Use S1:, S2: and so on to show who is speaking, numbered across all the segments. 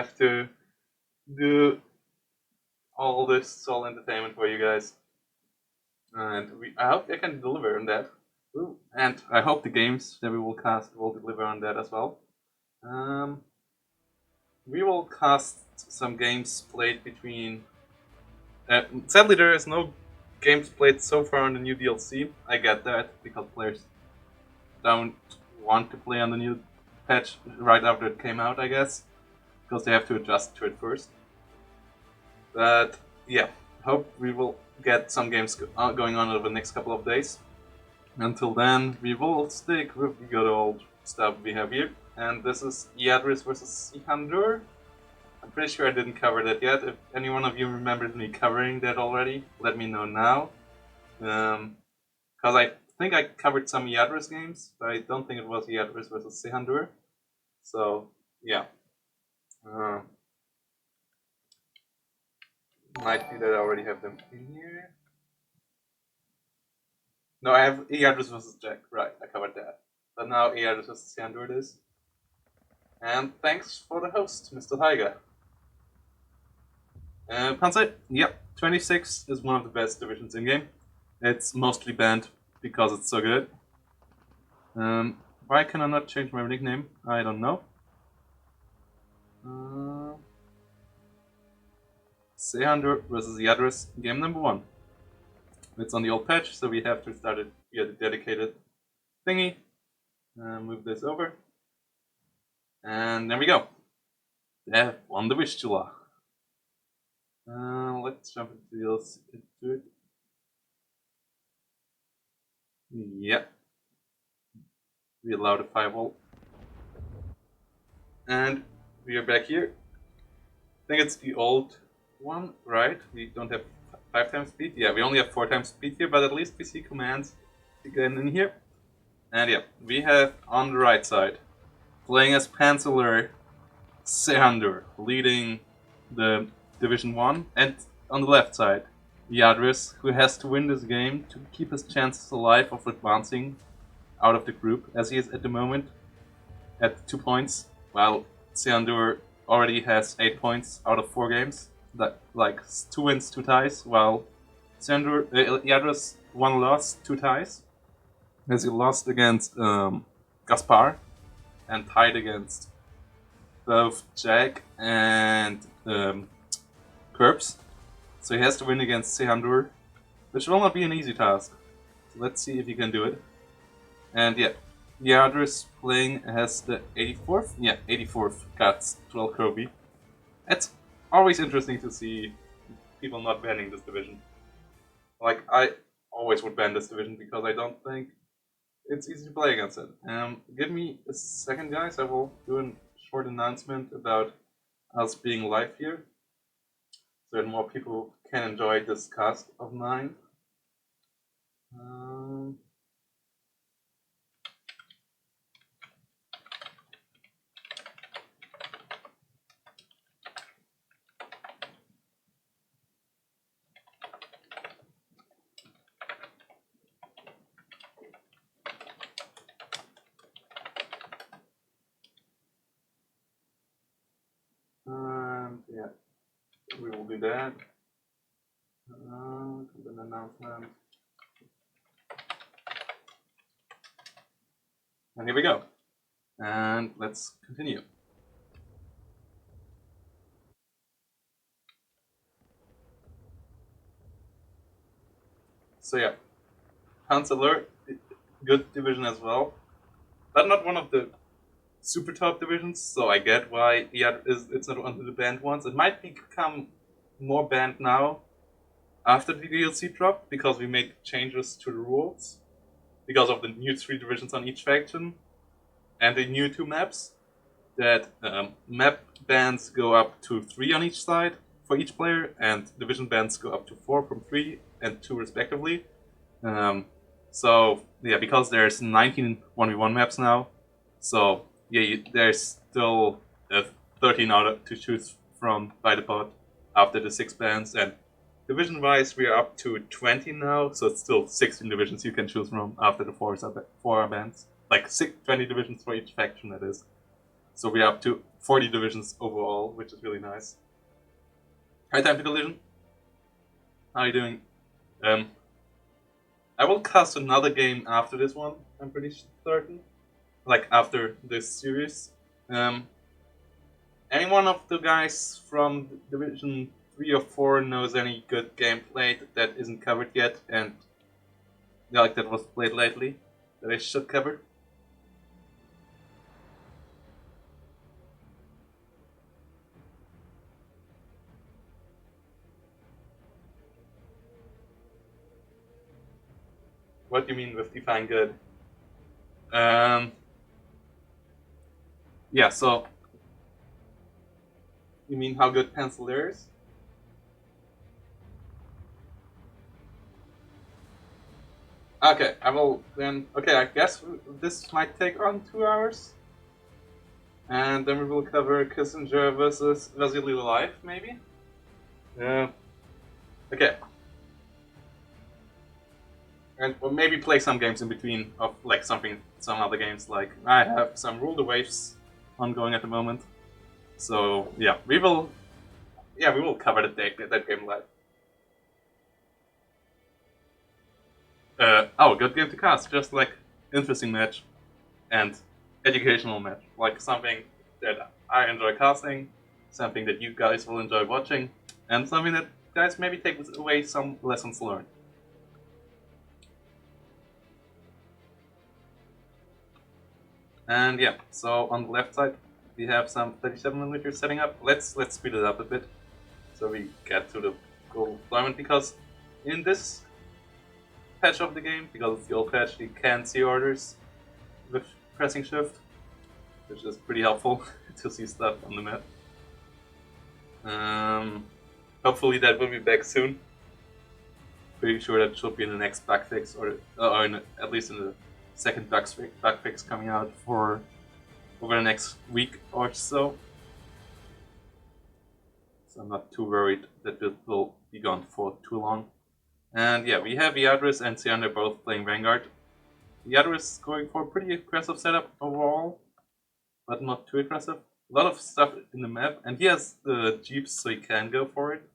S1: have to do all this soul entertainment for you guys. And I hope they can deliver on that. Ooh. And I hope the games that we will cast will deliver on that as well. We will cast some games played between. Sadly, there is no games played so far on the new DLC. I get that because players don't want to play on the new patch right after it came out, I guess, because they have to adjust to it first. But yeah, hope we will get some games going on over the next couple of days. Until then, we will stick with the good old stuff we have here. And this is Iadris versus Sehandur. I'm pretty sure I didn't cover that yet. If any one of you remembers me covering that already, let me know now. Because I think I covered some Iadris games, but I don't think it was Iadris versus Sehandur. So, yeah. Might be that I already have them in here. No, I have Iadris versus Jack. Right, I covered that. But now Iadris versus Sehandur it is. And thanks for the host, Mr. Tiger. Panzer, yep, 26 is one of the best divisions in game. It's mostly banned because it's so good. Why can I not change my nickname? I don't know. Sehandur versus Iadris, game number 1. It's on the old patch, so we have to start it via the dedicated thingy. Move this over. And there we go. They have won the Vistula. Let's jump into it. Yep. We allow the firewall. And we are back here. I think it's the old one, right? We don't have 5 times speed. Yeah, we only have 4 times speed here, but at least we see commands again in here. And yeah, we have on the right side, playing as Panzer Sehandur, leading the Division 1, and on the left side, Iadris, who has to win this game to keep his chances alive of advancing out of the group, as he is at the moment at 2 points, while Sehandur already has 8 points out of 4 games, like 2 wins, 2 ties, while Iadris 1 loss, 2 ties, as he lost against Gaspar and tied against both Jack and Curbs. So he has to win against Sehandur, which will not be an easy task. So let's see if he can do it. And yeah, Iadris playing has the 84th? Yeah, 84th Guts 12 Kobe. It's always interesting to see people not banning this division. Like, I always would ban this division because I don't think it's easy to play against it. Give me a second, guys. I will do a short announcement about us being live here, so that more people can enjoy this cast of mine. Yeah, we will do that. An announcement. And here we go. And let's continue. So yeah, Chancellor, good division as well, but not one of the super top divisions. So I get why it's not one of the banned ones. It might become more banned now after the DLC drop because we made changes to the rules because of the new 3 divisions on each faction and the new 2 maps. That map bans go up to 3 on each side for each player, and division bans go up to 4 from 3 and 2 respectively. So yeah, because there's 19 1v1 maps now, so yeah, there's still 13 out to choose from by the pod after the 6 bans, and division-wise we are up to 20 now, so it's still 16 divisions you can choose from after the 4 bans. Like 20 divisions for each faction, that is. So we're up to 40 divisions overall, which is really nice. High time to collision. How are you doing? I will cast another game after this one, I'm pretty certain. Like after this series. Any one of the guys from Division 3 or 4 knows any good gameplay that isn't covered yet and like that was played lately that I should cover? What do you mean with define good? Yeah, so you mean how good pencil there is? Okay, I will then. Okay, I guess this might take on 2 hours. And then we will cover Kissingya versus Vasilly live, maybe? Yeah. Okay. And or maybe play some games in between of like some other games. Like I have some Rule the Waves ongoing at the moment. So yeah, we will cover that game live. Good game to cast. Just like interesting match and educational match. Like something that I enjoy casting, something that you guys will enjoy watching, and something that guys maybe take away some lessons learned. And yeah, so on the left side we have some 37mm setting up. Let's speed it up a bit so we get to the gold diamond, because in this patch of the game, because it's the old patch, you can see orders with pressing shift, which is pretty helpful to see stuff on the map. Hopefully that will be back soon. Pretty sure that should be in the next bug fix, or at least in the second bug fix coming out for over the next week or so. So I'm not too worried that it will be gone for too long. And yeah, we have iadris and Sehandur both playing Vanguard. iadris going for a pretty aggressive setup overall, but not too aggressive. A lot of stuff in the map, and he has the jeeps, so he can go for it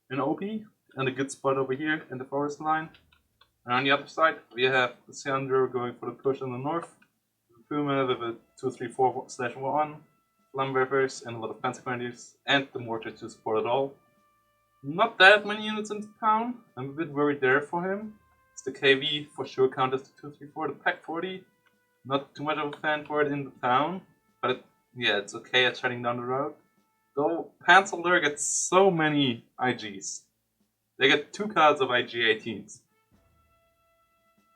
S1: in OP, and a good spot over here in the forest line. And on the other side, we have Sehandur going for the push in the north, Puma with a 2-3-4/1, Flambervers and a lot of Panzer Grenadiers, and the mortar to support it all. Not that many units in town. I'm a bit worried there for him. It's the KV for sure counters the 2-3-4, the Pack 40. Not too much of a fan for it in the town, but it's okay at shutting down the road. Though Panzer gets so many IGs. They get 2 cards of IG-18s.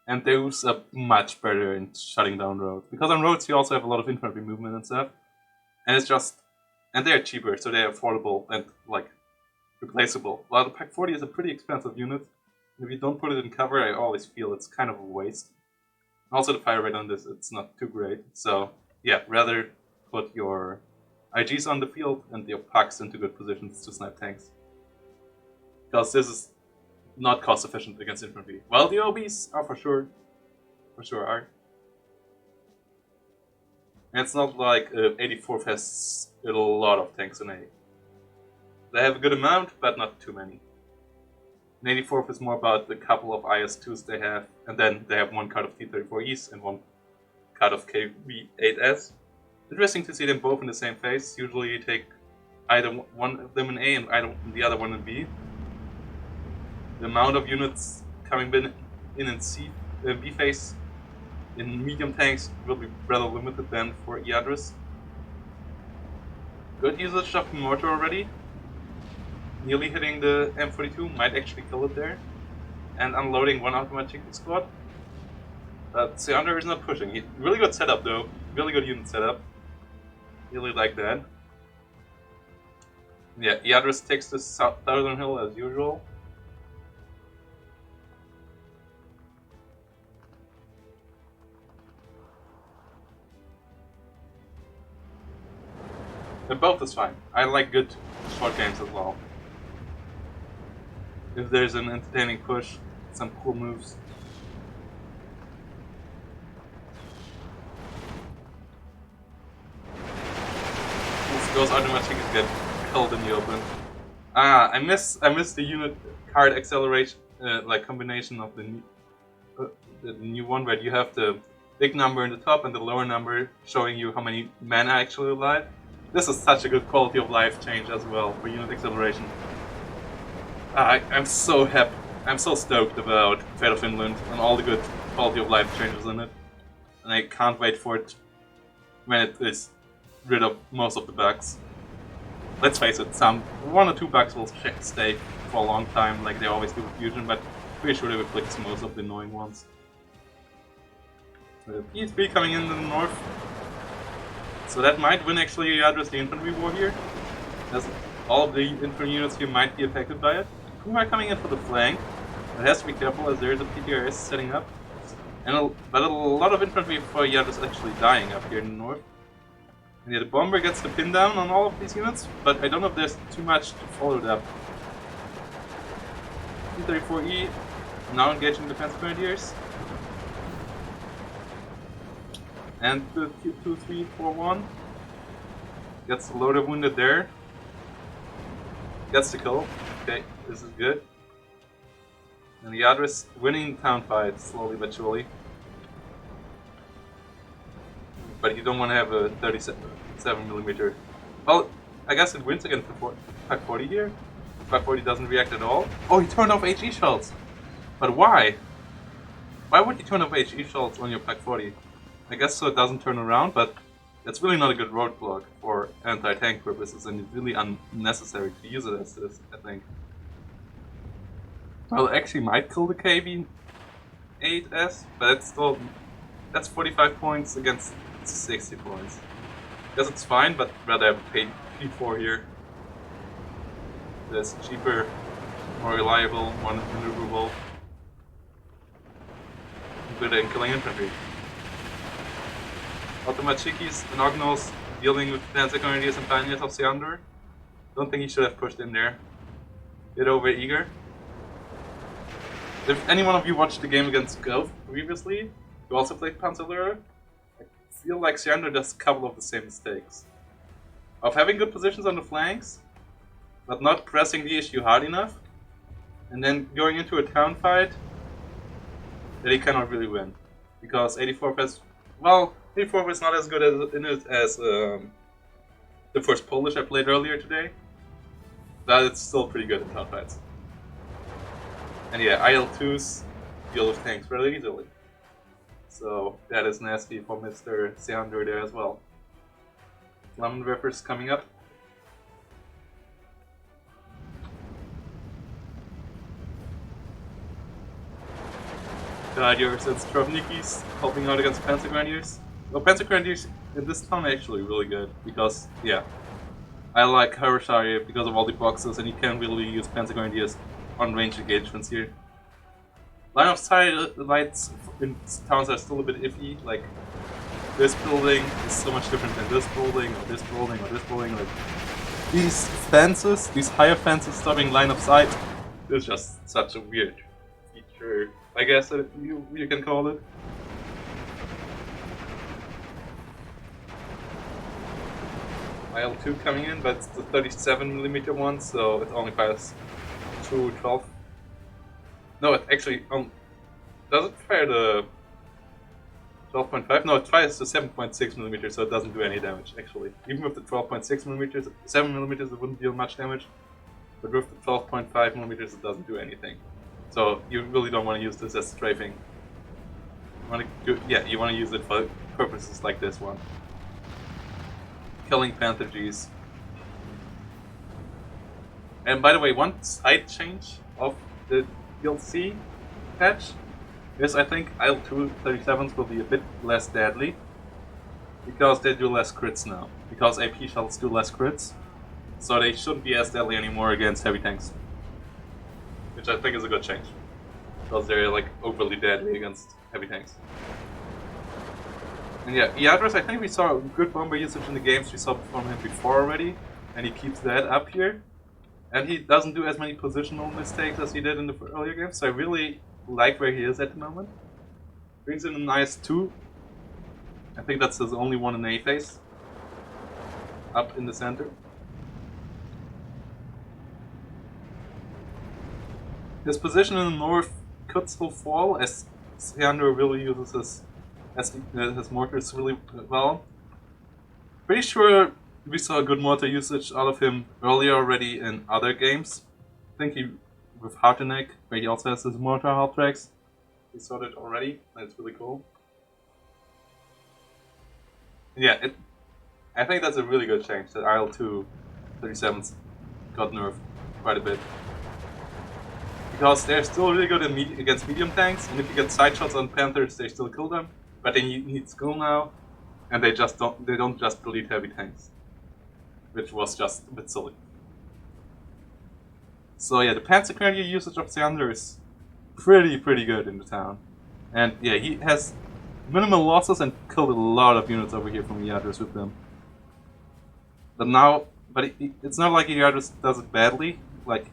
S1: And those are much better in shutting down roads. Because on roads you also have a lot of infantry movement and stuff. And it's just... And they're cheaper, so they're affordable and, like, replaceable. While the Pack 40 is a pretty expensive unit. And if you don't put it in cover, I always feel it's kind of a waste. Also the fire rate on this, it's not too great. So, yeah, rather put your IGs on the field and your pucks into good positions to snipe tanks. Because this is not cost efficient against infantry. Well, the OBs are for sure are. And it's not like 84th has a lot of tanks in A. They have a good amount, but not too many. And 84th is more about the couple of IS-2s they have, and then they have 1 card of T-34Es and 1 card of KV-8S. Interesting to see them both in the same phase. Usually you take either one of them in A and the other one in B. The amount of units coming in B phase in medium tanks will be rather limited than for iadris. Good usage of mortar already. Nearly hitting the M42, might actually kill it there. And unloading 1 automatic squad. But Sehandur is not pushing. Really good setup though. Really good unit setup. Really like that. Yeah, iadris takes the southern hill as usual. Both is fine. I like good short games as well. If there's an entertaining push, some cool moves. those automatically get killed in the open. Ah, I miss the unit card acceleration, like combination of the new one where you have the big number in the top and the lower number showing you how many men are actually alive. This is such a good quality of life change as well for unit acceleration. I'm so happy. I'm so stoked about Fate of Finland and all the good quality of life changes in it. And I can't wait for it when it is rid of most of the bugs. Let's face it, one or two bugs will stay for a long time, like they always do with Fusion, but pretty sure they will fix most of the annoying ones. P3 coming in the north. So that might win actually iadris the infantry war here, as all of the infantry units here might be affected by it. Kuma coming in for the flank. It has to be careful as there is a PTRS setting up. But a lot of infantry for iadris actually dying up here in the north. And yeah, the bomber gets the pin down on all of these units, but I don't know if there's too much to follow it up. T-34E now engaging defense grenadiers. And the Q-2341 gets the loader wounded there. Gets the kill. Okay, this is good. And the iadris winning town fight slowly but surely. But you don't want to have a 37mm. Well, I guess it wins against the Pak 40 here. Pak 40 doesn't react at all. Oh, he turned off HE shells! But why? Why would you turn off HE shells on your Pak 40? I guess so it doesn't turn around, but it's really not a good roadblock for anti-tank purposes, and it's really unnecessary to use it as this, I think. Well, it actually might kill the KV-8S, but that's 45 points against 60 points. Guess it's fine, but rather have paid P4 here. It's cheaper, more reliable, more maneuverable. Good in killing infantry. Automachikis and Ognos dealing with Panzer Grenadiers and Pioneers of Sehandur. Don't think he should have pushed in there. Get over eager. If any one of you watched the game against Gulf previously, who also played Panzer, I feel like Sehandur does a couple of the same mistakes. Of having good positions on the flanks, but not pressing the issue hard enough, and then going into a town fight that he cannot really win. Because 84 has, well, 84 was not as good in it as the first Polish I played earlier today, but it's still pretty good in town fights. And yeah, IL-2s deal with tanks fairly easily. So that is nasty for Mr. Sehandur there as well. Flammenwerfers coming up. Gladiators and Stravnikis helping out against Panzer Grenadiers. Well, Panzer Grenadiers in this town are actually really good because, yeah, I like Harushari because of all the boxes, and you can really use Panzer Grenadiers on range engagements here. Line of sight lights in towns are still a bit iffy, like this building is so much different than this building, or this building, or this building. Like these fences, these higher fences stopping line of sight, is just such a weird feature, I guess that you can call it. IL-2 coming in, but it's the 37mm one, so it only fires 212. No, it actually does it fire the 12.5? No, it fires the 7.6mm, so it doesn't do any damage actually. Even with the 12.6mm, 7mm it wouldn't deal much damage, but with the 12.5mm it doesn't do anything. So you really don't want to use this as strafing. You want to use it for purposes like this one. Killing Panther Gs. And by the way, one side change of the DLC patch is I think IL-2 37s will be a bit less deadly because they do less crits now. Because AP shells do less crits, so they shouldn't be as deadly anymore against heavy tanks. Which I think is a good change. Because they're like overly deadly against heavy tanks. And yeah, iadris, I think we saw good bomber usage in the games we saw from him before already, and he keeps that up here. And he doesn't do as many positional mistakes as he did in the earlier games, so I really like where he is at the moment. Brings in a nice 2. I think that's his only one in A phase. up in the center. His position in the north could still fall as Sehandur really uses his mortars really well. Pretty sure we saw good mortar usage out of him earlier already in other games. I think with Hartenek, where he also has his mortar half tracks. We saw that already. That's really cool. Yeah, I think that's a really good change that IL-2 37s got nerfed quite a bit. Because they're still really good against medium tanks, and if you get side shots on Panthers, they still kill them. But they need skill now, and they don't just delete heavy tanks, which was just a bit silly. So yeah, the Panzer Grenadier usage of Sehandur is pretty good in the town, and yeah, he has minimal losses and killed a lot of units over here from iadris with them. But it's not like iadris does it badly. Like,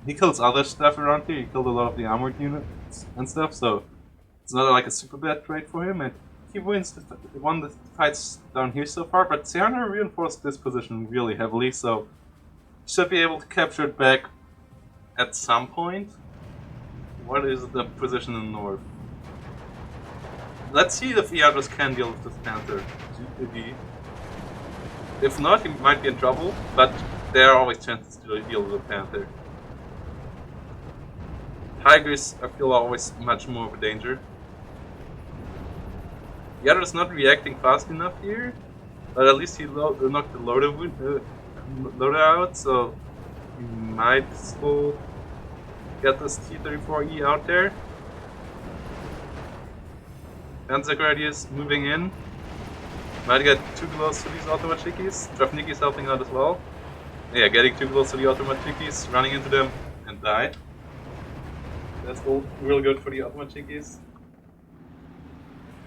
S1: he kills other stuff around here. He killed a lot of the armored units and stuff, so it's not like a super bad trade for him. And he won the fights down here so far. But Sehandur reinforced this position really heavily, so he should be able to capture it back at some point. What is the position in the north? Let's see if iadris can deal with this Panther. If not, he might be in trouble, but there are always chances to deal with the Panther. Tigers, I feel, are always much more of a danger. iadris not reacting fast enough here, but at least he knocked the loader out, so he might still get this T-34E out there. Panzer Grenadiers moving in. Might get too close to these Automachikis. Travniki's helping out as well. Yeah, getting too close to the Automachikis, running into them, and die. That's all real good for the Automachikis.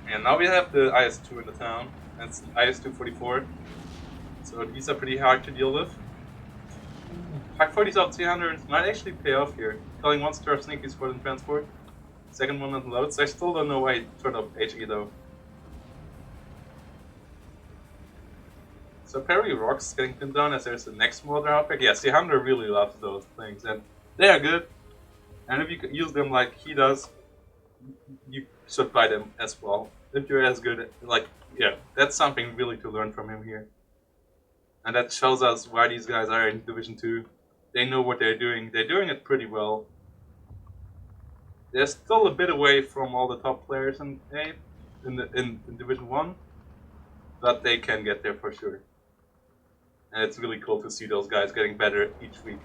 S1: And now we have the IS-2 in the town. That's IS-244. So these are pretty hard to deal with. Pack 40s out 300 might actually pay off here. Killing one star of Sneaky Sport and Transport. Second one on the loads. I still don't know why he turned off HE though. So Perry Rocks getting pinned down as there's the next mortar outback. Yeah, Sehandur really loves those things, and they are good. And if you could use them like he does, you should buy them as well. If you're as good, like, yeah, that's something really to learn from him here. And that shows us why these guys are in Division 2. They know what they're doing. They're doing it pretty well. They're still a bit away from all the top players in Division 1, but they can get there for sure. And it's really cool to see those guys getting better each week.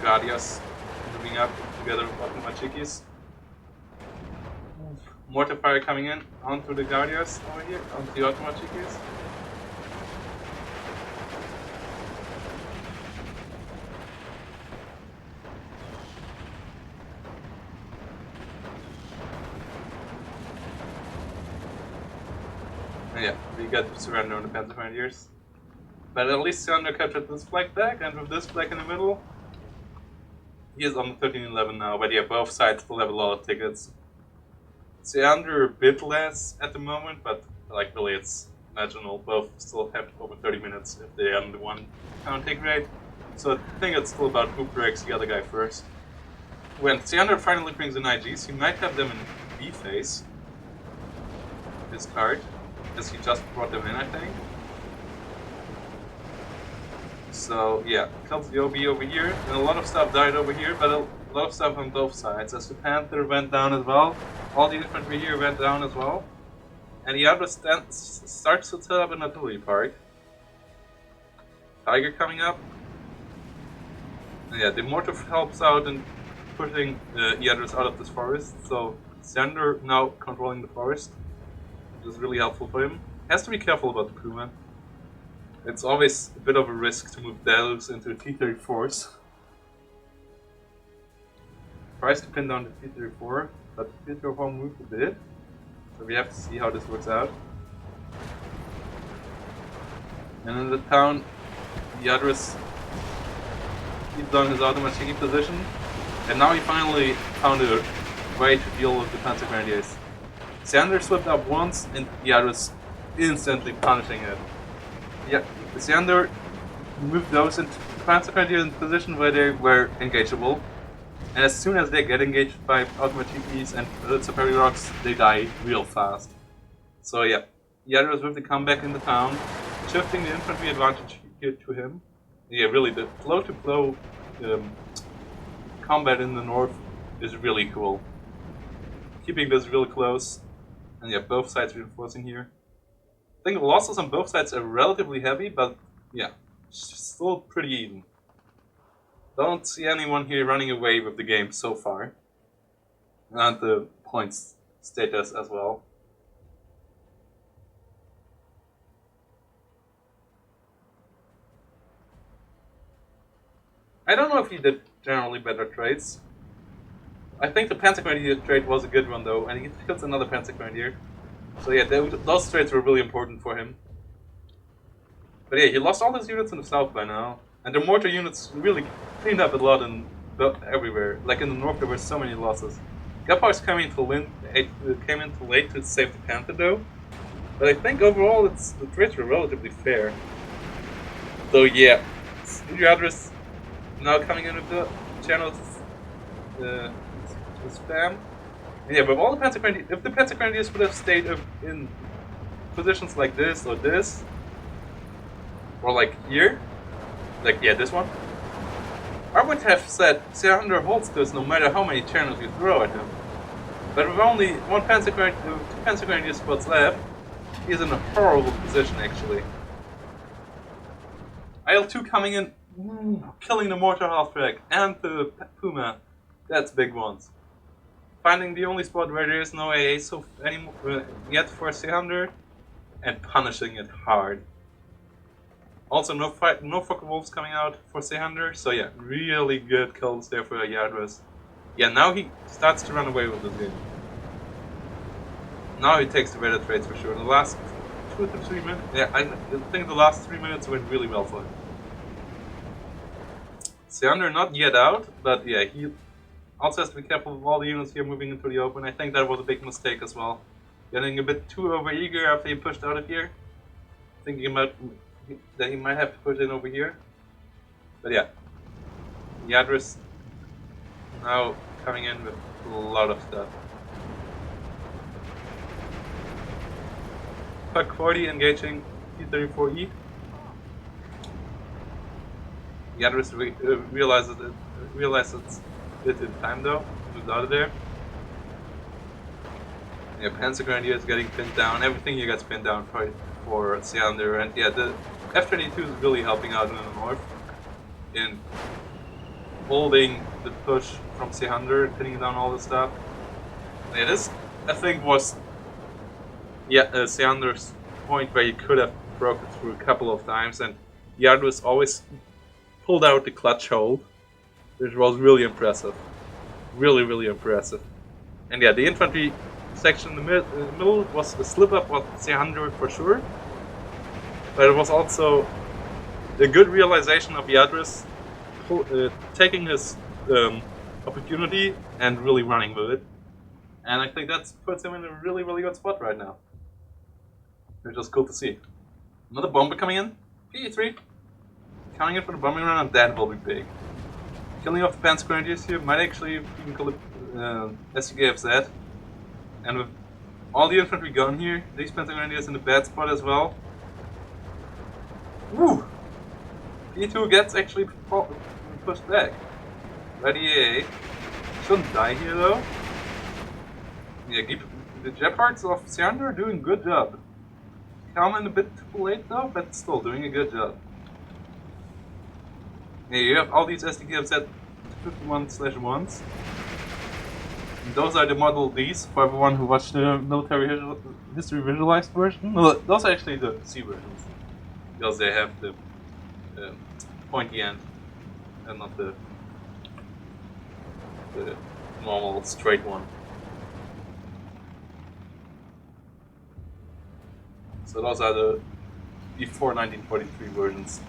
S1: Guardias moving up together with Automachikis. Mortar fire coming in onto the Guardias over here, onto the Automachikis. And yeah, we got surrender on the Panzer Grenadiers. But at least Sehandur captured this flag back, and with this flag in the middle, he is on the 13-11 now, but yeah, both sides still have a lot of tickets. Sehandur a bit less at the moment, but like really it's marginal. Both still have over 30 minutes if they are on the one count take rate. So I think it's still about who breaks the other guy first. When Sehandur finally brings in IGs, he might have them in B phase. This card, as he just brought them in, I think. So yeah, kills the OB over here, and a lot of stuff died over here, but a lot of stuff on both sides. As the Panther went down as well, all the infantry here went down as well, and the other starts to set up an artillery park. Tiger coming up. And yeah, the mortar helps out in pushing iadris out of this forest, so Sehandur now controlling the forest, which is really helpful for him. Has to be careful about the crewman. It's always a bit of a risk to move Deluxe into T-34s. Tries to pin down the T-34, but the T-34 moved a bit. So we have to see how this works out. And in the town, iadris keeps on his Automachiki position. And now he finally found a way to deal with the Panzer Grenadiers. Sehandur slipped up once, and iadris instantly punishing it. Yeah, Sehandur moved those into Panzer Grenadiers in position where they were engageable. And as soon as they get engaged by ultimate TPs and Superi rocks, they die real fast. So yeah, iadris with the comeback in the town, shifting the infantry advantage here to him. Yeah, really, the blow-to-blow combat in the north is really cool. Keeping this really close, and yeah, both sides reinforcing here. I think the losses on both sides are relatively heavy, but yeah, still pretty even. Don't see anyone here running away with the game so far. And the points status as well. I don't know if he did generally better trades. I think the Panzer Grenadier trade was a good one though, and he kills another Panzer Grenadier. So yeah, those trades were really important for him. But yeah, he lost all his units in the south by now. And the mortar units really cleaned up a lot everywhere. Like in the north there were so many losses. Gephardt came in too late to save the Panther though. But I think overall the trades were relatively fair. So yeah, iadris now coming in with the channel spam. And yeah, but all the Panzer Grenadiers, if the Panzer Grenadiers would have stayed in positions like this or this, or like here, like yeah, this one, I would have said Sehandur holds this no matter how many channels you throw at him. But with only two Panzer Grenadier spots left, he's in a horrible position actually. IL-2 coming in, killing the mortar half-track and the Puma. That's big ones. Finding the only spot where there is no AA yet for Sehandur, and punishing it hard. Also, no Focke-Wulfs coming out for Sehandur, so yeah, really good kills there for iadris. Yeah, now he starts to run away with this game. Now he takes the better trades for sure. In the last 2 to 3 minutes, yeah, I think the last 3 minutes went really well for him. Sehandur not yet out, but yeah, he also has to be careful of all the units here moving into the open. I think that was a big mistake as well. Getting a bit too overeager after he pushed out of here. Thinking about that he might have to push in over here. But yeah, iadris now coming in with a lot of stuff. Puck 40 engaging T-34E. iadris realizes it in time though, moved out of there. Yeah, Panzer Grenadier is getting pinned down, everything here gets pinned down for Sehandur, and yeah, the F-22 is really helping out in the north in holding the push from Sehandur, pinning down all the stuff. Yeah, this I think was Sehandur's point where he could have broken through a couple of times, and iadris always pulled out the clutch hold, which was really impressive. Really impressive. And yeah, the infantry section in the middle was a slip up of Sehandur for sure, but it was also a good realization of iadris taking his opportunity and really running with it. And I think that puts him in a really good spot right now. Which is cool to see. Another bomber coming in. P3. Coming in for the bombing run, and that will be big. Killing off the Panzer Grenadiers here might actually even kill the SUKFZ. And with all the infantry gone here, these Panzer Grenadiers in a bad spot as well. Woo! P2 gets actually pushed back. Ready AA. Shouldn't die here though. Yeah, the Gephards of Sehandur are doing a good job. Come in a bit too late though, but still doing a good job. Yeah, you have all these SDKFZ 51/1s. Those are the Model Ds for everyone who watched the military history visualized version. No, those are actually the C versions. Because they have the pointy end and not the normal straight one. So those are the before 1943 versions.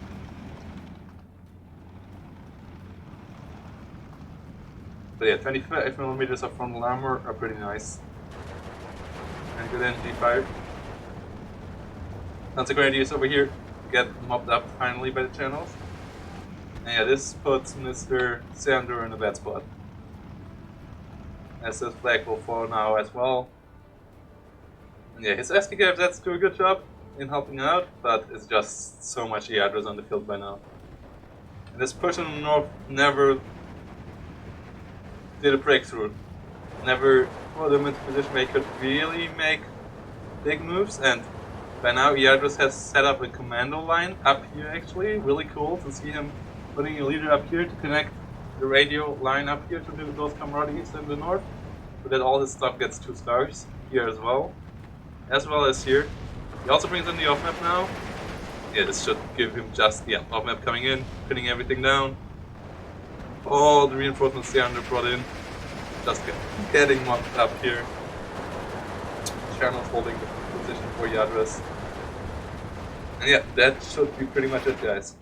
S1: But yeah, 25mm of frontal armor are pretty nice. And good energy fire. Grenadiers over here get mopped up finally by the channels. And yeah, this puts Mr. Sehandur in a bad spot. As this flag will fall now as well. And yeah, his SPK that's do a good job in helping out, but it's just so much iadris on the field by now. And this push in the north never did a breakthrough. Never put them into a position where he could really make big moves, and by now iadris has set up a commando line up here actually. Really cool to see him putting a leader up here to connect the radio line up here to do those camaraderies in the north, so that all his stuff gets 2 stars here as well as here. He also brings in the off map now. Yeah, this should give him just off map coming in, pinning everything down. All the reinforcements Sehandur brought in, just getting mopped up here. Channels holding the position for iadris. And yeah, that should be pretty much it, guys.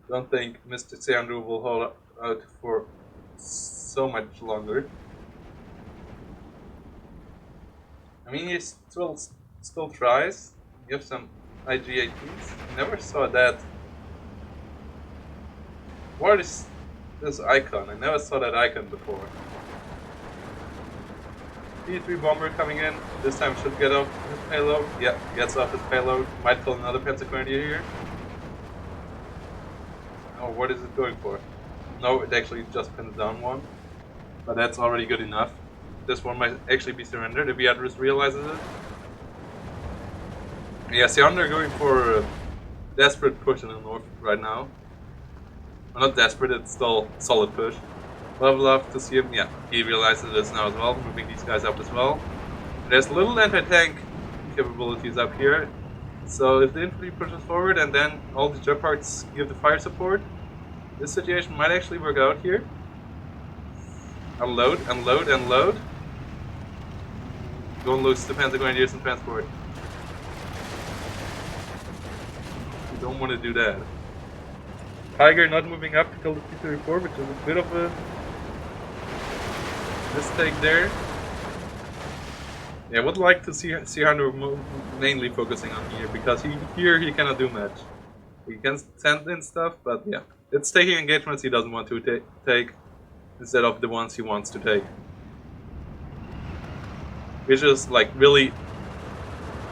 S1: Don't think Mr. Sehandur will hold out for so much longer. I mean, he still tries. Give some IG-18s. Never saw that. What is this icon? I never saw that icon before. T3 bomber coming in. This time should get off his payload. Yeah, gets off his payload. Might kill another Panzer Grenadier here. Oh, what is it going for? No, it actually just pins down one. But that's already good enough. This one might actually be surrendered if iadris realizes it. Yeah, Sehandur going for a desperate push in the north right now. Well, not desperate, it's still a solid push. But I'd love to see him, yeah, he realizes this now as well, moving these guys up as well. There's little anti-tank capabilities up here. So if the infantry pushes forward and then all the Jeopards give the fire support, this situation might actually work out here. Unload, unload, unload. Don't lose the Panzer Grenadiers and transport. You don't want to do that. Tiger not moving up to kill the T-34, which is a bit of a mistake there. Yeah, I would like to see Sehandur mainly focusing on here, because here he cannot do much. He can send in stuff, but yeah. It's taking engagements he doesn't want to take instead of the ones he wants to take. Which is like really,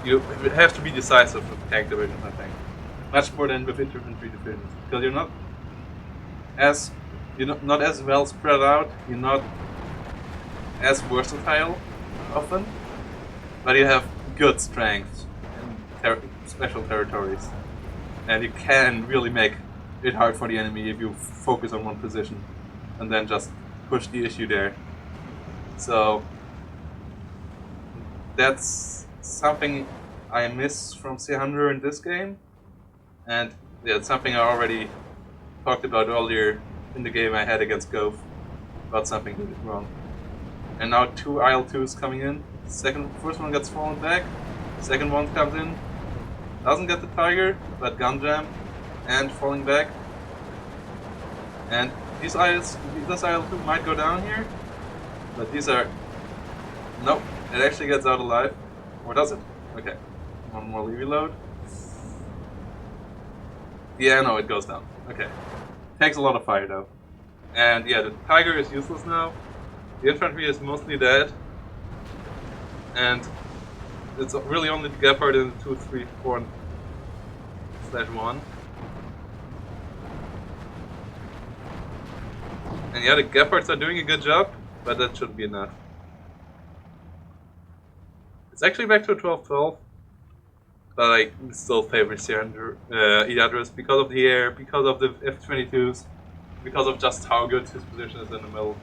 S1: you have to be decisive with tank divisions, I think. Much more than with infantry divisions, because you're not as well spread out. You're not as versatile often, but you have good strengths in special territories, and you can really make it hard for the enemy if you focus on one position and then just push the issue there. So that's something I miss from Sehandur in this game, and yeah, it's something I already talked about earlier in the game I had against Gove about something he did wrong. And now 2 IL-2s coming in. First one gets fallen back, second one comes in, doesn't get the Tiger, but gun jam and falling back. And this IL-2 might go down here, but these are... Nope, it actually gets out alive. Or does it? Okay, one more reload. Yeah, no, it goes down. Okay. Takes a lot of fire though. And yeah, the Tiger is useless now. The infantry is mostly dead. And it's really only the Gepard in the 2, 3, 4/1. And yeah, the Gepards are doing a good job, but that shouldn't be enough. It's actually back to a 12-12. But I still favor iadris because of the air, because of the F-22s, because of just how good his position is in the middle.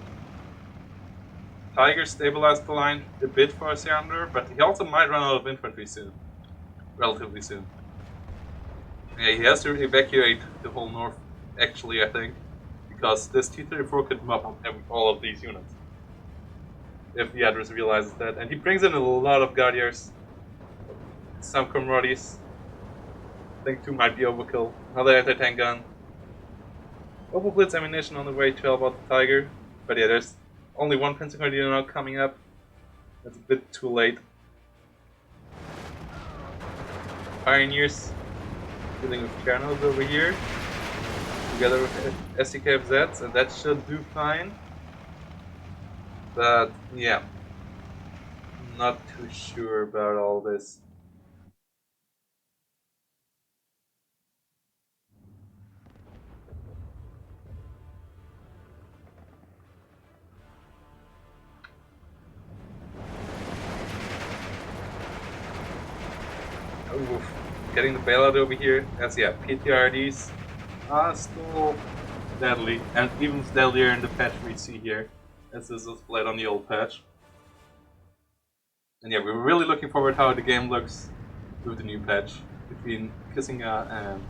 S1: Tiger stabilized the line a bit for Sehandur, but he also might run out of infantry soon. Relatively soon. Yeah, he has to evacuate the whole north, actually, I think. Because this T-34 could mop up all of these units. If iadris realizes that. And he brings in a lot of Guardiers. Some camaraderies. I think 2 might be overkill. Another anti-tank gun. Overblitz ammunition on the way to help out the Tiger. But yeah, there's Only one Fencing Grenadier now coming up. That's a bit too late. Pioneers dealing with channels over here, together with SDKFZs, and that should do fine. But yeah, not too sure about all this. Oof. Getting the bailout over here, as yeah, PTRDs are still deadly, and even deadlier in the patch we see here, as this is played on the old patch. And yeah, we're really looking forward how the game looks with the new patch between Kissingya and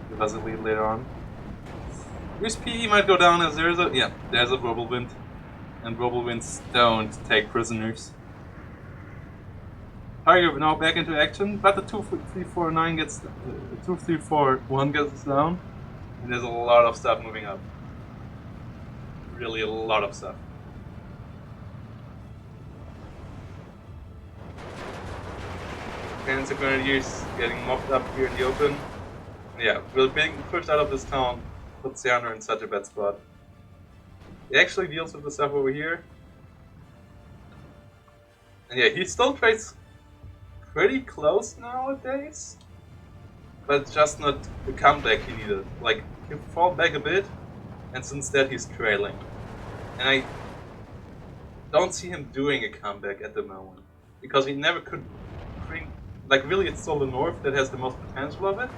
S1: the Vasilly later on. Whose PE might go down as there's a Whirlwind, and Whirlwinds don't take prisoners. Tiger now back into action, but the 2-3-4-9 gets 2-3-4-1 gets down, and there's a lot of stuff moving up. Really, a lot of stuff. Panzer Grenadiers getting mopped up here in the open. Yeah, we're being pushed out of this town. Put Sehandur in such a bad spot. He actually deals with the stuff over here. And yeah, he still trades pretty close nowadays. But just not the comeback he needed. Like, he fought back a bit, and instead he's trailing. And I don't see him doing a comeback at the moment. Because he never could bring... Like, really, it's still the North that has the most potential of it.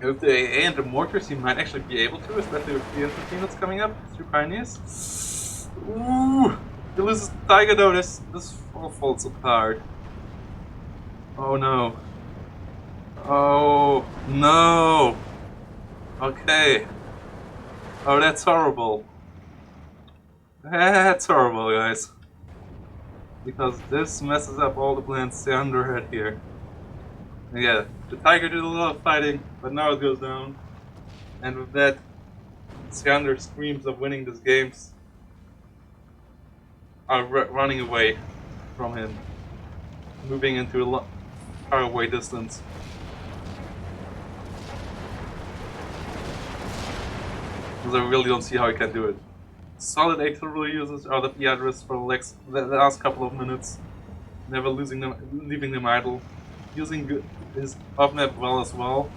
S1: With the AA and the mortars, he might actually be able to, especially with the infantry that's coming up through pioneers. Ooh! He loses the Tiger though, this all falls apart. Oh no. Oh no! Okay. Oh, that's horrible. That's horrible, guys. Because this messes up all the plans Sehandur had here. And yeah, the Tiger did a lot of fighting, but now it goes down. And with that, Sehandur's dreams of winning these games are running away from him, moving into a far away distance. Because I really don't see how he can do it. Solid artillery users out of iadris for the last couple of minutes, never leaving them idle, using his off-map well as well,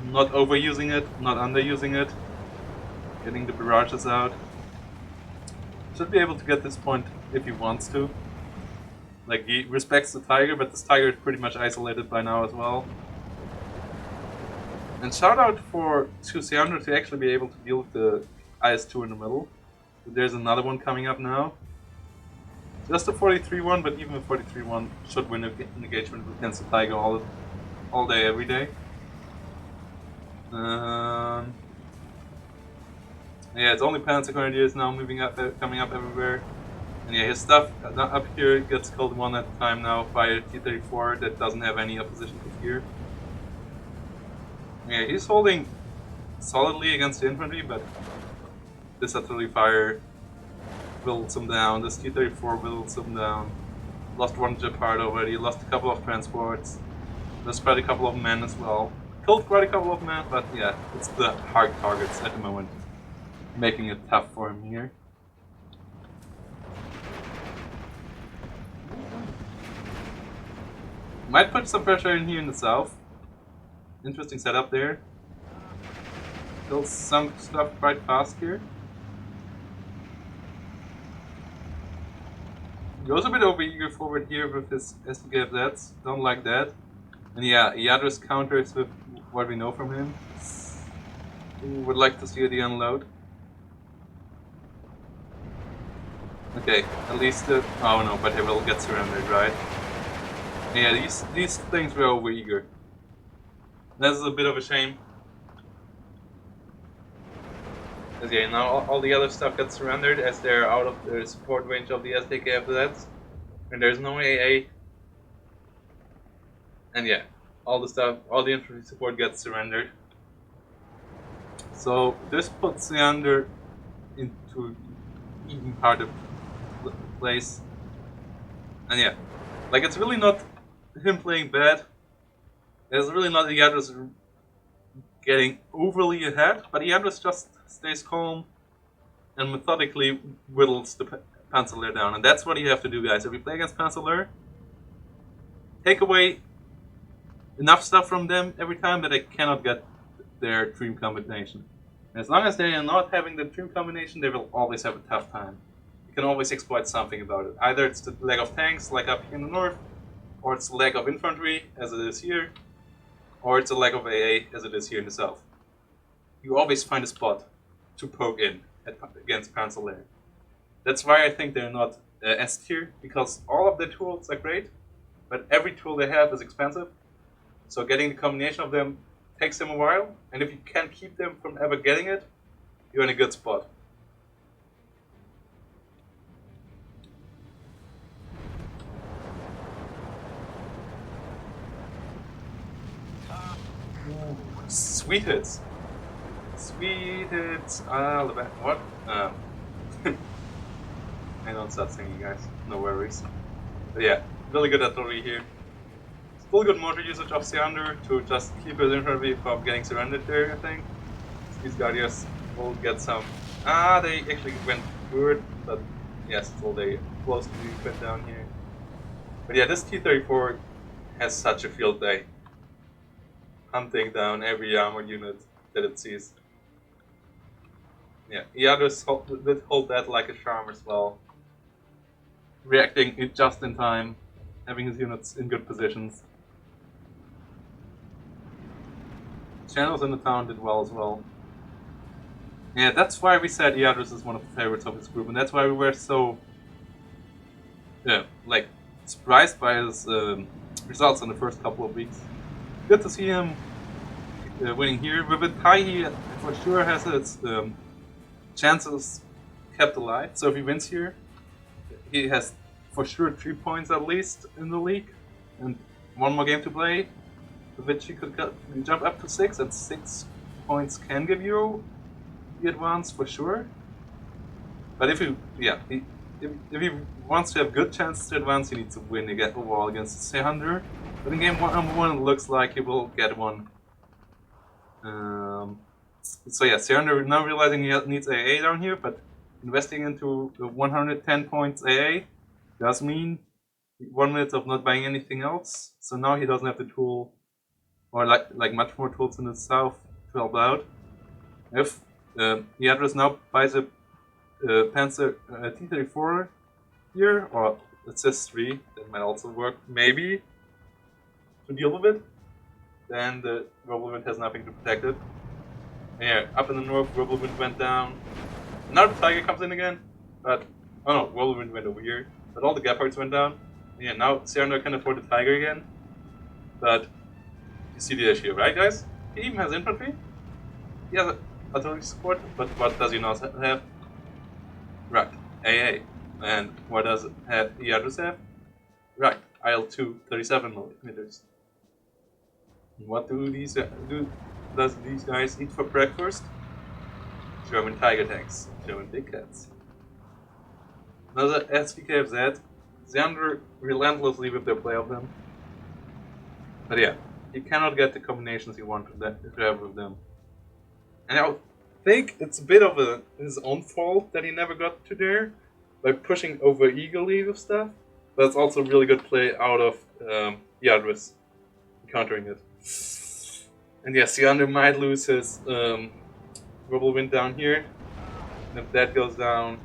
S1: not overusing it, not underusing it, getting the barrages out. Should be able to get this point if he wants to. Like, he respects the Tiger, but this Tiger is pretty much isolated by now as well. And shout out to Sehandur to actually be able to deal with the IS-2 in the middle. There's another one coming up now. Just a 43-1, but even a 43-1 should win an engagement against the Tiger all day, every day. Yeah, it's only Panzer Grenadiers now coming up everywhere. And yeah, his stuff up here gets killed one at a time now by a T-34 that doesn't have any opposition to fear. Yeah, he's holding solidly against the infantry, but this artillery fire whittles him down, this T-34 whittles him down. Lost one Gepard already, lost a couple of transports. Lost quite a couple of men as well. Killed quite a couple of men, but yeah, it's the hard targets at the moment, making it tough for him here. Might put some pressure in here in the south. Interesting setup there. Kills some stuff quite fast here. Goes a bit over-eager forward here with his SDKFZs. Don't like that. And yeah, iadris counters with what we know from him. Would like to see the unload. Okay, at least oh no, but they will get surrendered, right? Yeah, these things were over-eager. That's a bit of a shame. Okay, now all the other stuff gets surrendered as they're out of the support range of the SDKFZs. And there's no AA. And yeah, all the infantry support gets surrendered. So this puts Sehandur into even harder place. And yeah, like it's really not him playing bad. It's really not iadris getting overly ahead, but iadris just stays calm and methodically whittles the Penciler down. And that's what you have to do, guys. If you play against Penciler, take away enough stuff from them every time that they cannot get their dream combination. And as long as they are not having the dream combination, they will always have a tough time. You can always exploit something about it. Either it's the lack of tanks, like up here in the north, or it's the lack of infantry, as it is here, or it's a lack of AA, as it is here in the south. You always find a spot to poke in against Penciler. That's why I think they're not S tier, because all of their tools are great, but every tool they have is expensive. So getting the combination of them takes them a while, and if you can't keep them from ever getting it, you're in a good spot. Ooh, sweet hits. Sweet hits. What? I don't start singing, guys. No worries. But yeah, really good artillery here. Still good mortar usage of Sehandur to just keep his infantry from getting surrendered there, I think. These Guardians will get some... they actually went good, but yes, still they close to be put down here. But yeah, this T-34 has such a field day. Hunting down every armored unit that it sees. Yeah, iadris did hold that like a charm as well. Reacting just in time, having his units in good positions. Channels in the town did well as well. Yeah, that's why we said iadris is one of the favorites of his group, and that's why we were so surprised by his results in the first couple of weeks. Good to see him winning here. With a tie, he for sure has its chances kept alive. So if he wins here, he has for sure 3 points at least in the league, and one more game to play, with which he could jump up to 6, and 6 points can give you the advance for sure. But if he wants to have good chances to advance, he needs to win overall against Sehandur. But in game number 1, it looks like he will get one. So yeah, Sehandur now realizing he needs AA down here, but investing into 110 points AA does mean 1 minute of not buying anything else. So now he doesn't have the tool, or like much more tools in the south to help out. If iadris now buys a Panzer T-34 here, or it says 3, that might also work maybe to deal with it, then the Whirlwind has nothing to protect it. And yeah, up in the north, Whirlwind went down. Now the Tiger comes in again, but oh no, Whirlwind went over here, but all the Gepards went down. And yeah, now Sehandur can afford the Tiger again, but you see the issue, right, guys? He even has infantry. He has artillery support, but what does he not have? Right, AA. And what does iadris have? Right, IL-2, 37 millimeters. What do does these guys eat for breakfast? German Tiger tanks, German big cats. Another SVKFZ. Sehandur relentlessly with their play of them. But yeah, he cannot get the combinations he wanted to have with them. And I think it's a bit of his own fault that he never got to there by pushing over eagerly with stuff. But it's also really good play out of iadris countering it. And yeah, Sehandur might lose his Whirlwind down here. And if that goes down,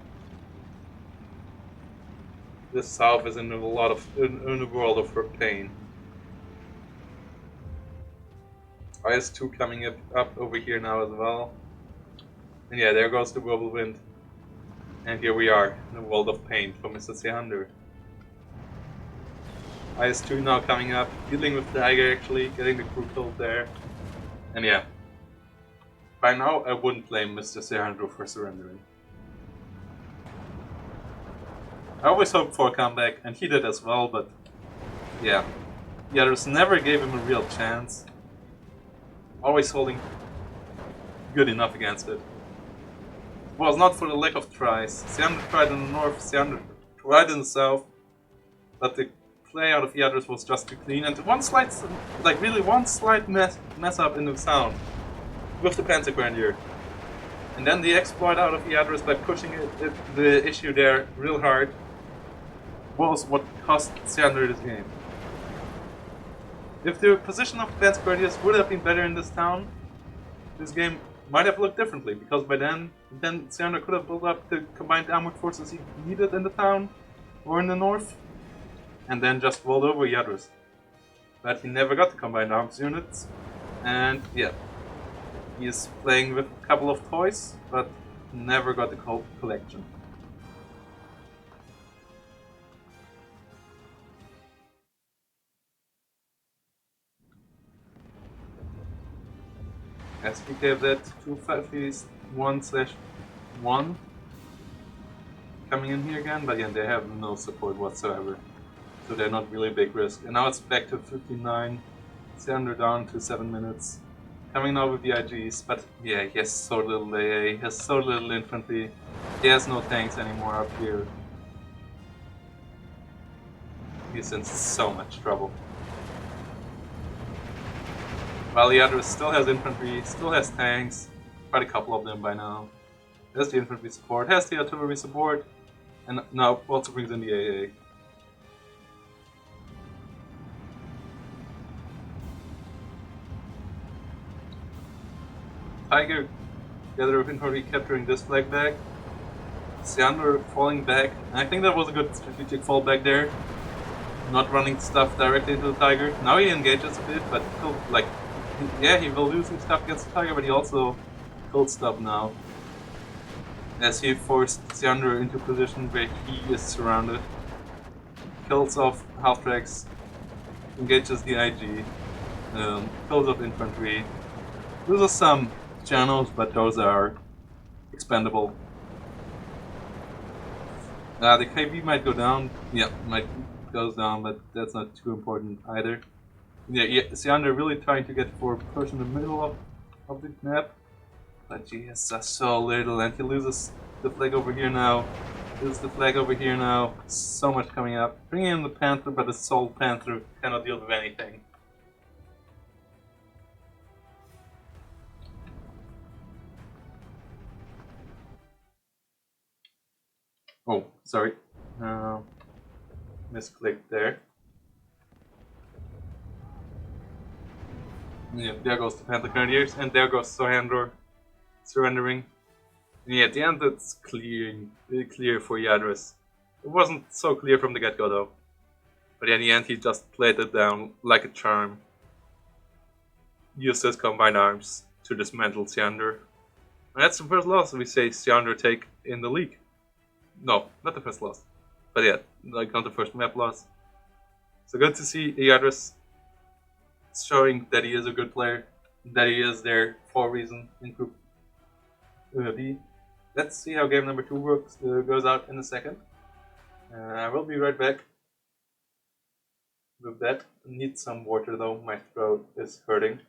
S1: the south is in a world of pain. IS-2 coming up over here now as well. And yeah, there goes the Whirlwind. And here we are, in a world of pain for Mr. Sehandur. IS-2 now coming up, dealing with Tiger actually, getting the crew killed there. And yeah, by now I wouldn't blame Mr. Sehandur for surrendering. I always hoped for a comeback, and he did as well, but yeah, iadris never gave him a real chance. Always holding good enough against it. It was not for the lack of tries. Sehandur tried in the north, Sehandur tried in the south, but the play out of iadris was just too clean. And one slight, one slight mess up in the sound with the Panther Grenadier. And then the exploit out of iadris by pushing the issue there real hard was what cost Sehandur this game. If the position of the Panther Grenadiers would have been better in this town, this game might have looked differently, because by then Sehandur could have built up the combined armored forces he needed in the town or in the north, and then just rolled over iadris. But he never got the combined arms units, and yeah, he is playing with a couple of toys, but never got the whole collection. SPK have that 251/1 coming in here again, but again, they have no support whatsoever. So they're not really a big risk. And now it's back to 59. Sehandur down to 7 minutes. Coming now with the IGs, but yeah, he has so little AA, he has so little infantry. He has no tanks anymore up here. He's in so much trouble. While the iadris still has infantry, still has tanks, quite a couple of them by now. Has the infantry support, has the artillery support, and now also brings in the AA. Tiger, together with infantry, capturing this flag back. Sehandur falling back. I think that was a good strategic fallback there. Not running stuff directly into the Tiger. Now he engages a bit, but still, he will lose some stuff against the Tiger, but he also killed stuff now. As he forced Sehandur into a position where he is surrounded. Kills off half-tracks, engages the IG, kills off infantry. Loses some channels, but those are expendable. The KB might go down. Yeah, goes down, but that's not too important either. Yeah, Sehandur really trying to get for push in the middle of the map, but he has so little, and he loses the flag over here now. Loses the flag over here now. So much coming up. Bringing in the Panther, but the Soul Panther cannot deal with anything. Oh, sorry. Misclicked there. Yeah, there goes the Panther Grenadiers, and there goes Sehandur surrendering. And yeah, at the end it's clear for iadris. It wasn't so clear from the get-go though. But yeah, in the end he just played it down like a charm. Used his combined arms to dismantle Sehandur. And that's the first loss we say Sehandur take in the league. No, not the first loss. But yeah, not the first map loss. So good to see iadris showing that he is a good player, that he is there for a reason in Group B. Let's see how game number 2 goes out in a second. I will be right back with that. Need some water though, my throat is hurting.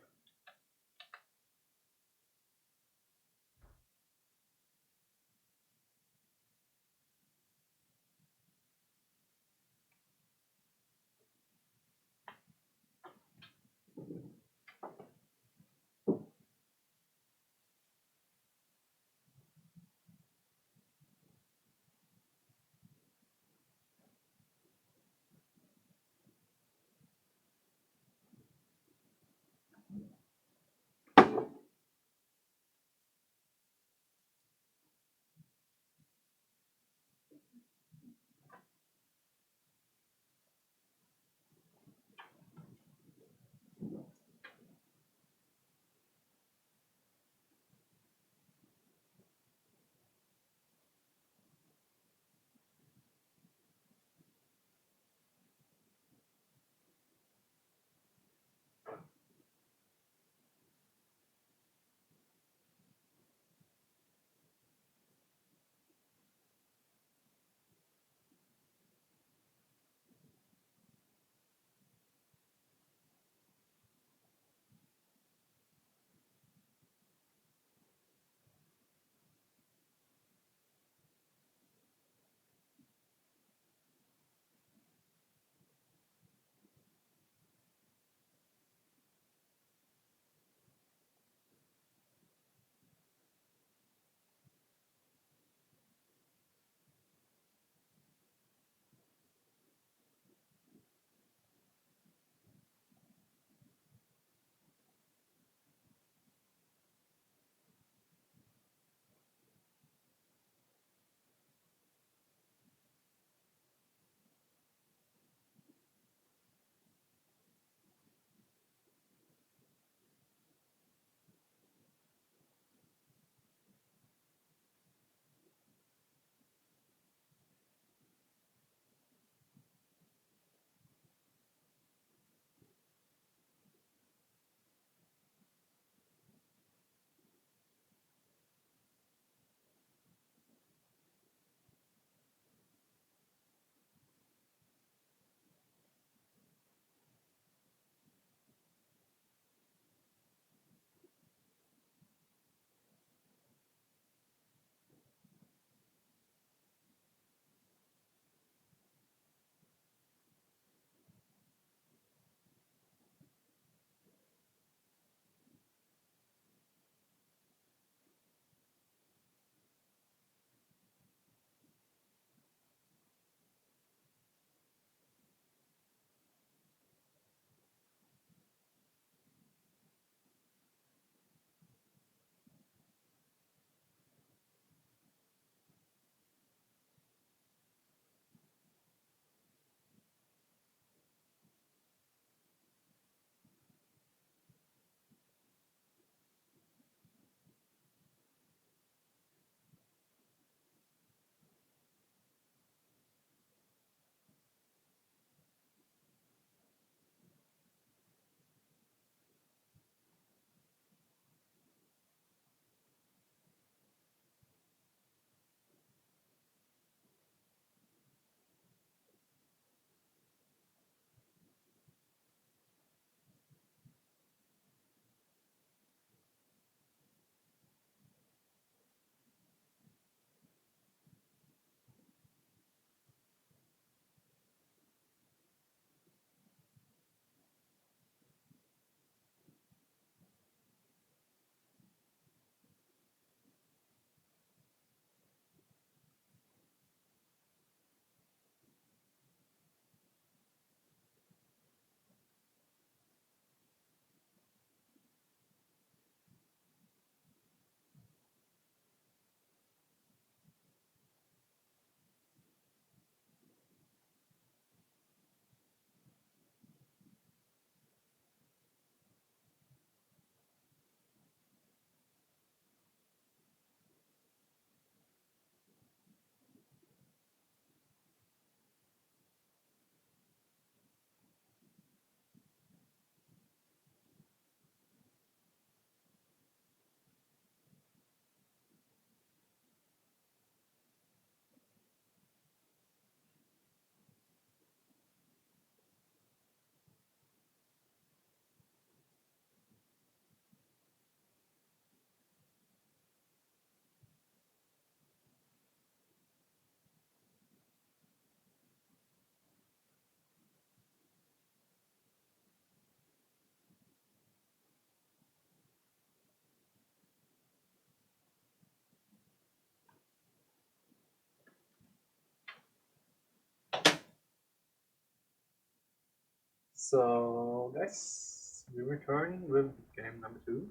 S1: So, guys, we return with game number 2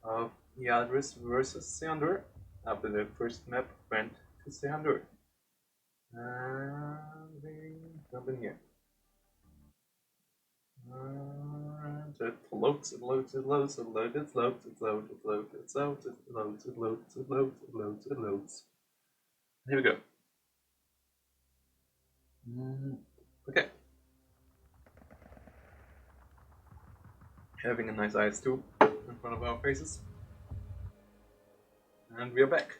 S1: of Iadris versus Sehandur after the first map went to Sehandur. And we jump in here. And it loads, it loads, it loads, it loads, it loads, it loads, it loads, it loads, it loads, it loads, it loads, it loads, it loads. Here we go. Okay. Having a nice ice too in front of our faces. And we are back.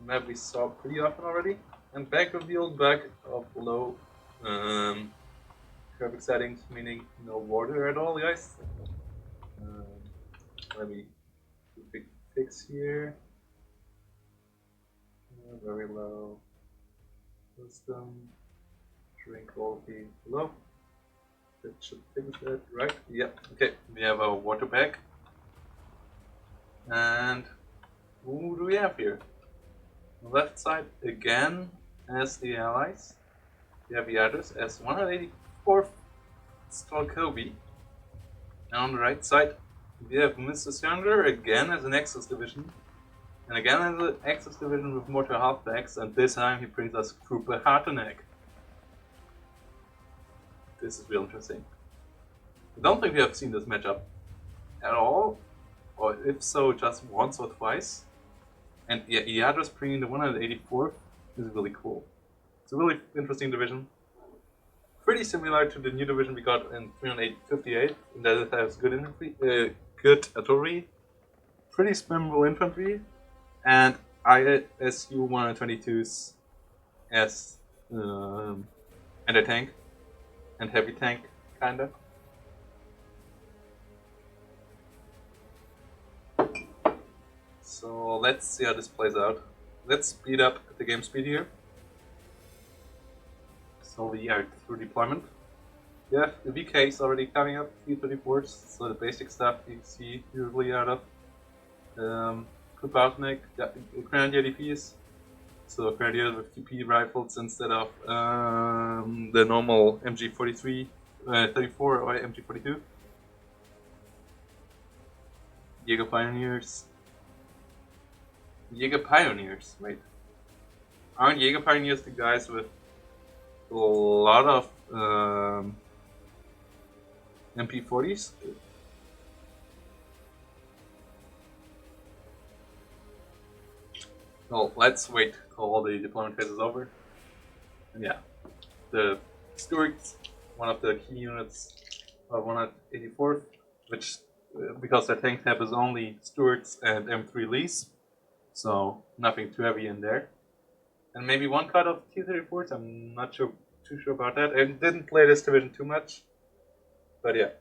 S1: Map we saw pretty often already. And back with the old bug of low graphic settings, meaning no water at all, guys. Let me do a big fix here. Very low. Wisdom. Drink quality low. That should fix that, right? Yeah, okay. We have our water bag. And who do we have here? On the left side again as the allies. We have iadris as 184th Stalkobi. And on the right side we have Mr. Sehandur again as an Axis division. And again as an Axis division with mortar halfbacks, and this time he brings us Trooper Harteneck. This is real interesting. I don't think we have seen this matchup at all, or if so, just once or twice. And yeah, iadris bringing the 184th is really cool. It's a really interesting division. Pretty similar to the new division we got in 358, in that it has good infantry, good artillery, pretty spammable infantry, and ISU 122s as anti-tank and heavy tank, kinda. So let's see how this plays out. Let's speed up the game speed here. So we are through deployment. Yeah, the VK is already coming up, T-34s, so the basic stuff you see usually out of Kupatnik, Grenadier DPs. So Grenadiers with TP rifles instead of the normal MG43, 34 or MG42. Jaeger Pioneers. Jaeger Pioneers, wait. Aren't Jaeger Pioneers the guys with a lot of MP40s? Well, let's wait till all the deployment phase is over. And yeah, the Stuarts, one of the key units of 184th, which, because their tank tab is only Stuarts and M3 Lees, so nothing too heavy in there. And maybe one cut of T-34s, I'm not too sure about that. I didn't play this division too much, but yeah.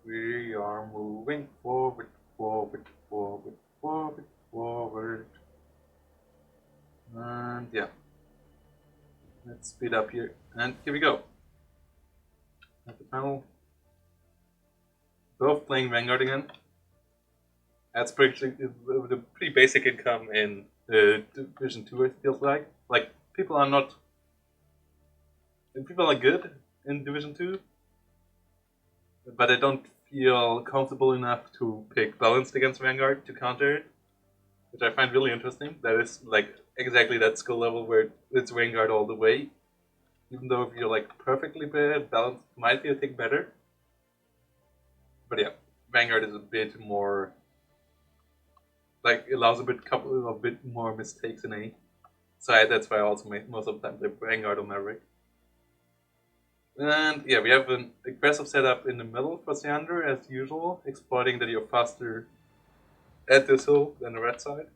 S1: We are moving forward, forward, forward, forward, forward. And yeah. Let's speed up here. And here we go. At the panel. Both playing Vanguard again. That's pretty basic income in Division 2, it feels like. Like, people are good in Division 2, but they don't feel comfortable enough to pick Balanced against Vanguard to counter it, which I find really interesting. That is like exactly that skill level where it's Vanguard all the way. Even though if you're like perfectly bad, Balanced might be a tick better. But yeah, Vanguard is a bit more, like, allows a bit more mistakes in A. So that's why I also make most of the time play Vanguard or Maverick. And yeah, we have an aggressive setup in the middle for Sehandur as usual, exploiting that you're faster at this hill than the red side.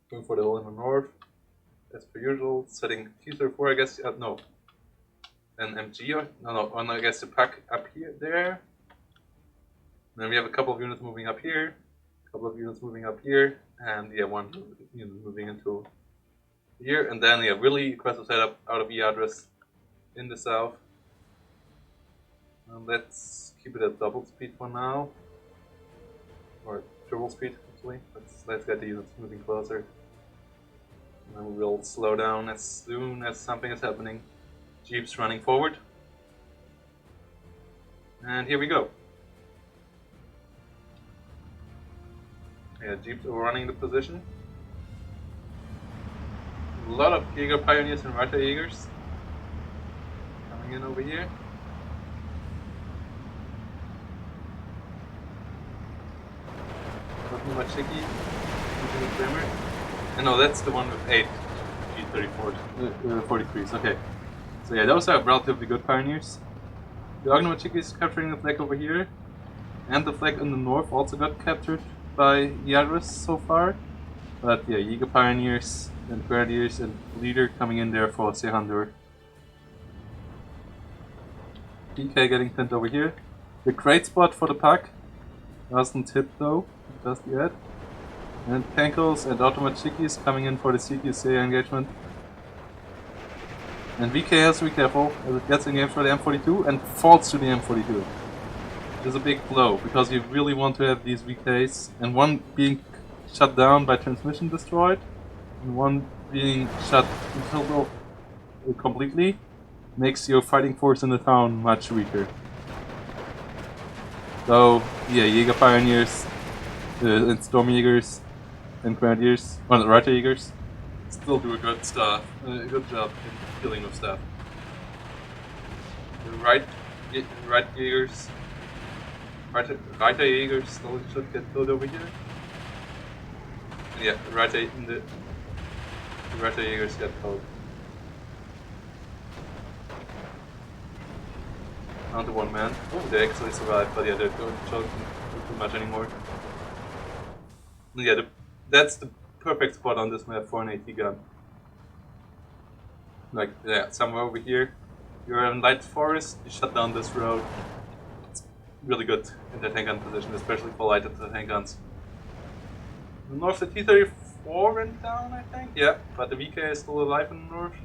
S1: Going for the hill in the north, as per usual. Setting T-34, I guess. No, an MG or no, I guess the pack up here, there. And then we have a couple of units moving up here, a couple of units moving up here, and yeah, one unit moving into here, and then yeah, really aggressive setup out of iadris in the south. Let's keep it at double speed for now. Or triple speed, actually. Let's get the units moving closer. And then we'll slow down as soon as something is happening. Jeeps running forward. And here we go. Yeah, Jeeps overrunning the position. A lot of Jaeger Pioneers and Reiter Jaegers coming in over here. Nothing much shaky. Using the trimmer. And no, that's the one with 8 G34 43s. Okay. So yeah, those are relatively good Pioneers. The Ognomachiki is capturing the flag over here. And the flag in the north also got captured by iadris so far. But yeah, Jaeger Pioneers and Grenadiers and Leader coming in there for Sehandur. PK getting pinned over here. The great spot for the pack. Doesn't hit though, just yet. And Tankos and Automachikis coming in for the CQC engagement. And VK has to be careful as it gets engaged for the M42 and falls to the M42. Which is a big blow because you really want to have these VKs, and one being shut down by transmission destroyed, and one being shut completely, makes your fighting force in the town much weaker. So yeah, Jaeger Pioneers and Stormjägers and Grenadiers, well, Reiter Jägers, still do a good job in dealing with stuff. The Reiter Jägers slowly should get killed over here. And yeah, the Reiter Jägers get killed. Down to one man. Oh, they actually survived, but yeah, they don't choke too much anymore. And yeah, that's the perfect spot on this map for an AT gun. Like, yeah, somewhere over here. You're in light forest, you shut down this road. It's really good in the tank gun position, especially for lighted tank guns. In the north, the T-34 went down, I think. Yeah, but the VK is still alive in the north.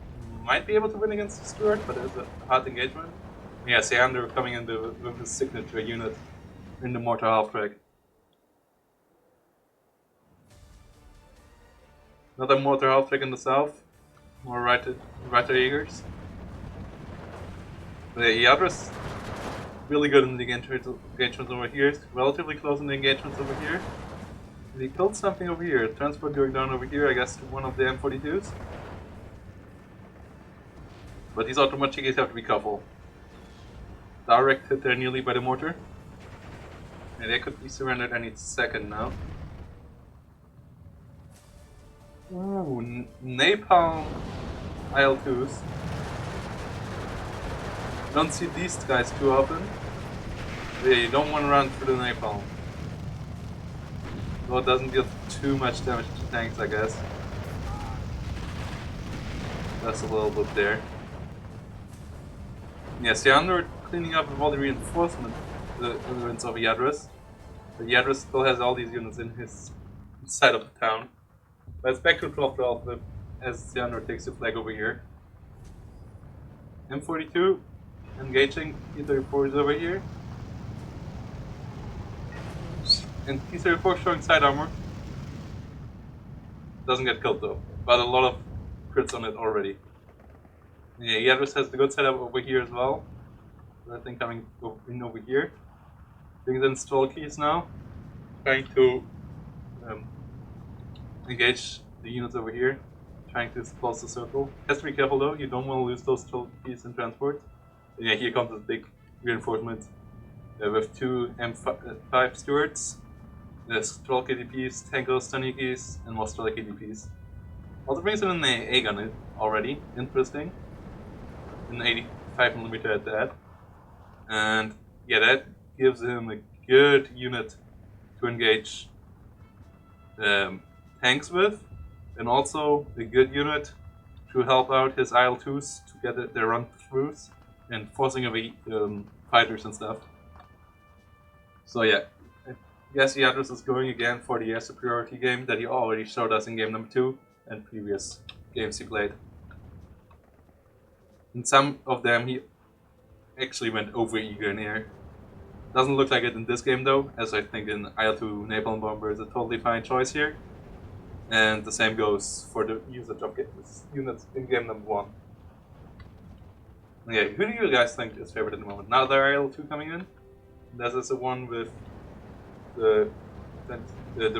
S1: Might be able to win against the Stuart, but it's a hard engagement. Yeah, Sehandur coming in with his signature unit in the mortar half-track. Another mortar half-track in the south. More Reiter Jägers. The iadris, really good in the engagements over here. Relatively close in the engagements over here. And he killed something over here. Transport going down over here, I guess, to one of the M42s. But these Automachikis have to be careful. Direct hit there nearly by the mortar. And they could be surrendered any second now. Ooh, napalm IL-2s. Don't see these guys too often. But yeah, you don't want to run through the napalm. Though it doesn't deal too much damage to tanks, I guess. That's a little bit there. Yeah, Sehandur cleaning up with all the reinforcement units of iadris. But iadris still has all these units in his side of the town. But it's back to 12-12 as Sehandur takes the flag over here. M42 engaging, T-34 is over here. And T-34 showing side armor. Doesn't get killed though, but a lot of crits on it already. Yeah, iadris has the good setup over here as well. I think coming in over here. Brings in stall keys now. Trying to engage the units over here. Trying to close the circle. Has to be careful though, you don't want to lose those stall keys in transport. And yeah, here comes this big reinforcement with two M5 Stuarts. There's Stroll KDPs, Tankos, Tanikis, and more Stroll KDPs. Also brings in an A gun already, interesting. An 85mm at that. And yeah, that gives him a good unit to engage tanks with, and also a good unit to help out his IL-2s to get their run-throughs and forcing away fighters and stuff. So yeah, I guess iadris is going again for the air superiority game that he already showed us in game number 2 and previous games he played. In some of them he actually went over eager in air. Doesn't look like it in this game though, as I think in IL-2 Napalm Bomber is a totally fine choice here. And the same goes for the usage of units in game number 1. Okay, who do you guys think is favorite at the moment? Now there are IL-2 coming in. This is the one with the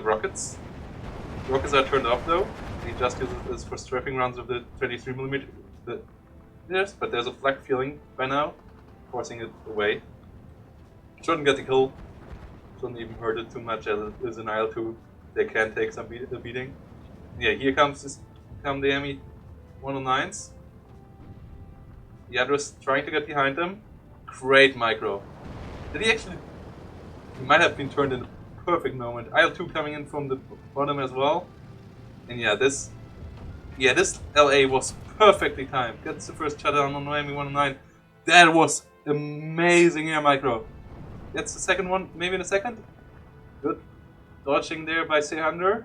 S1: rockets. The rockets are turned off though. He just uses this for strafing rounds of the 23mm. Yes, but there's a flak feeling by now, forcing it away. Shouldn't get the kill. Shouldn't even hurt it too much as it is an IL-2. They can take some beating. Yeah, here comes the ME 109s. Iadris trying to get behind them. Great micro. Did he actually? He might have been turned in the perfect moment. IL-2 coming in from the bottom as well. And yeah, this LA was perfectly timed. Gets the first shutdown on ME 109. That was amazing air micro. Gets the second one, maybe in a second. Good. Dodging there by Sehandur.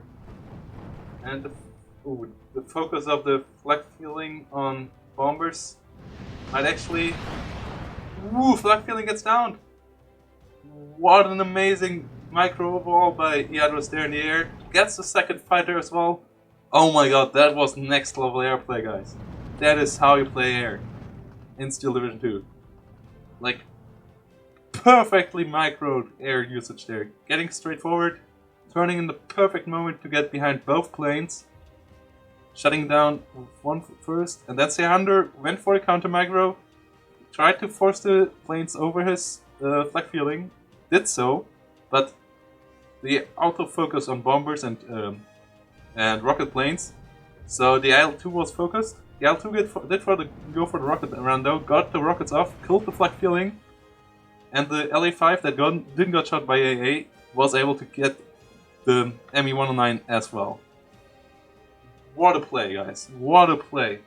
S1: And the focus of the flak feeling on bombers might actually... Woo, flak feeling gets down. What an amazing micro overall by iadris there in the air. Gets the second fighter as well. Oh my god, that was next level airplay, guys. That is how you play air in Steel Division 2. Like, perfectly microed air usage there. Getting straight forward, turning in the perfect moment to get behind both planes. Shutting down one first, and then Sehandur went for a counter micro. Tried to force the planes over his flak feeling. Did so, but the autofocus on bombers and rocket planes. So the IL-2 was focused. The IL-2 did go for the rocket round though, got the rockets off, killed the flak feeling, and the LA-5 that didn't got shot by AA was able to get the ME-109 as well. What a play, guys. What a play.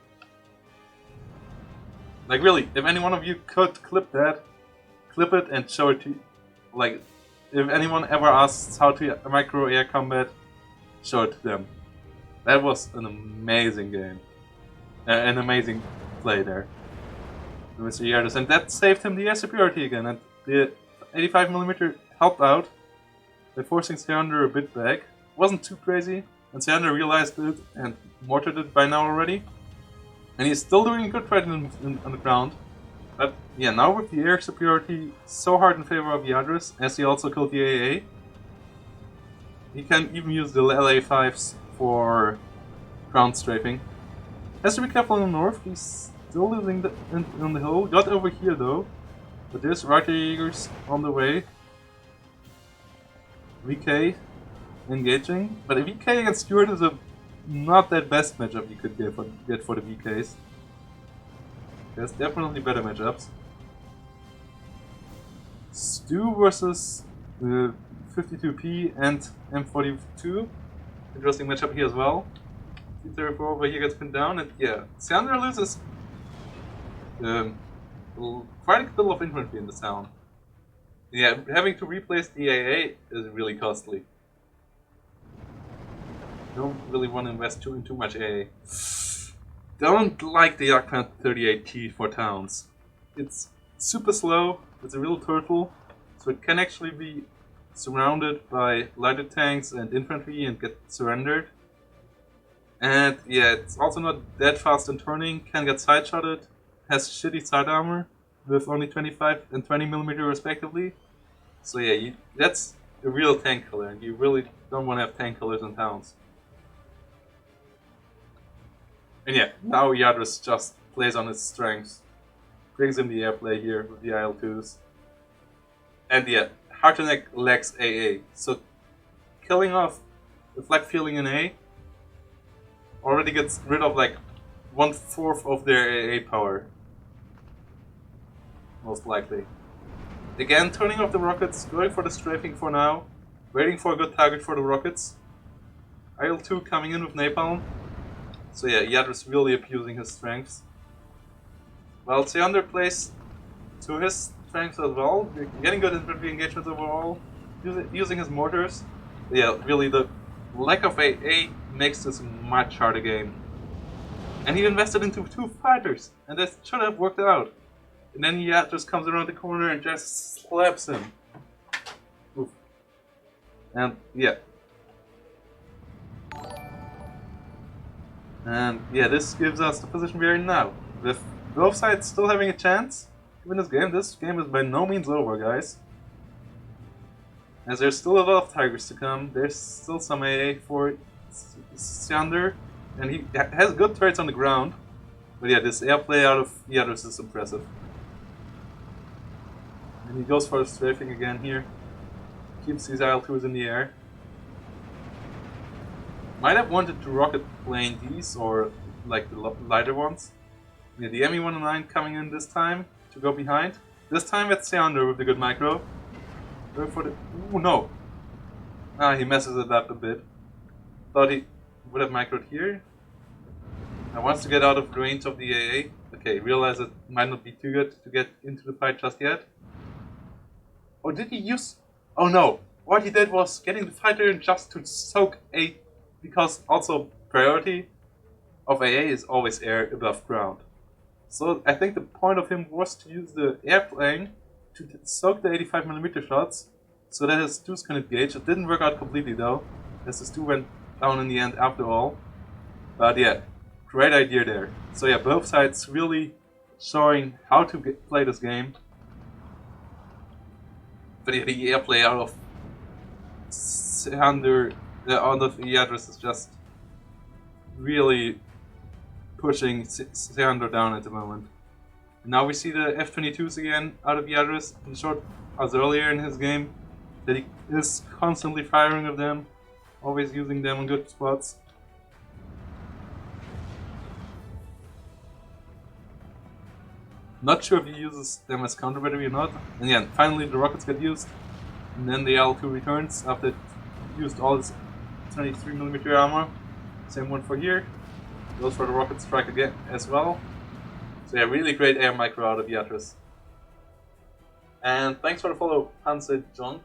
S1: Like really, if any one of you could clip it and show it to, like, if anyone ever asks how to micro air combat, show it to them. That was an amazing game. An amazing play there. Mr. Iadris, and that saved him the air superiority again, and the 85mm helped out by forcing Sehandur a bit back. Wasn't too crazy, and Sehandur realized it and mortared it by now already. And he's still doing a good fight on the ground. But yeah, now with the air superiority so hard in favor of Iadris, as he also killed the AA, he can even use the LA-5s for ground strafing. Has to be careful in the north, he's still losing on the hill. Got over here though, but there's Reiter Jägers on the way. VK engaging, but a VK against Stewart is not that best matchup you could get for the VKs. There's definitely better matchups. Stu versus 52P and M42. Interesting matchup here as well. T-34 over here gets pinned down, and yeah, Sehandur loses quite a bit of infantry in the sound. Yeah, having to replace the AA is really costly. Don't really want to invest in too much AA. Don't like the Jagdpanzer 38T for towns. It's super slow, it's a real turtle, so it can actually be surrounded by lighter tanks and infantry and get surrendered. And yeah, it's also not that fast in turning, can get side-shotted, has shitty side armor with only 25 and 20mm respectively. So yeah, that's a real tank killer, and you really don't want to have tank killers in towns. And yeah, now Iadris just plays on his strengths. Brings him the airplay here with the IL-2s. And yeah, Hartenek lacks AA. So killing off the flak feeling in A already gets rid of like 1/4 of their AA power. Most likely. Again, turning off the rockets, going for the strafing for now. Waiting for a good target for the rockets. IL-2 coming in with napalm. So yeah, Iadris really abusing his strengths. Well, Sehandur plays to his strengths as well, getting good infantry engagements overall, using his mortars. But yeah, really the lack of AA makes this a much harder game. And he invested into 2 fighters, and that should have worked out. And then Iadris comes around the corner and just slaps him. Oof. And yeah. And yeah, this gives us the position we are in now. With both sides still having a chance to win this game is by no means over, guys. As there's still a lot of Tigers to come, there's still some AA for Sehandur, and he has good turrets on the ground. But yeah, this airplay out of iadris is impressive. And he goes for a strafing again here. Keeps his IL-2s in the air. Might have wanted to rocket plane these, or like the lighter ones. Yeah, the ME-109 coming in this time to go behind. This time it's Sehandur with the good micro. Go for the... Ooh, no! Ah, he messes it up a bit. Thought he would have microed here. Now wants to get out of range of the AA. Okay, realize it might not be too good to get into the fight just yet. Oh, did he use... Oh no! What he did was getting the fighter in just to soak A, because also priority of AA is always air above ground. So I think the point of him was to use the airplane to soak the 85mm shots so that his 2s can engage. It didn't work out completely though, as his 2 went down in the end after all. But yeah, great idea there. So yeah, both sides really showing how to play this game. But yeah, the airplay out of Sehandur, out of iadris is just really pushing Sehandur down at the moment. And now we see the F-22s again out of iadris. He showed us earlier in his game that he is constantly firing of them, always using them in good spots. Not sure if he uses them as counter battery or not. And yeah, finally the rockets get used. And then the L2 returns after it used all its 23mm armor. Same one for here. Goes for the rocket strike again as well. So yeah, really great air micro out of iadris. And thanks for the follow, Panzer Junk.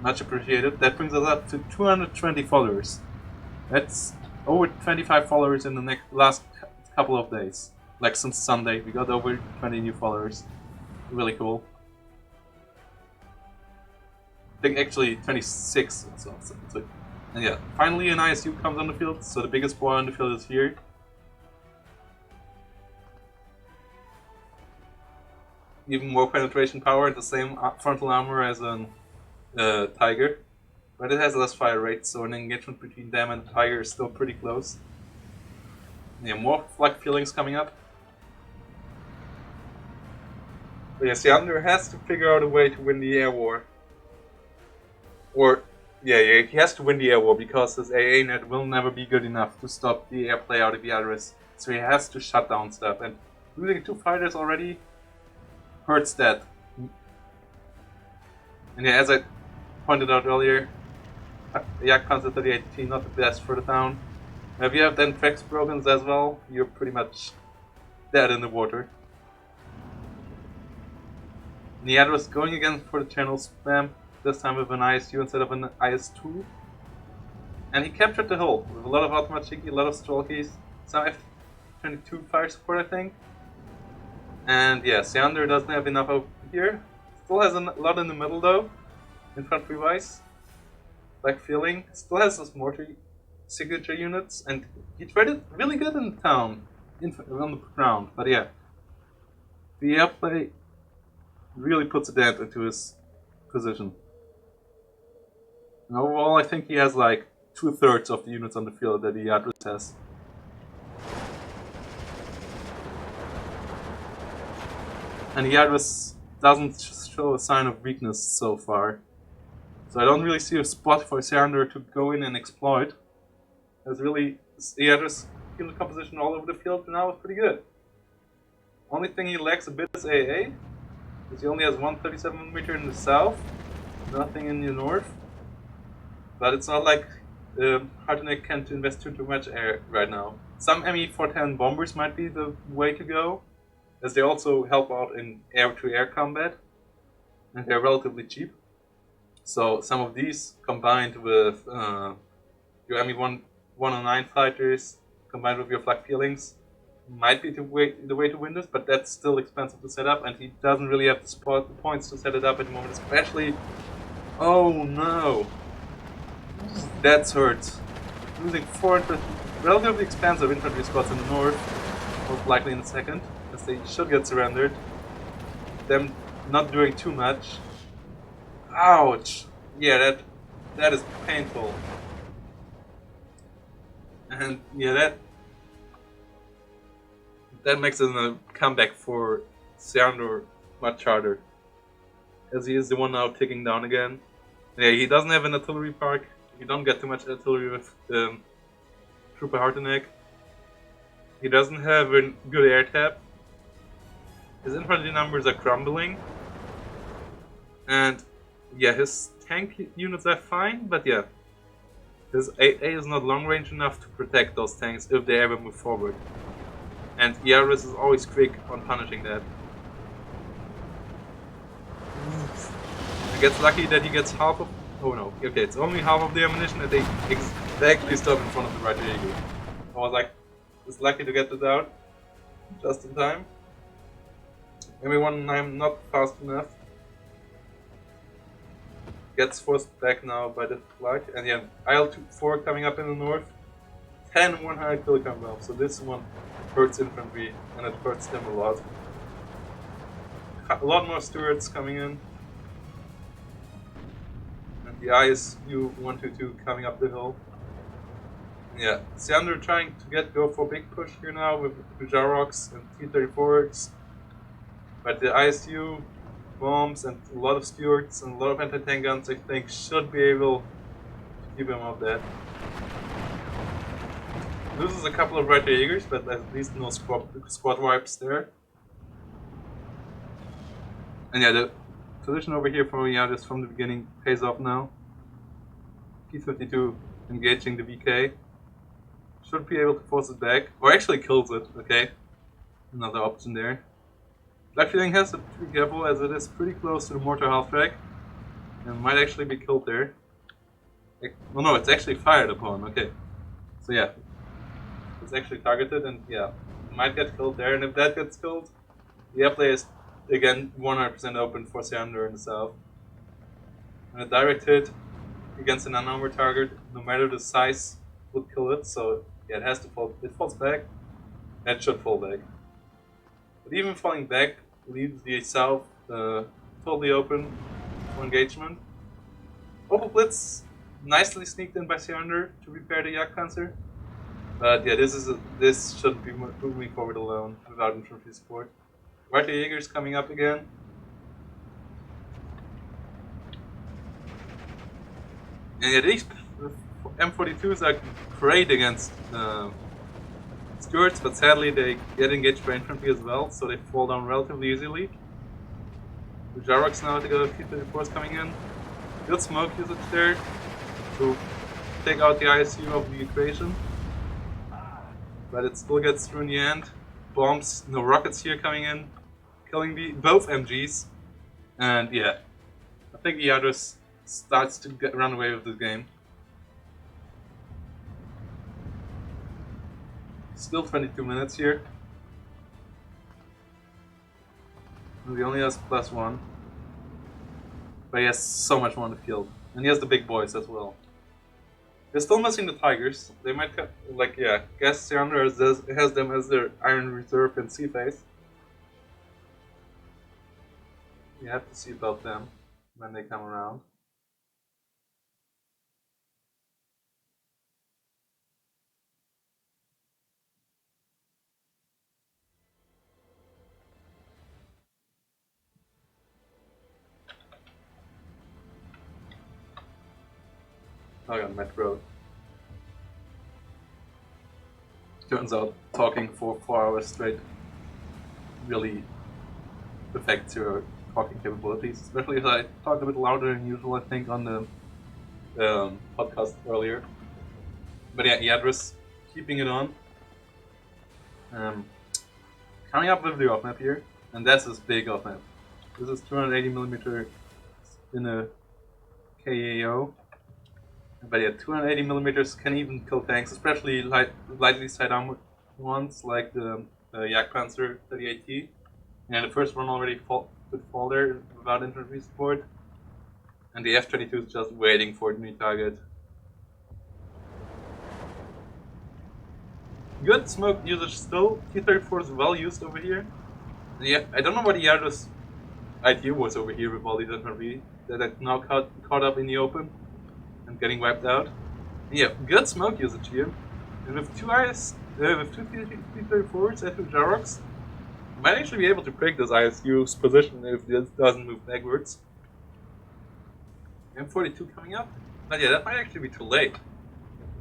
S1: Much appreciated. That brings us up to 220 followers. That's over 25 followers in the last couple of days. Like since Sunday, we got over 20 new followers. Really cool. I think actually 26. So, and yeah, finally an ISU comes on the field. So the biggest boy on the field is here. Even more penetration power, the same frontal armor as a Tiger, but it has less fire rate, so an engagement between them and the Tiger is still pretty close. Yeah, more flak feelings coming up. But yeah, Sehandur has to figure out a way to win the air war. Or, yeah, he has to win the air war because his AA net will never be good enough to stop the airplay out of iadris. So he has to shut down stuff, and losing 2 fighters already hurts that. And yeah, as I pointed out earlier, Yak Panzer 38T not the best for the town. If you have then tracks broken as well, you're pretty much dead in the water. iadris going again for the channel spam, this time with an ISU instead of an IS-2. And he captured the hull with a lot of automatic, a lot of stalkies, some F-22 fire support I think. And yeah, Sehandur doesn't have enough over here. Still has a lot in the middle though, infantry wise. Like feeling, still has those mortar signature units, and he traded really good in the town, on the ground. But yeah, the airplay really puts a dent into his position. And overall, I think he has like 2/3 of the units on the field that the iadris has. And iadris doesn't show a sign of weakness so far. So I don't really see a spot for Sehandur to go in and exploit. As really, iadris unit composition all over the field now is pretty good. Only thing he lacks a bit is AA, because he only has 137mm in the south, nothing in the north. But it's not like Hardenek can invest too much air right now. Some ME-410 bombers might be the way to go, as they also help out in air-to-air combat, and they're relatively cheap. So some of these combined with your ME-109 fighters, combined with your flak feelings, might be the way to win this, but that's still expensive to set up, and he doesn't really have the points to set it up at the moment, especially. Oh no, that hurts. Losing 4 relatively expensive infantry spots in the north, most likely in a second, as they should get surrendered. Them not doing too much. Ouch! Yeah, that is painful. And yeah, that makes it a comeback for Sehandur much harder, as he is the one now ticking down again. Yeah, he doesn't have an artillery park. You don't get too much artillery with Trooper Harteneck. He doesn't have a good air tap. His infantry numbers are crumbling. And yeah, his tank units are fine, but yeah, his AA is not long range enough to protect those tanks if they ever move forward. And iadris is always quick on punishing that. He gets lucky that he gets half of. Oh no, okay, it's only half of the ammunition and they exactly stop in front of the right eagle. I was like, just lucky to get it out just in time. Maybe when I'm not fast enough. Gets forced back now by the flag, and yeah, IL-4 coming up in the north. 10 100 kilogram bombs, so this one hurts infantry, and it hurts them a lot. A lot more Stuarts coming in. And the ISU 122 coming up the hill. Yeah, Sehandur trying to go for a big push here now with Jaroks and T-34s. But the ISU bombs and a lot of Stuarts and a lot of anti-tank guns, I think, should be able to keep him off that. Loses a couple of Reiter Jägers, but at least no squad wipes there. And yeah, the position over here from iadris from the beginning pays off now. P-52 engaging the VK. Should be able to force it back, or actually kills it, okay. Another option there. Black Feeling has to be careful as it is pretty close to the mortar half track and might actually be killed there. Oh no, it's actually fired upon, okay. So yeah, it's actually targeted and yeah, might get killed there, and if that gets killed, the airplay is again 100% open for Sehandur in the south. And a direct hit against an unarmored target, no matter the size, would kill it, so yeah, it has to fall. It falls back, and it should fall back. But even falling back leaves the south totally open for engagement. Opal Blitz nicely sneaked in by Sehandur to repair the Jagdpanzer. But yeah, this shouldn't be moving forward alone without infantry support. Reiter Jäger's coming up again. And yeah, these M42s are great against Stuarts, but sadly they get engaged by infantry as well, so they fall down relatively easily. The Jaroks now to go T-34s coming in. Good smoke usage there to take out the ISU of the equation. But it still gets through in the end. Bombs, no rockets here coming in, killing both MGs. And yeah, I think iadris starts to run away with the game. Still 22 minutes here. And he only has +1. But he has so much more on the field. And he has the big boys as well. They're still missing the Tigers. They might have, like, yeah, guess Sehandur has them as their Iron Reserve and Sea Face. You have to see about them when they come around. Oh yeah, Metro. Turns out talking for 4 hours straight really affects your talking capabilities, especially if I talked a bit louder than usual, I think, on the podcast earlier. But yeah, iadris keeping it on. Coming up with the off map here, and that's this big off map. This is 280mm in a KAO. But yeah, 280mm can even kill tanks, especially lightly side armored ones like the Jagdpanzer 38T. And the first one already could fall there without infantry support. And the F-22 is just waiting for the new target. Good smoke usage still. T-34 is well used over here. Yeah, I don't know what the iadris idea was over here with all these infantry that are now caught up in the open and getting wiped out. Yeah, good smoke usage here. And with two T-34s and two Jaroks, you might actually be able to break this ISU's position if this doesn't move backwards. M42 coming up? But yeah, that might actually be too late.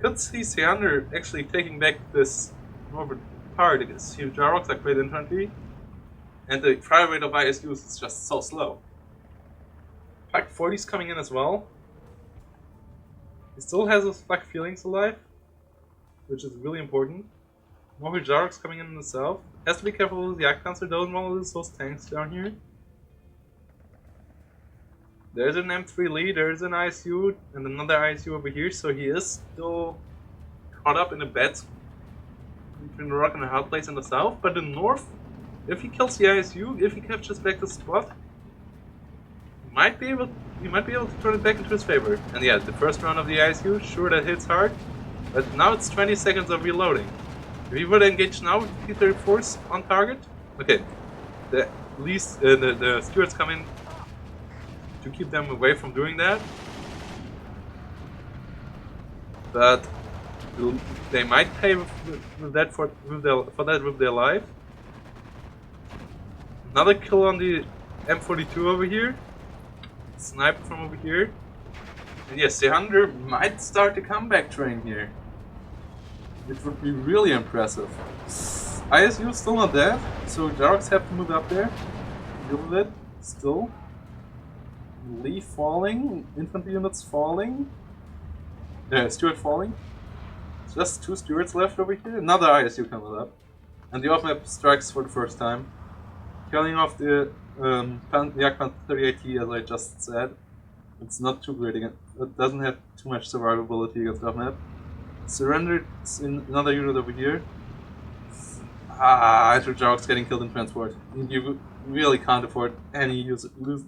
S1: Could see Sehandur actually taking back this northern part against huge Jaroks like great infantry. And the fire rate of ISUs is just so slow. Flak 40's coming in as well. He still has his flak feelings alive, which is really important. More Jaroks coming in the south. Has to be careful with the Jagdpanzer, don't want to lose those tanks down here. There's an M3 Lee, there's an ISU, and another ISU over here, so he is still caught up in a bet between the rock and a hard place in the south. But in the north, if he kills the ISU, if he captures back the spot, he might be able to turn it back into his favor. And yeah, the first round of the ISU, sure that hits hard, but now it's 20 seconds of reloading. If he would engage now with T-34s on target, okay, the stewards come in to keep them away from doing that, but they might pay with that for their life. Another kill on the M42 over here, sniper from over here, and yes, Sehandur might start the comeback train here. It would be really impressive. ISU is still not dead, so Jaroks have to move up there, deal with it, still. Lee falling, infantry units falling, Stewart falling. Just two Stewards left over here, another ISU comes up. And the off-map strikes for the first time, killing off the Jagdpanzer 38T as I just said. It's not too great against, it doesn't have too much survivability against off-map. Surrendered in another unit over here. Jaroks getting killed in transport. You really can't afford any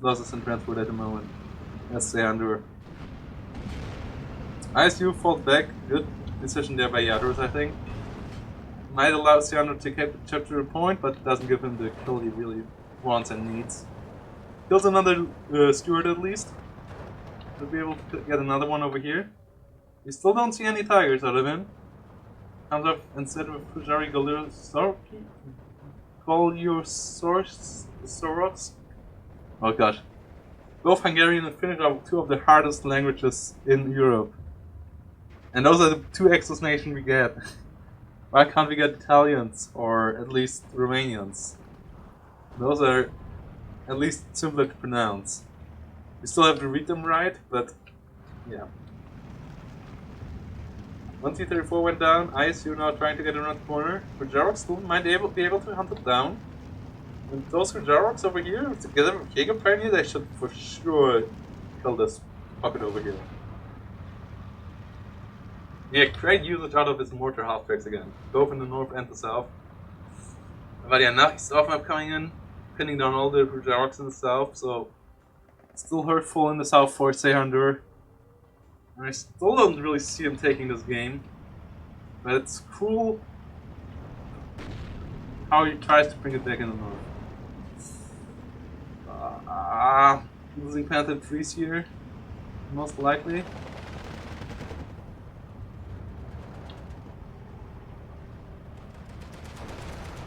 S1: losses in transport at the moment. That's Sehandur. ISU falls back. Good decision there by iadris, I think. Might allow Sehandur to capture a point, but doesn't give him the kill he really wants and needs. Kills another steward at least. We'll be able to get another one over here. We still don't see any tigers out of him. Comes up instead of Pujari Soros. Oh gosh. Both Hungarian and Finnish are two of the hardest languages in Europe. And those are the two explanations we get. Why can't we get Italians or at least Romanians? Those are at least simpler to pronounce. We still have to read them right, but yeah. One T-34 went down, ISU now trying to get around the corner. Jaroks still might be able to hunt it down. And those Jaroks over here, together with Jägerpioneer, they should for sure kill this puppet over here. Yeah, great usage out of his mortar half-tracks again, both in the north and the south. But yeah, now he's off-map coming in, pinning down all the Jaroks in the south, so still hurtful in the south for Sehandur. And I still don't really see him taking this game, but it's cool how he tries to bring it back in the north. Losing Panther 3s here, most likely.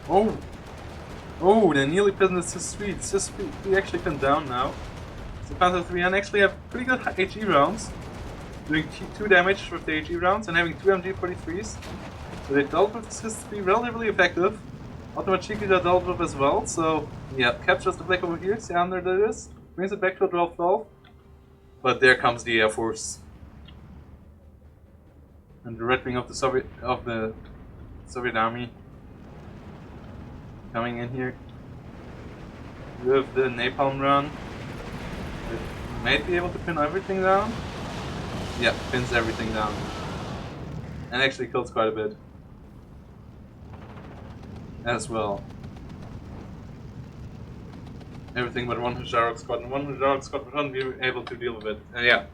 S1: Oh, they nearly pinned the Cis-3. Cis-3 actually pinned down now. So Panther 3N actually have pretty good HE rounds, doing 2 damage with the HE rounds and having 2 MG43s. So they dealt with Cis-3 relatively effective. Ultimate Cheeky they dealt with as well, so yeah, captures the black over here, Sehandur did this, brings it back to a 12-12. But there comes the Air Force. And the red wing of the Soviet army. Coming in here with the napalm run. It might be able to pin everything down. Yeah, pins everything down. And actually kills quite a bit. as well. Everything but one Hussarok squad, and one Hussarok squad would not be able to deal with it. And yeah,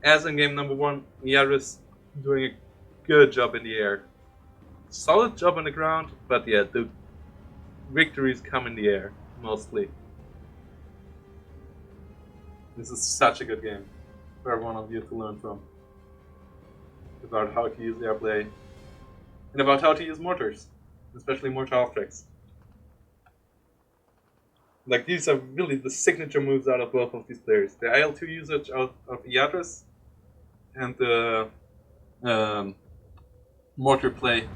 S1: as in game number 1, iadris doing a good job in the air. Solid job on the ground, but yeah, the victories come in the air, mostly. This is such a good game for every one of you to learn from. About how to use airplay, and about how to use mortars, especially mortar half-tracks. Like, these are really the signature moves out of both of these players. The IL-2 usage out of iadris, and the mortar play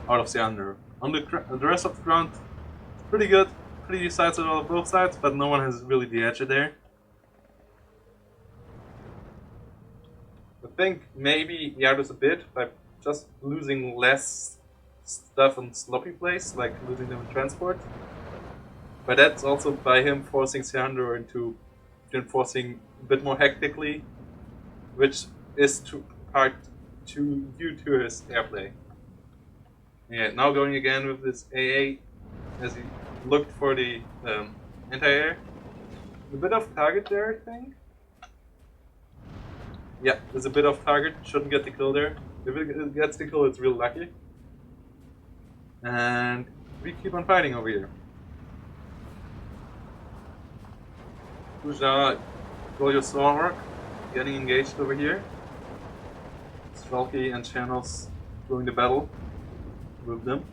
S1: out of Sehandur. On the rest of the ground, it's pretty good. Pretty decisive on both sides, but no one has really the edge there. I think maybe iadris a bit by just losing less stuff on sloppy plays, like losing them in transport. But that's also by him forcing Sehandur into enforcing a bit more hectically, which is part due to his airplay. Yeah, now going again with this AA as he looked for the anti-air. A bit of target there, I think. Yeah, there's a bit of target. Shouldn't get the kill there. If it gets the kill, it's real lucky. And we keep on fighting over here. Puja, roll your Stormwork, getting engaged over here. Strelky and Channels doing the battle with them.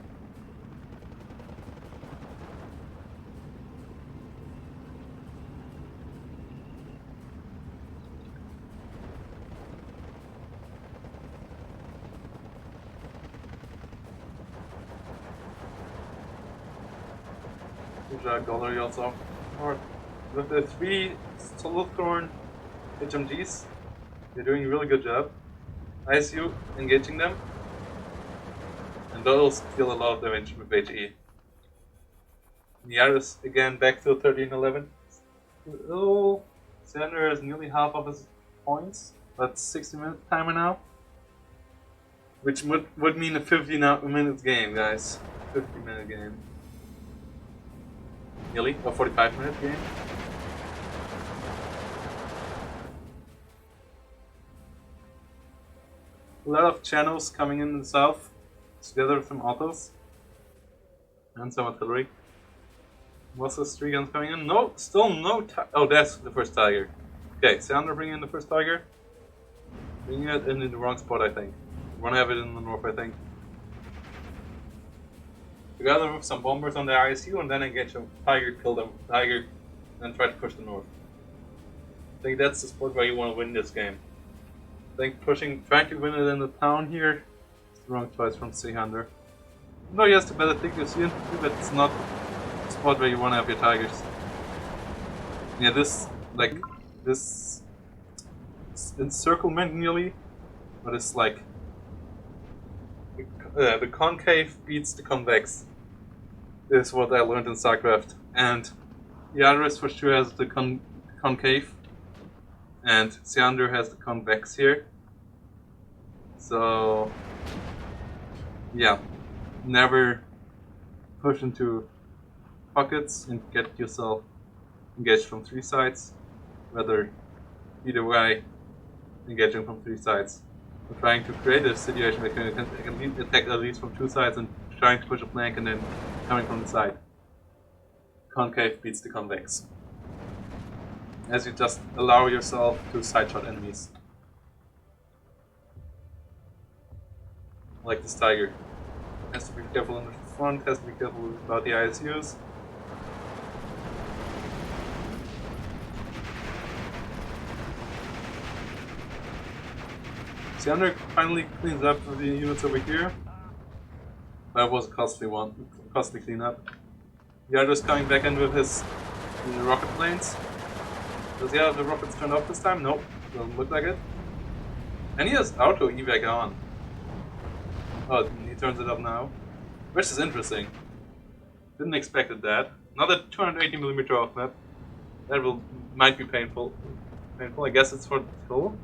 S1: Puja, Gallery also. With the 3 Solithorn HMGs, they're doing a really good job. ISU engaging them, and those deal a lot of damage with HE. iadris again back to 13-11. Oh, Sehandur has nearly half of his points, but 60-minute timer now, which would mean a 50-minute game, guys. 50-minute game. Nearly a 45-minute game. A lot of channels coming in the south, together with some autos and some artillery. What's this 3 guns coming in? No, still no. Oh, that's the first tiger. Okay, Sehandur bringing in the first tiger. Bringing it in the wrong spot, I think. We want to have it in the north, I think. Together with some bombers on the ISU, and then engage a tiger, kill them, tiger, and try to push the north. I think that's the spot where you want to win this game. I think trying to win it in the town here is the wrong choice from Sehandur. No, he has the better figures here, but it's not the spot where you want to have your tigers. Yeah, this encirclement nearly, but it's like the concave beats the convex. Is what I learned in StarCraft, and iadris for sure has the concave. And Sehandur has the convex here. So, yeah, never push into pockets and get yourself engaged from 3 sides. Rather, either way, engaging from 3 sides. We're trying to create a situation where you can attack at least from 2 sides and trying to push a flank and then coming from the side. Concave beats the convex. As you just allow yourself to sideshot enemies. Like this tiger. Has to be careful in the front, has to be careful about the ISUs. Sehandur finally cleans up the units over here. That was a costly cleanup. iadris coming back in with his rocket planes. Does he have the rockets turned off this time? Nope, doesn't look like it. And he has auto evac on. Oh, he turns it up now. Which is interesting. Didn't expect that. Another 280mm off map. That might be painful. I guess it's for the kill.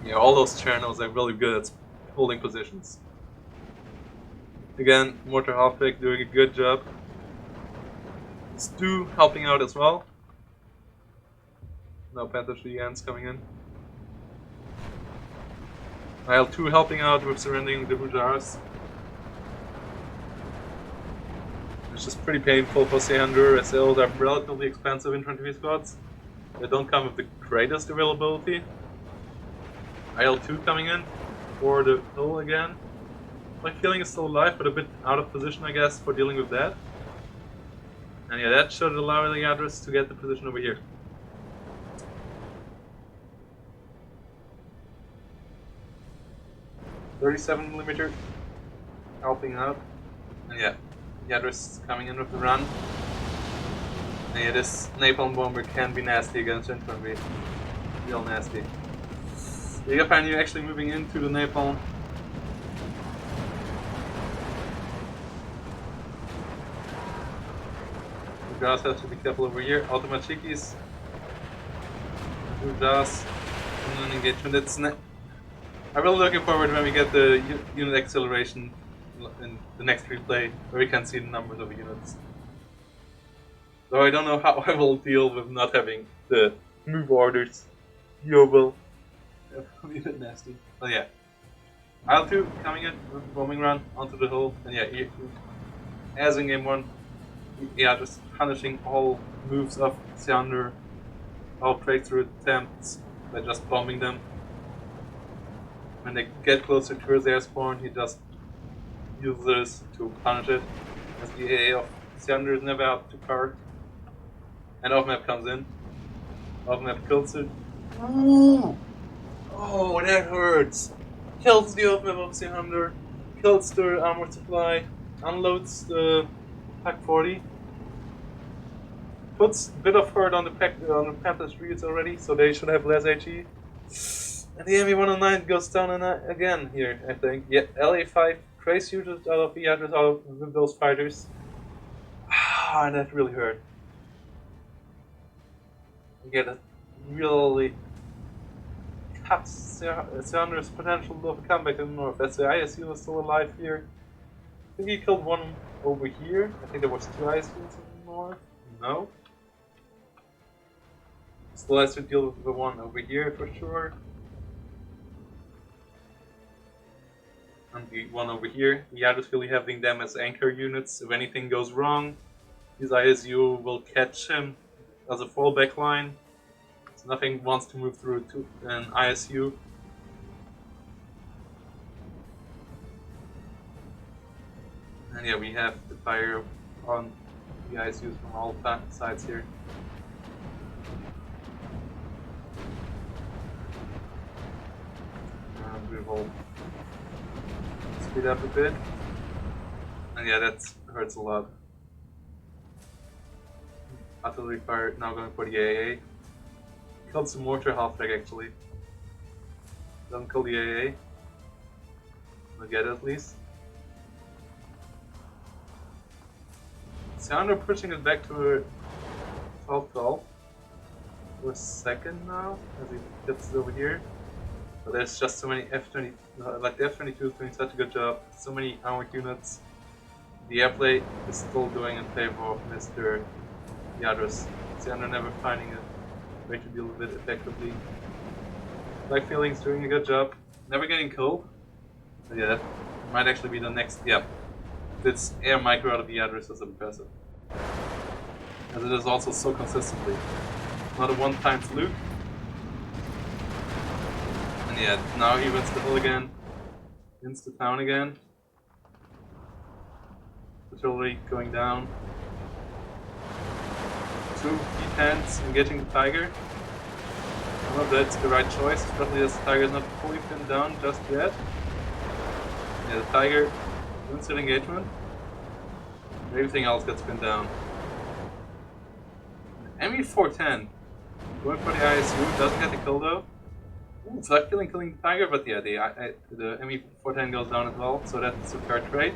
S1: Yeah, all those channels are really good holding positions. Again, Mortar Halfback doing a good job. Stu helping out as well. Now Panther 3 ends coming in. IL-2 helping out with surrendering the Hujaras. Which is pretty painful for Sehandur, as they're relatively expensive infantry squads. They don't come with the greatest availability. IL-2 coming in for the hill again. My feeling is still alive, but a bit out of position, I guess, for dealing with that. And yeah, that should allow the iadris to get the position over here. .37mm helping out. And yeah, iadris coming in with the run. And yeah, this napalm bomber can be nasty against infantry. Real nasty. You find you actually moving into the napalm. Gas has to be careful over here. Automachikis. Gas. And then engagement. It's I'm really looking forward when we get the unit acceleration in the next replay, where we can see the numbers of units. Though I don't know how I will deal with not having the move orders. You will. It'll be a bit nasty. But yeah. IL-2 coming in, bombing run onto the hill. And yeah, as in game 1, yeah, just punishing all moves of Sehandur, all breakthrough attempts by just bombing them. When they get closer to their spawn, he just uses this to punish it, as the AA of Sehandur is never up to par. And off-map comes in. Off-map kills it. Ooh! Oh, that hurts! Kills the off-map of Sehandur, kills the armor supply, unloads the Pack 40. Puts a bit of hurt on the Panther streets already, so they should have less HE. And the ME109 goes down again here, I think. Yeah, LA5 crazy usage out of iadris out of those fighters. Ah, that really hurt. Yeah, that really cuts Sehandur's potential of a comeback in the north. That's the ISU is still alive here. I think he killed one over here. I think there was 2 ISUs in the north. No. Still has to deal with the one over here for sure. And the one over here. iadris really having them as anchor units. If anything goes wrong, his ISU will catch him as a fallback line. So nothing wants to move through to an ISU. And yeah, we have the fire on the ISUs from all sides here. And we will speed up a bit. And yeah, that hurts a lot. Artillery fire now going for the AA. Killed some mortar halfback actually. Don't kill the AA. We'll get it at least. Sehandur pushing it back to 12-12 for a second now, as he gets it over here. But there's just so many F-20, like the F-22 is doing such a good job, so many armored units. The airplay is still going in favor of Mr. iadris. Sehandur never finding a way to deal with it effectively. Like Feeling's doing a good job, never getting killed. But yeah, that might actually be the next, yeah. This air micro out of the iadris is impressive. As it is also so consistently. Not a one-time fluke. And yeah, now he wins the hill again. Wins the town again. Artillery going down. 2 E-10s engaging the Tiger. I don't know if that's the right choice, especially as the Tiger is not fully pinned down just yet. Yeah, the Tiger wins that engagement. Everything else gets pinned down. ME410 going for the ISU, doesn't get the kill though. Ooh, it's like killing the Tiger, but yeah, the ME410 goes down as well, so that's a fair trade.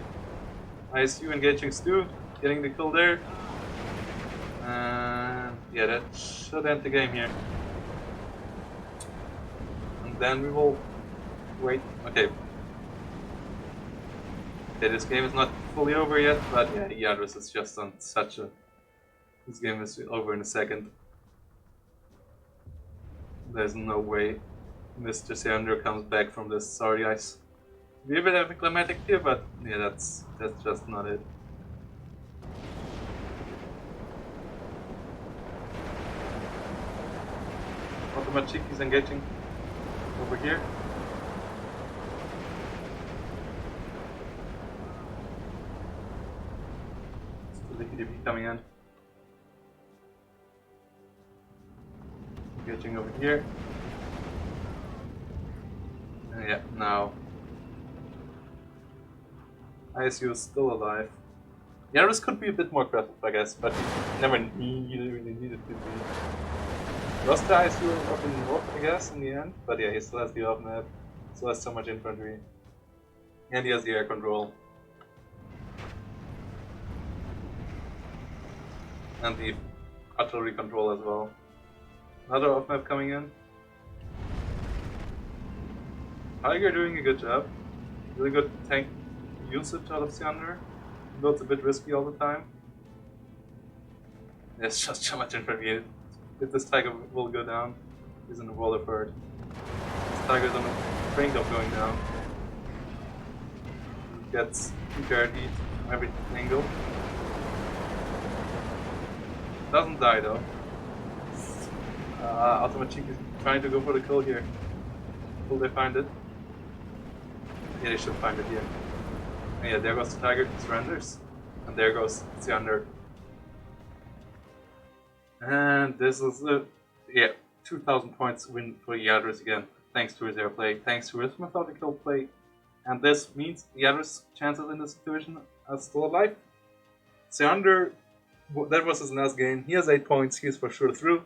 S1: ISU engaging Stu, getting the kill there. And yeah, that should end the game here. And then we will wait. Okay, Okay, this game is not fully over yet, but yeah, iadris is just on such a... This game is over in a second. There's no way Mr. Sehandur comes back from this. Sorry, guys. We're a bit anticlimactic here, but yeah, that's just not it. Automatic is engaging over here. Still the KDB coming in. Engaging over here. And yeah, now ISU is still alive. Yeah, this could be a bit more aggressive, I guess, but he never really needed to be. Lost the ISU up in the north, I guess, in the end, but yeah, he still has the off map, still has so much infantry, and he has the air control. And the artillery control as well. Another off map coming in. Tiger doing a good job. Really good tank usage out of Sehandur. Though it's a bit risky all the time. There's just so much infantry. If this Tiger will go down, he's in a world of hurt. This Tiger's on the brink of going down. He gets PKRD from every angle. Doesn't die though. Automatic is trying to go for the kill here. Will they find it? Yeah, they should find it here. And yeah, there goes the Tiger, surrenders. And there goes Sehandur. And this is a 2,000 points win for iadris again. Thanks to his airplay, thanks to his methodical play. And this means iadris' chances in this division are still alive. Sehandur, that was his last game. He has 8 points, he is for sure through.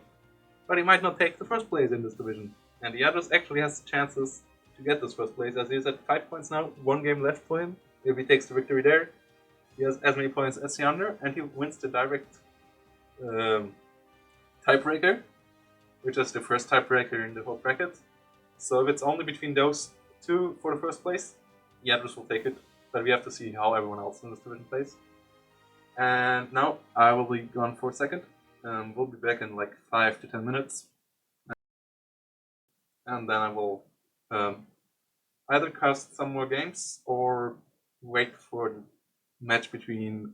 S1: But he might not take the first place in this division. And iadris actually has chances to get this first place, as he is at 5 points now, 1 game left for him. If he takes the victory there, he has as many points as Sehandur, and he wins the direct tiebreaker, which is the first tiebreaker in the whole bracket. So if it's only between those two for the first place, iadris will take it, but we have to see how everyone else in this division plays. And now I will be gone for a second. We'll be back in like 5 to 10 minutes. And then I will either cast some more games or wait for the match between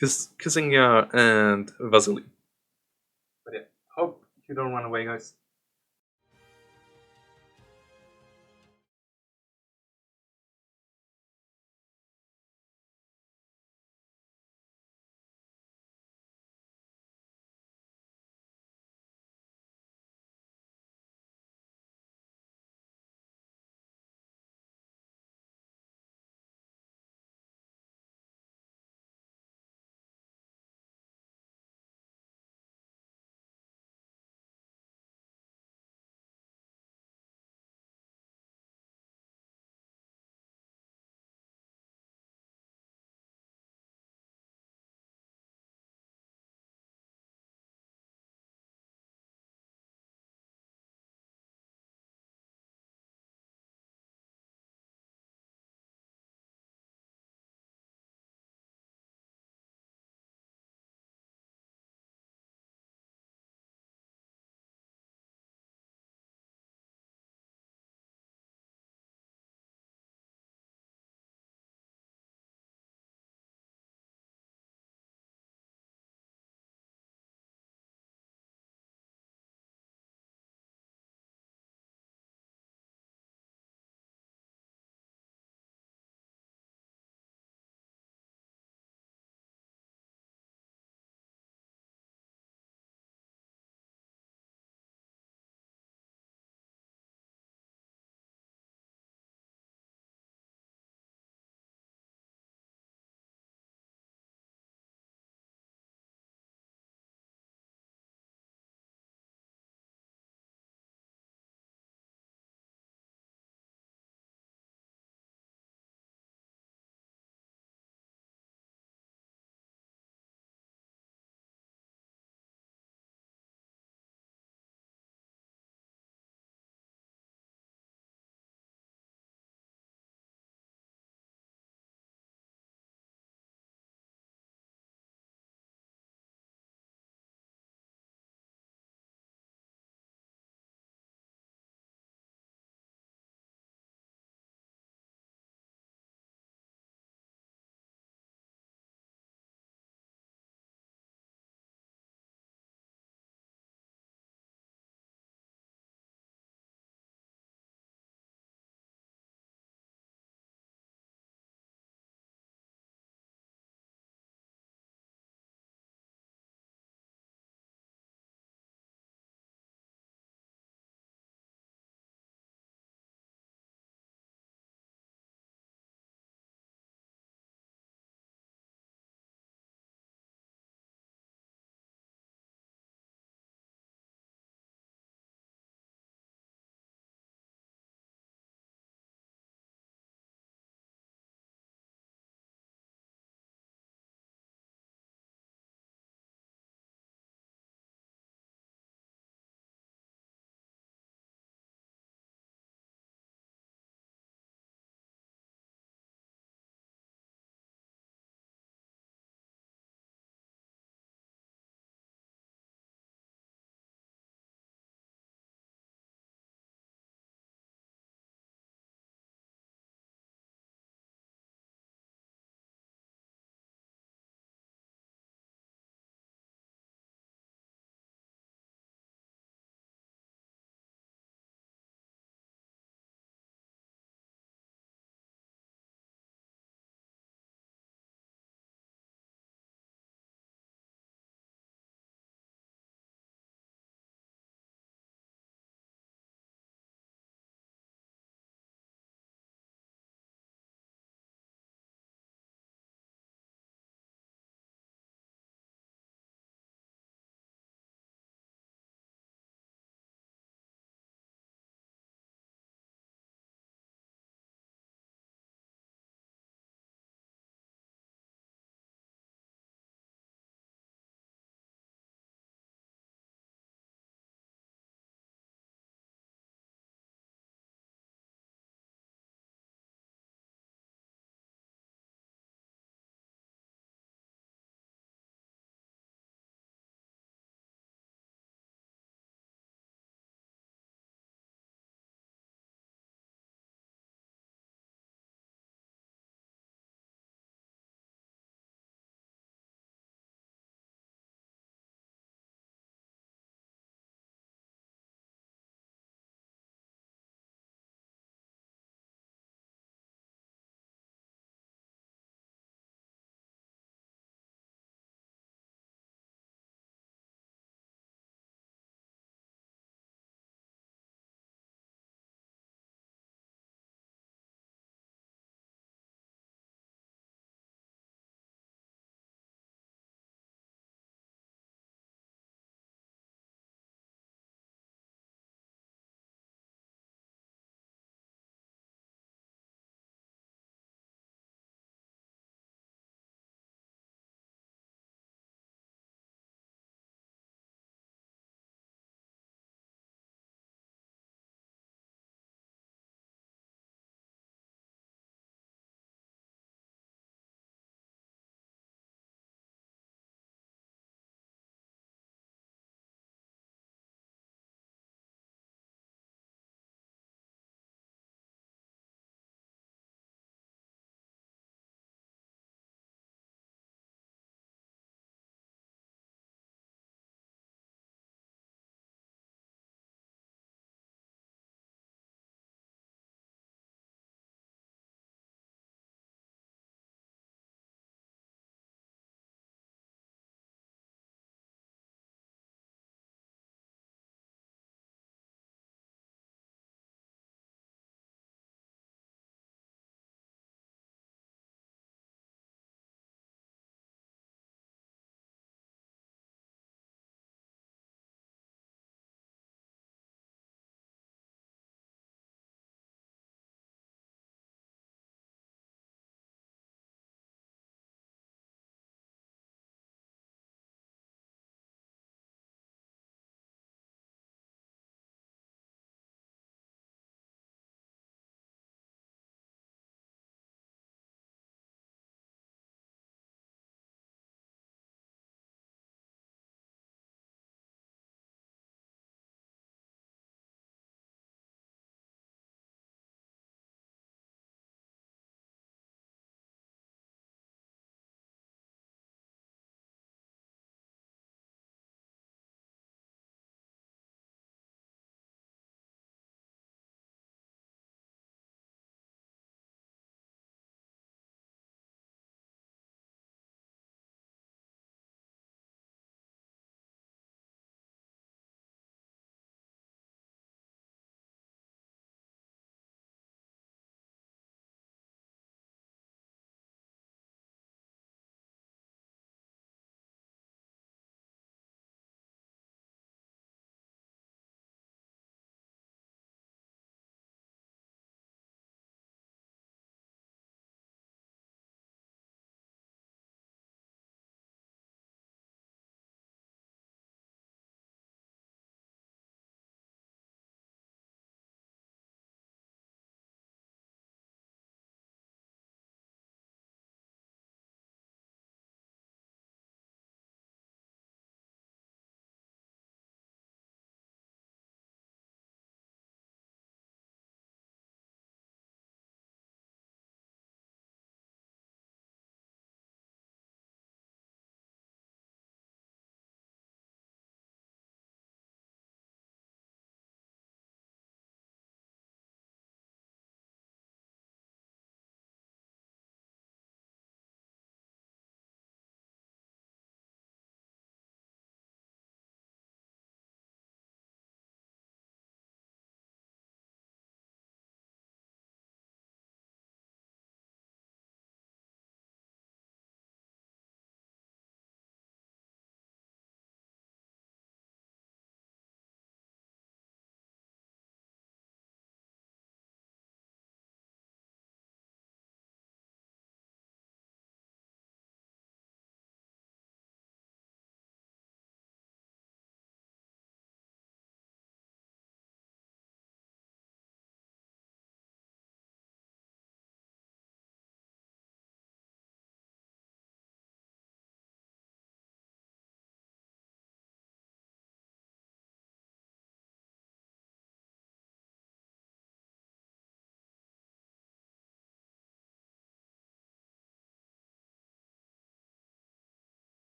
S1: Kissingya and Vasilly. But yeah, hope you don't run away, guys.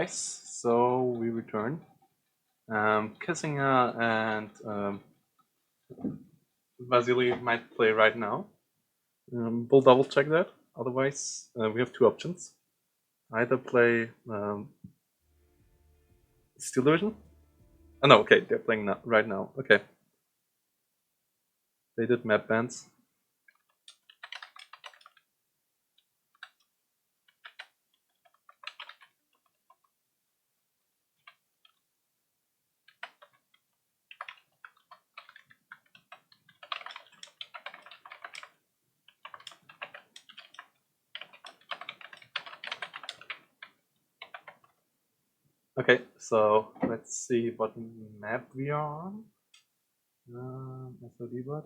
S1: Nice. So we return. Kissingya and Vasilly might play right now. We'll double check that. Otherwise, we have two options. Either play Steel Division. Oh no, okay, they're playing right now. Okay. They did map bans. Okay, so let's see what map we are on. SOD bot.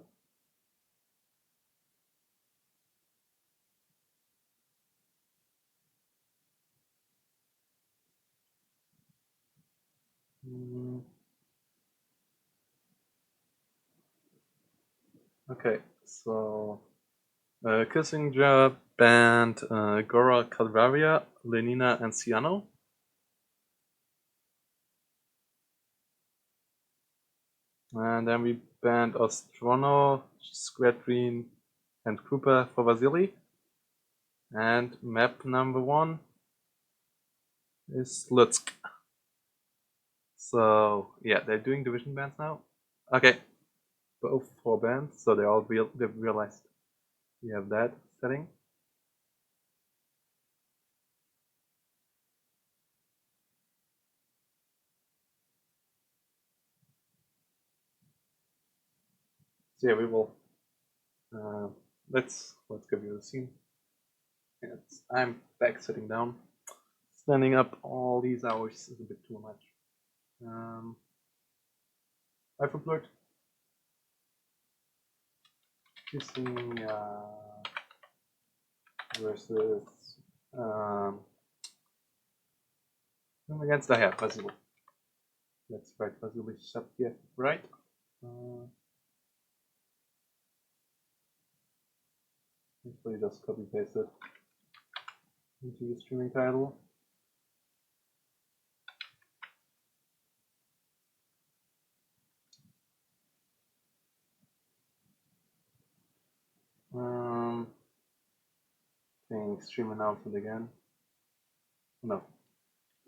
S1: Okay, so Kissingya banned Gora Calvaria, Lenina, and Ciano. And then we banned Ostrono, Squadron, and Krupa for Vasilly. And map number 1 is Lutsk. So yeah, they're doing division bans now. Okay, both 4 bans, so they've realized we have that setting. So yeah, we will. Let's give you a scene. I'm back sitting down. Standing up all these hours is a bit too much. I've uploaded Kissingya versus against the head, Vasilly. Let's write Vasilly shut here, right? Hopefully just copy paste it into the streaming title. Stream announcement again. No,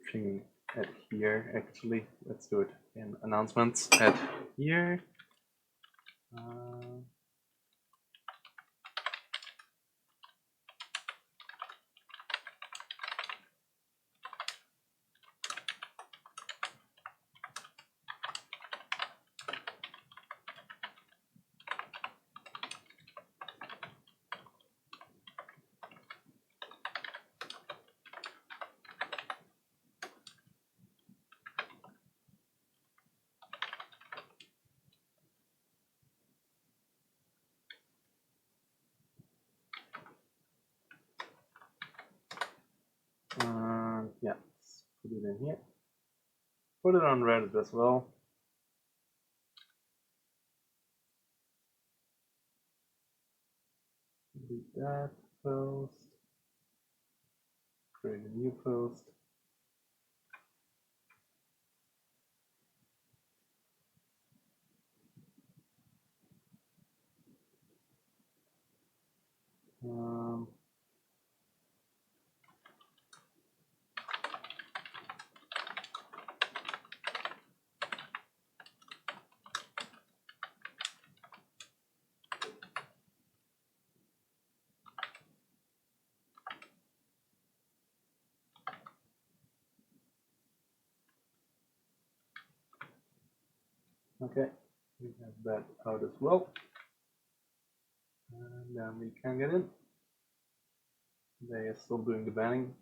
S1: streaming at here actually. Let's do it in announcements at here. Yeah, let's put it in here. Put it on Reddit as well. Delete that post. Create a new post. Okay, we have that out as well. And then we can get in. They are still doing the banning.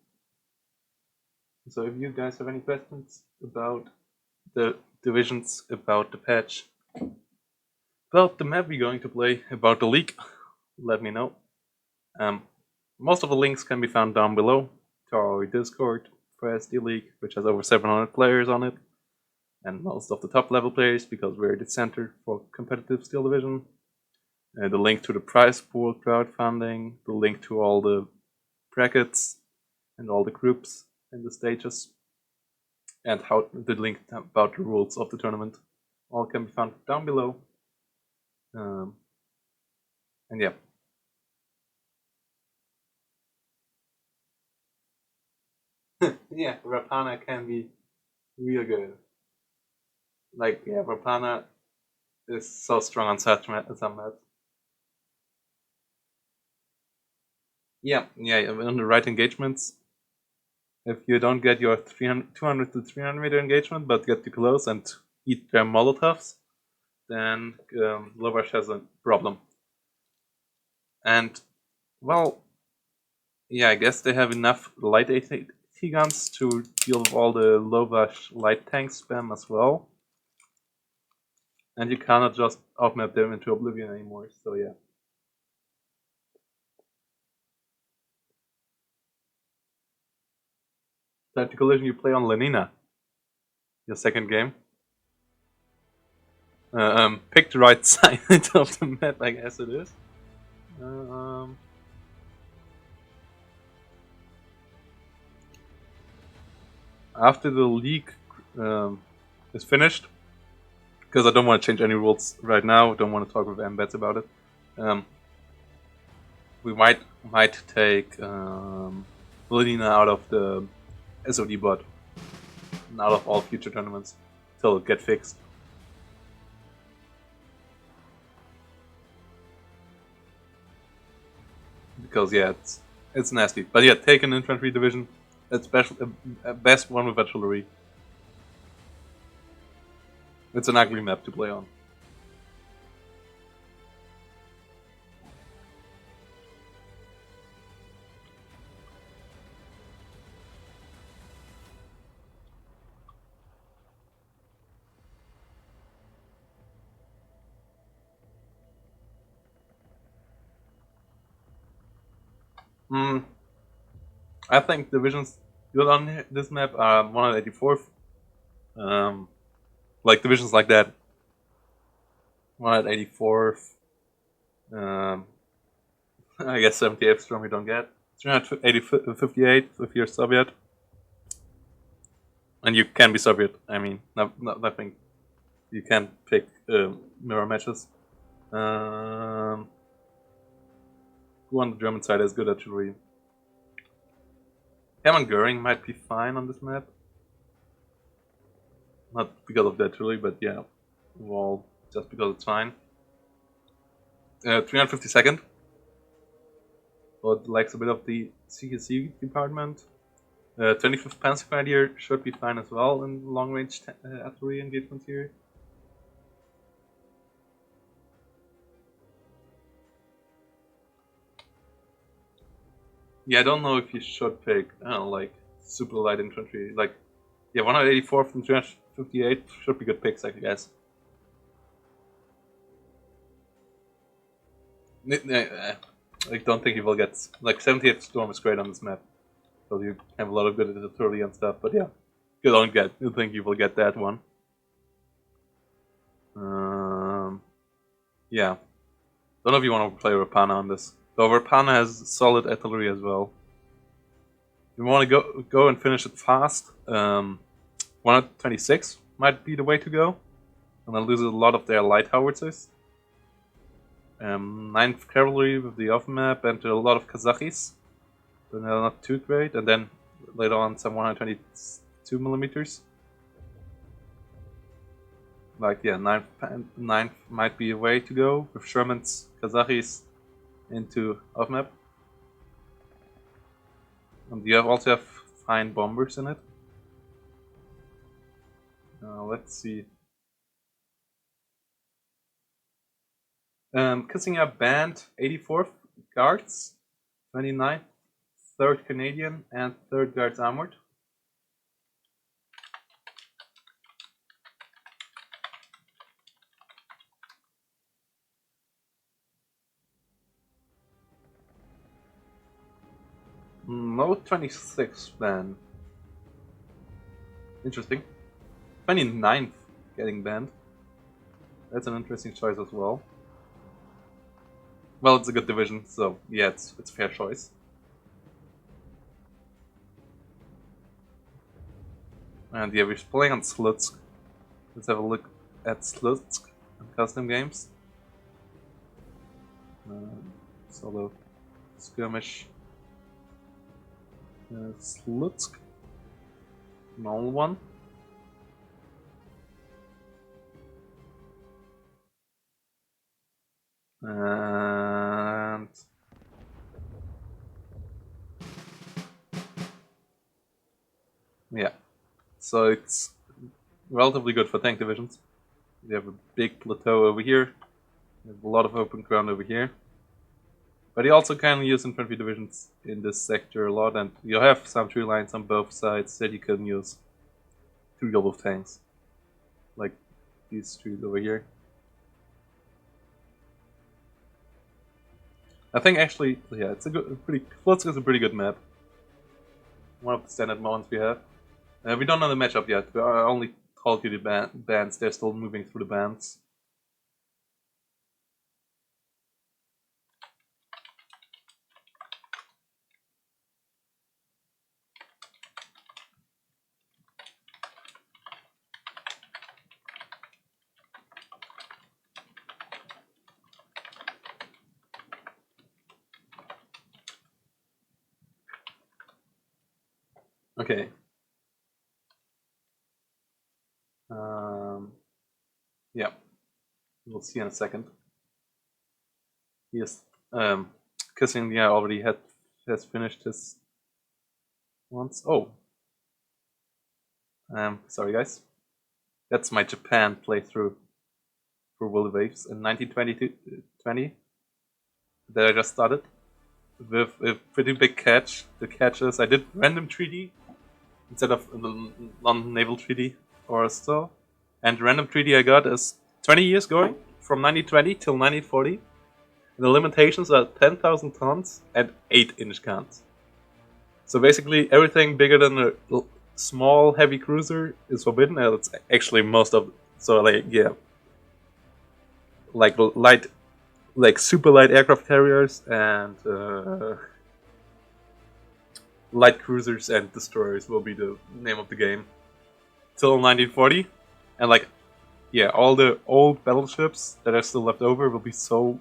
S1: So if you guys have any questions about the divisions, about the patch, about the map we're going to play, about the league, let me know. Most of the links can be found down below to our Discord for SD League, which has over 700 players on it, and most of the top level players because we're the center for competitive Steel Division. The link to the prize pool crowdfunding, the link to all the brackets and all the groups and the stages. and how the link about the rules of the tournament all can be found down below. And yeah. Yeah, Rapana can be real good. Like, yeah, Rapana is so strong on some mats. Yeah, on the right engagements, if you don't get your 200 to 300 meter engagement, but get too close and eat their Molotovs, then Lovash has a problem. And, well, yeah, I guess they have enough light AT guns to deal with all the Lovash light tank spam as well. And you cannot just outmap them into oblivion anymore, so yeah. Time to collision, you play on Lenina. Your second game. Pick the right side of the map, I guess it is. After the league is finished, because I don't want to change any rules right now, don't want to talk with embeds about it. We might take Lilina out of the SOD bot and out of all future tournaments till it get fixed. Because yeah, it's nasty. But yeah, take an infantry division, especially best one with artillery. It's an ugly map to play on. I think divisions good on this map are 184th. Like divisions like that. 184th. I guess 78th storm we don't get. 358 if you're Soviet. And you can be Soviet. I mean, nothing. You can pick mirror matches. Who on the German side has good artillery? Hermann Göring might be fine on this map. Not because of the artillery, but yeah, well, just because it's fine. 352nd. But likes a bit of the CKC department. 25th Panzer Grenadier should be fine as well in long range artillery engagements here. Yeah, I don't know if you should pick like super light infantry. Like, yeah, 184th and 358 should be good picks, I guess. I don't think you will get like 78th Storm is great on this map, so you have a lot of good artillery and stuff. But yeah, you don't think you will get that one. Yeah, don't know if you want to play Rapana on this. So Rapana has solid artillery as well. You want to go and finish it fast. 126 might be the way to go, and then lose a lot of their light howitzers. 9th Cavalry with the off map and a lot of Kazakhis. They're not too great, and then later on some 122 millimeters. Like yeah, 9th might be a way to go with Sherman's Kazakhis into off map. And you also have fine bombers in it. Let's see. Kissingya banned 84th Guards, 29th, 3rd Canadian, and 3rd Guards Armored. No 26th ban. Interesting. 29th getting banned. That's an interesting choice as well. Well, it's a good division, so yeah, it's a fair choice. And yeah, we're playing on Slutsk. Let's have a look at Slutsk and custom games. Solo skirmish. Slutsk. Normal one. And yeah, so it's relatively good for tank divisions. We have a big plateau over here. We have a lot of open ground over here. But you also can use infantry divisions in this sector a lot, and you have some tree lines on both sides that you can use to deal with tanks. Like these trees over here. I think actually, yeah, it's a pretty. Flutsk is a pretty good map. One of the standard ones we have. We don't know the matchup yet. We only told you the bands. They're still moving through the bands. Okay. Yeah. We'll see in a second. Yes. Kissingya already has finished his once. Oh. Sorry guys. That's my Japan playthrough for World Waves in 1920 that I just started. With a pretty big catch. The catch is I did random treaty instead of the non-naval treaty or so. And the random treaty I got is 20 years going, from 1920 till 1940. The limitations are 10,000 tons and 8-inch guns. So basically everything bigger than a small heavy cruiser is forbidden. It's actually most of, so like, yeah. Like light, like super light aircraft carriers and light cruisers and destroyers will be the name of the game. Till 1940. And like, yeah, all the old battleships that are still left over will be so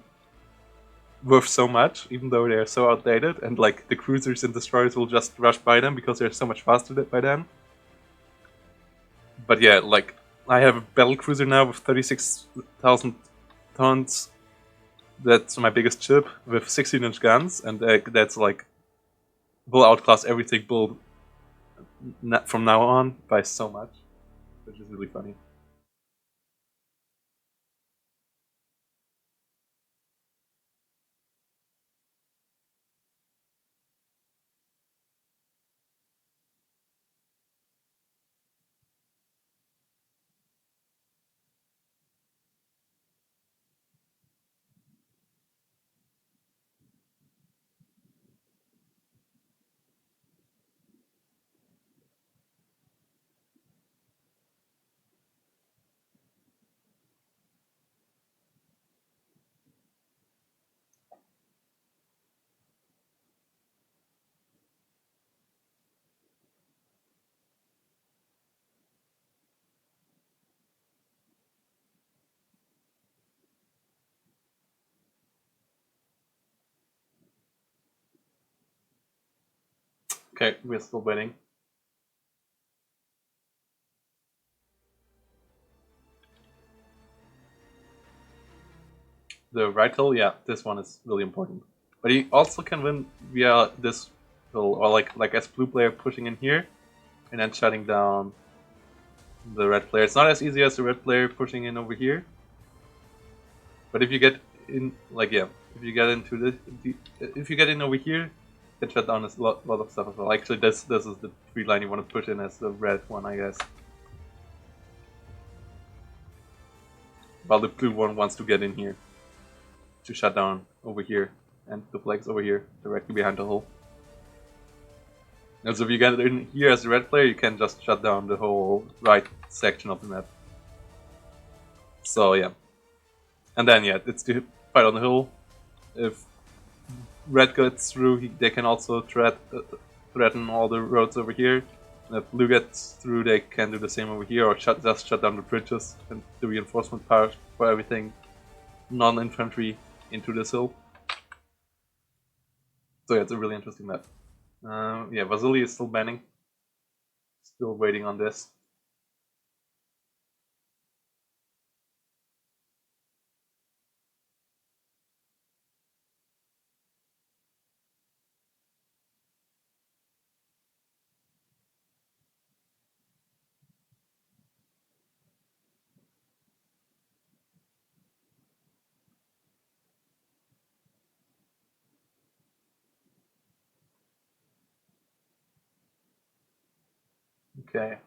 S1: worth so much, even though they're so outdated, and like the cruisers and destroyers will just rush by them because they're so much faster by then. But yeah, like I have a battle cruiser now with 36,000 tons. That's my biggest ship with 16-inch guns, and that's like will outclass everything built from now on by so much, which is really funny. Okay, we're still waiting. The right hill, yeah, this one is really important. But you also can win via this hill, or like as blue player pushing in here, and then shutting down the red player. It's not as easy as the red player pushing in over here. But if you get in, like yeah, if you get into if you get in over here, you can shut down a lot of stuff as well. Actually, this is the tree line you want to push in as the red one, I guess. While the blue one wants to get in here to shut down over here, and the flags over here directly behind the hole. And so if you get in here as the red player, you can just shut down the whole right section of the map. So yeah. And then yeah, it's the fight on the hill. If red gets through, they can also threaten all the roads over here. And if blue gets through, they can do the same over here, or just shut down the bridges and the reinforcement part for everything non-infantry into this hill. So yeah, it's a really interesting map. Yeah, Vasilly is still banning. Still waiting on this. Okay.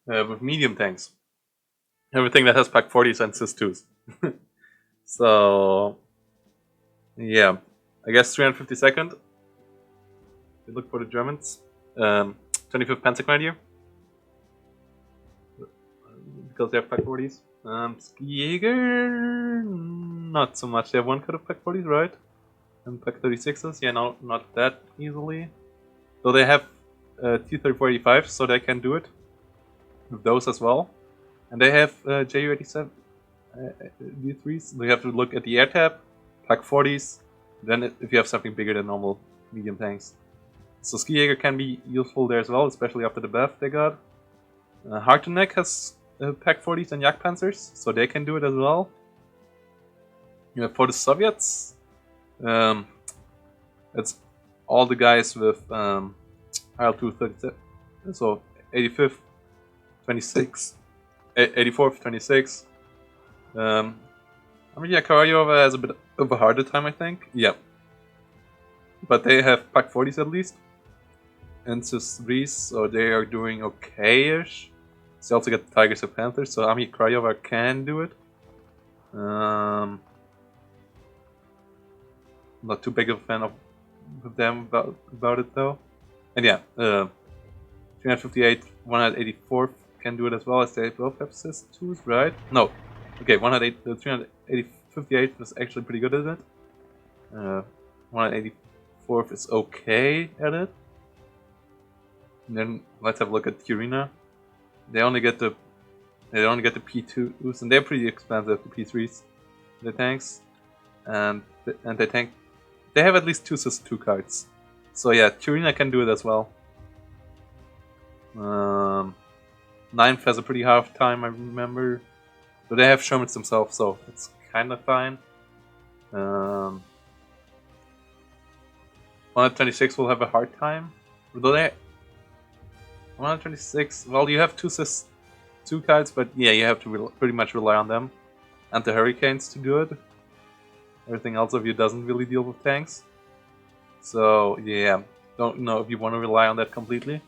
S1: With medium tanks. Everything that has Pack 40s and Sys 2s. So, yeah. I guess 352nd. We look for the Germans. 25th Panzer Grenadier. Because they have Pack 40s. Jäger, not so much. They have one cut of Pack 40s, right? And Pack 36s, yeah, no, not that easily. So they have T-3485, so they can do it with those as well. And they have Ju-87 D3s. We have to look at the air tab, Pack 40s. Then if you have something bigger than normal medium tanks. So Ski Jäger can be useful there as well, especially after the buff they got. Harteneck has Pack 40s and Jagdpanzers, so they can do it as well. For the Soviets, it's all the guys with IL-237, so 85th, 26, 84th, 26. I mean, yeah, Karayova has a bit of a harder time, I think. Yeah. But they have Pack 40s at least. And Sys 3s, so they are doing okay-ish. They also get Tigers and Panthers, so Ami Krajova can do it. Not too big of a fan of them about it though. And yeah, 358, 184 can do it as well, as they both have Sys 2s, right? No. Okay, 358 was actually pretty good at it. 184 is okay at it. And then let's have a look at Turina. They only get the P2s, and they're pretty expensive, the P3s, the tanks, and they have at least 2 Sys 2 cards. So yeah, Turina can do it as well. Ninth has a pretty hard time, I remember, but they have Shermans themselves, so it's kind of fine. 126 will have a hard time, although they 126. Well, you have 2 Sys 2 cards, but yeah, you have to pretty much rely on them and the Hurricanes to do it. Everything else of you doesn't really deal with tanks. So yeah, don't know if you want to rely on that completely.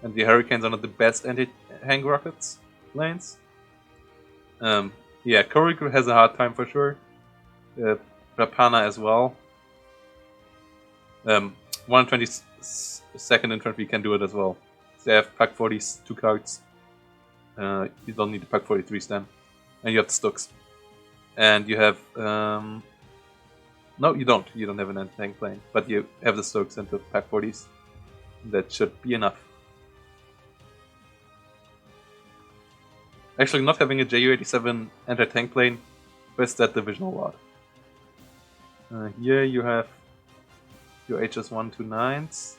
S1: And the Hurricanes are not the best anti-tank rockets lanes. Yeah, Kuriku has a hard time for sure. Rapana as well. 122nd Infantry can do it as well. They have Pack 40s, 2 cards. You don't need the Pack 43s then. And you have the Stooks. And you have... no, you don't. You don't have an anti-tank plane. But you have the Stooks and the Pack 40s. That should be enough. Actually, not having a Ju-87 anti-tank plane hurts that division a lot. Here you have your HS-129s,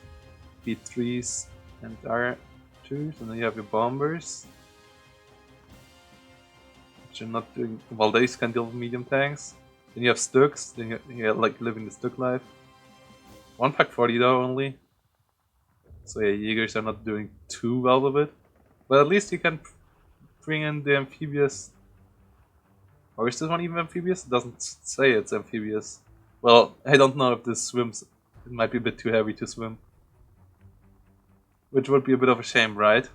S1: P3s, and R2s, and then you have your bombers. Which are not doing well. These can deal with medium tanks. Then you have Stooks. Then you're like living the Stook life. 1 Pack 40 though only. So yeah, Jaegers are not doing too well with it. But at least you can bring in the amphibious Or is this one even amphibious? It doesn't say it's amphibious. Well, I don't know if this swims. It might be a bit too heavy to swim. Which would be a bit of a shame, right? It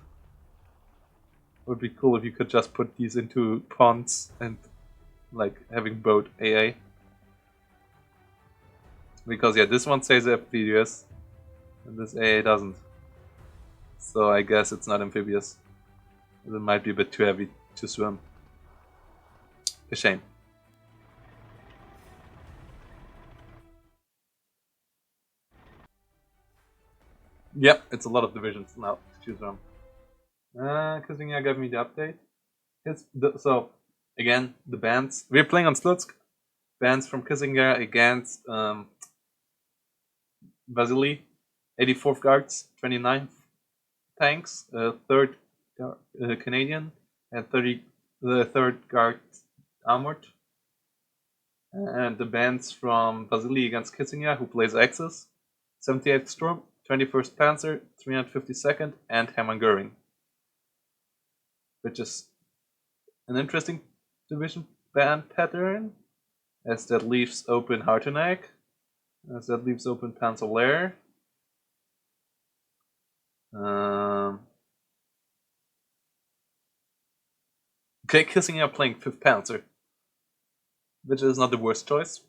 S1: would be cool if you could just put these into ponds and like having boat AA. Because yeah, this one says amphibious and this AA doesn't. So I guess it's not amphibious. It might be a bit too heavy to swim. A shame. Yep, it's a lot of divisions now to choose from. Kissingya gave me the update. So, again, the bands. We're playing on Slutsk. Bands from Kissingya against Vasilly. 84th Guards, 29th Tanks, 3rd Canadian, and the 3rd Guard Armored. And the bands from Vasilly against Kissingya, who plays Axis. 78th Storm, 21st Panzer, 352nd, and Hermann Göring. Which is an interesting division band pattern, as that leaves open Hartenack, as that leaves open Panzer. Okay, Kissingya playing 5th Panzer, which is not the worst choice,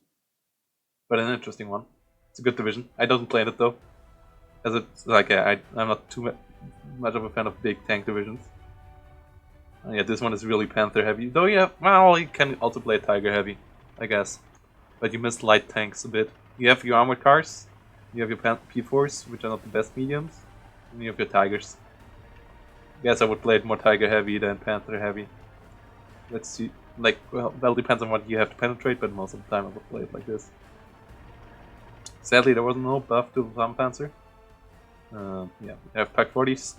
S1: but an interesting one. It's a good division. I don't play it though, as it's like I'm not too much of a fan of big tank divisions. Yeah, this one is really Panther heavy. Though, yeah, well, you can also play Tiger heavy, I guess. But you missed light tanks a bit. You have your armored cars, you have your P4s, which are not the best mediums, and you have your Tigers. I guess I would play it more Tiger heavy than Panther heavy. Let's see. Like, well, that depends on what you have to penetrate, but most of the time I would play it like this. Sadly, there was no buff to the Panzer. Yeah, we have Pack 40s.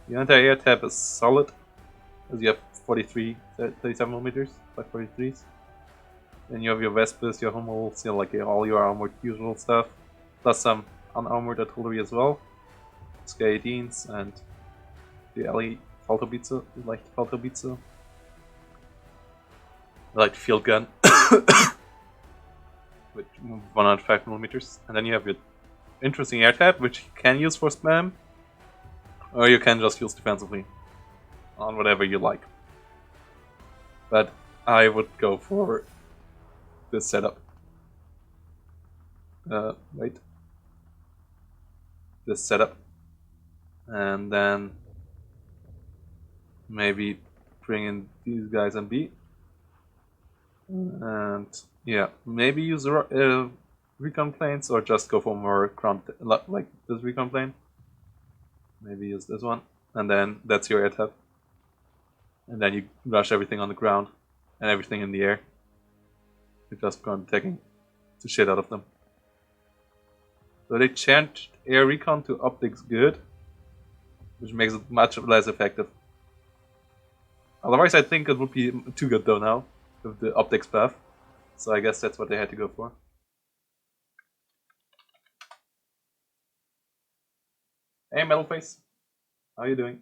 S1: The anti-air tab is solid, as you have 37mm, like 43s. Then you have your Vespers, your Hummels, like all your armored usual stuff, plus some unarmored artillery as well. Sk-18s and the LE Falterbitze, like the Falterbitze. I like the field gun, with 105mm. And then you have your interesting air tab, which you can use for spam. Or you can just use defensively on whatever you like. But I would go for this setup. Wait. This setup. And then maybe bring in these guys and B. And yeah, maybe use recon planes or just go for more ground, like this recon plane. Maybe use this one, and then that's your air tab. And then you rush everything on the ground and everything in the air. You're just going taking the shit out of them. So they changed air recon to optics good, which makes it much less effective. Otherwise, I think it would be too good though now with the optics buff. So I guess that's what they had to go for. Hey, Metalface. How are you doing?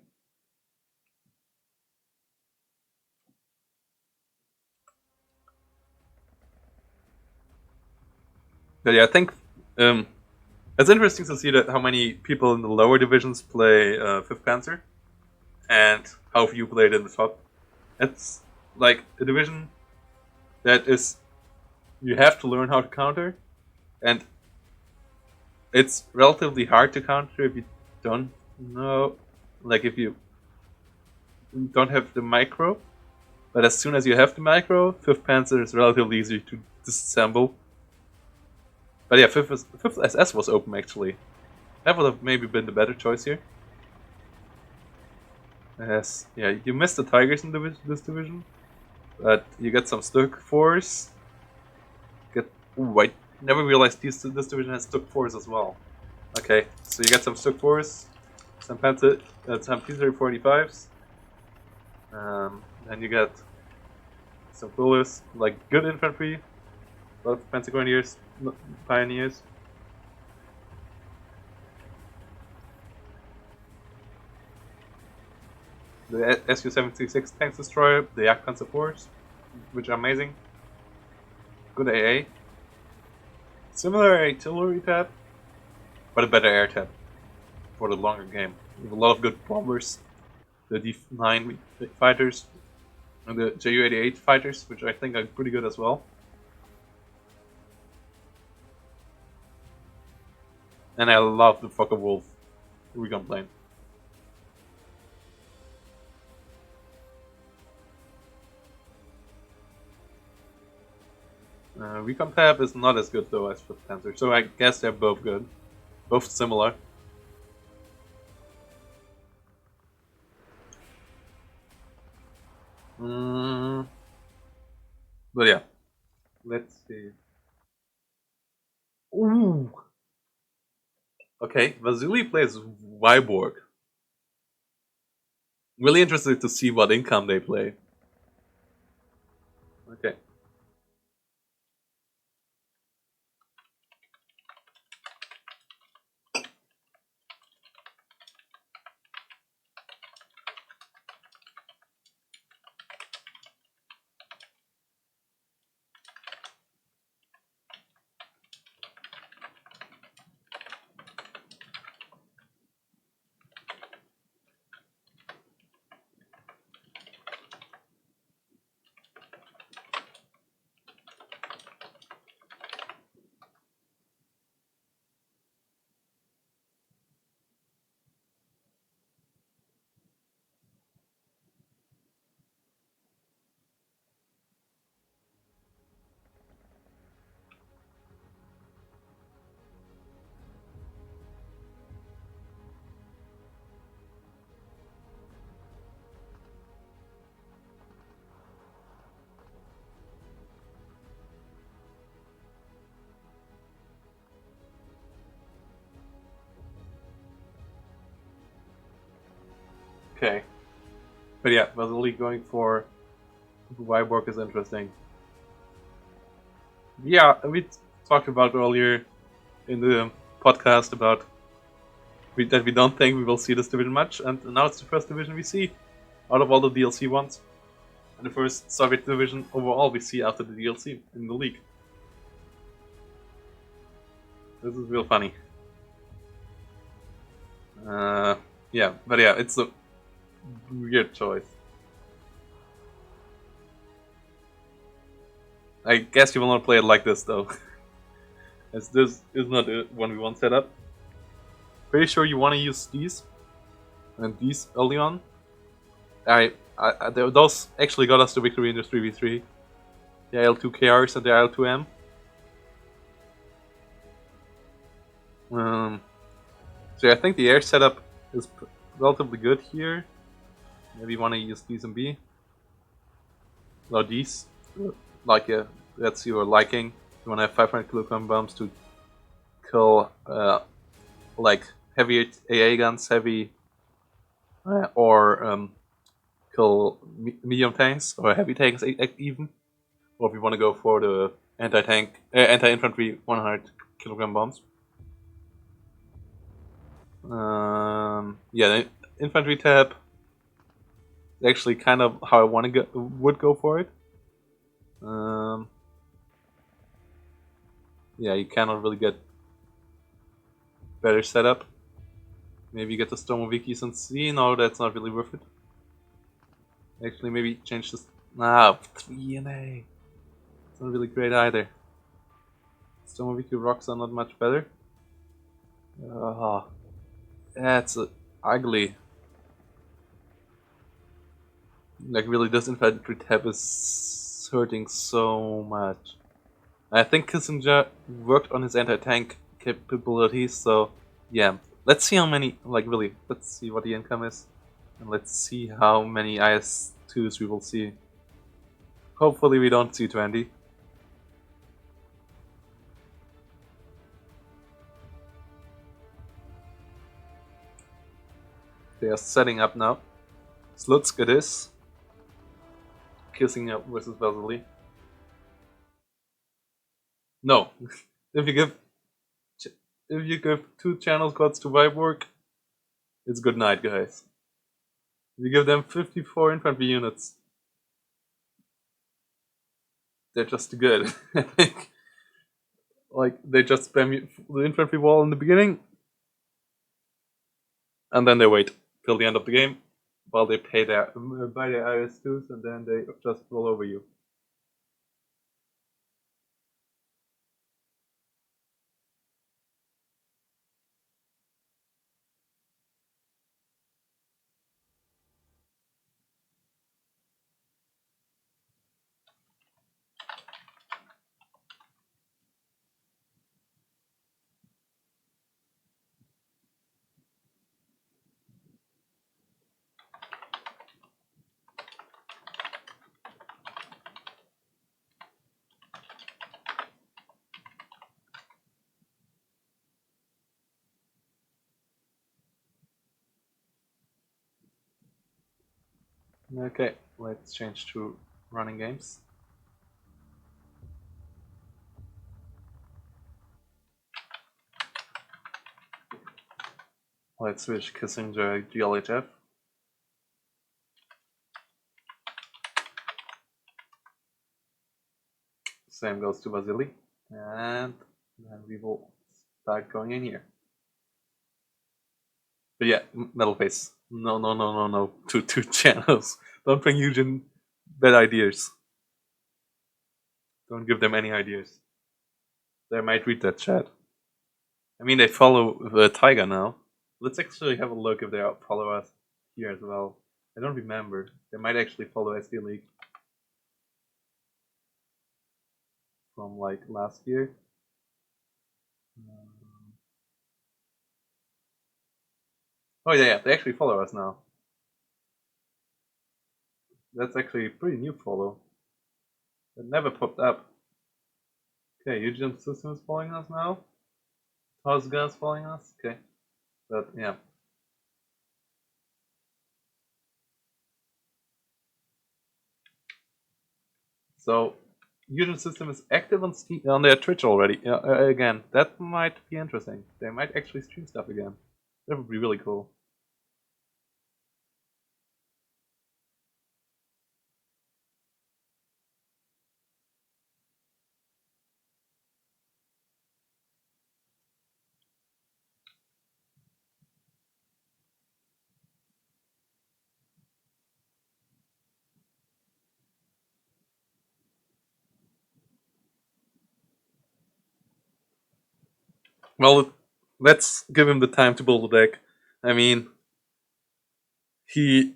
S1: But yeah, I think it's interesting to see that how many people in the lower divisions play 5th Panzer and how few play it in the top. It's like a division that is, you have to learn how to counter, and it's relatively hard to counter if you don't know, like if you don't have the micro. But as soon as you have the micro, 5th Panzer is relatively easy to disassemble. But yeah, 5th SS was open actually. That would have maybe been the better choice here. Yes, yeah, you missed the Tigers in this division, but you get some Stuk 4s. Ooh, I never realized this division has Stuk 4s as well. Okay, so you get some Stuk 4s, some P-45s, then you get some coolers, like good infantry, a lot of Pentagon pioneers. The Su-76 tank destroyer, the Jagdpanzer 4s, which are amazing. Good AA. Similar artillery tab, but a better air tab for the longer game. We have a lot of good bombers, the D9 fighters, and the Ju-88 fighters, which I think are pretty good as well. And I love the Focke-Wulf recon plane. Recon tab is not as good though as for Panzer, so I guess they're both good. Both similar. But yeah, let's see. Ooh. Okay, Vasilly plays Wyborg. Really interested to see what income they play. Okay. Okay. But yeah, Vasilly going for Wyborg is interesting. Yeah, we talked about earlier in the podcast about that we don't think we will see this division much, and now it's the first division we see out of all the DLC ones. And the first Soviet division overall we see after the DLC in the league. This is real funny. Yeah, but yeah, it's a weird choice. I guess you will not play it like this though, as this is not a 1v1 setup. Pretty sure you want to use these and these early on. Those actually got us the victory in the 3v3. The IL-2 KRs and the IL-2M. So I think the air setup is relatively good here. Maybe you want to use these and B. Or these. Like, that's your liking. You want to have 500 kilogram bombs to kill, like, heavy AA guns, or kill medium tanks, or heavy tanks even. Or if you want to go for the anti-infantry 100 kilogram bombs. Yeah, the infantry tab is actually kind of how I would go for it. Yeah, you cannot really get better setup. Maybe you get the Stormovikis and C. No, that's not really worth it. Actually, maybe change this. 3 NA. It's not really great either. Stormoviki rocks are not much better. That's ugly. Like, really, this infantry tab is hurting so much. I think Kissingya worked on his anti-tank capabilities, so yeah. Let's see how many, let's see what the income is. And let's see how many IS-2s we will see. Hopefully we don't see 20. They are setting up now. Slutsk it is. Kissingya versus Vasilly. No. if you give 2 channel squads to Vyborg, it's good night, guys. If you give them 54 infantry units, they're just good. I think like they just spam the infantry wall in the beginning, and then they wait till the end of the game while they buy their IS2s, and then they just roll over you. Okay, let's change to running games. Let's switch Kissingya GLHF. Same goes to Vasilly. And then we will start going in here. But yeah, Metal Face. No. Two channels. Don't bring Eugen bad ideas. Don't give them any ideas. They might read that chat. I mean, they follow the Tiger now. Let's actually have a look if they follow us here as well. I don't remember. They might actually follow SD League from like last year. Oh yeah, they actually follow us now. That's actually a pretty new follow. It never popped up. Okay, Eugen System is following us now. Tosga is following us. Okay, but yeah. So Eugen System is active on Steam, on their Twitch already. Again, that might be interesting. They might actually stream stuff again. That would be really cool. Well, let's give him the time to build a deck. I mean, he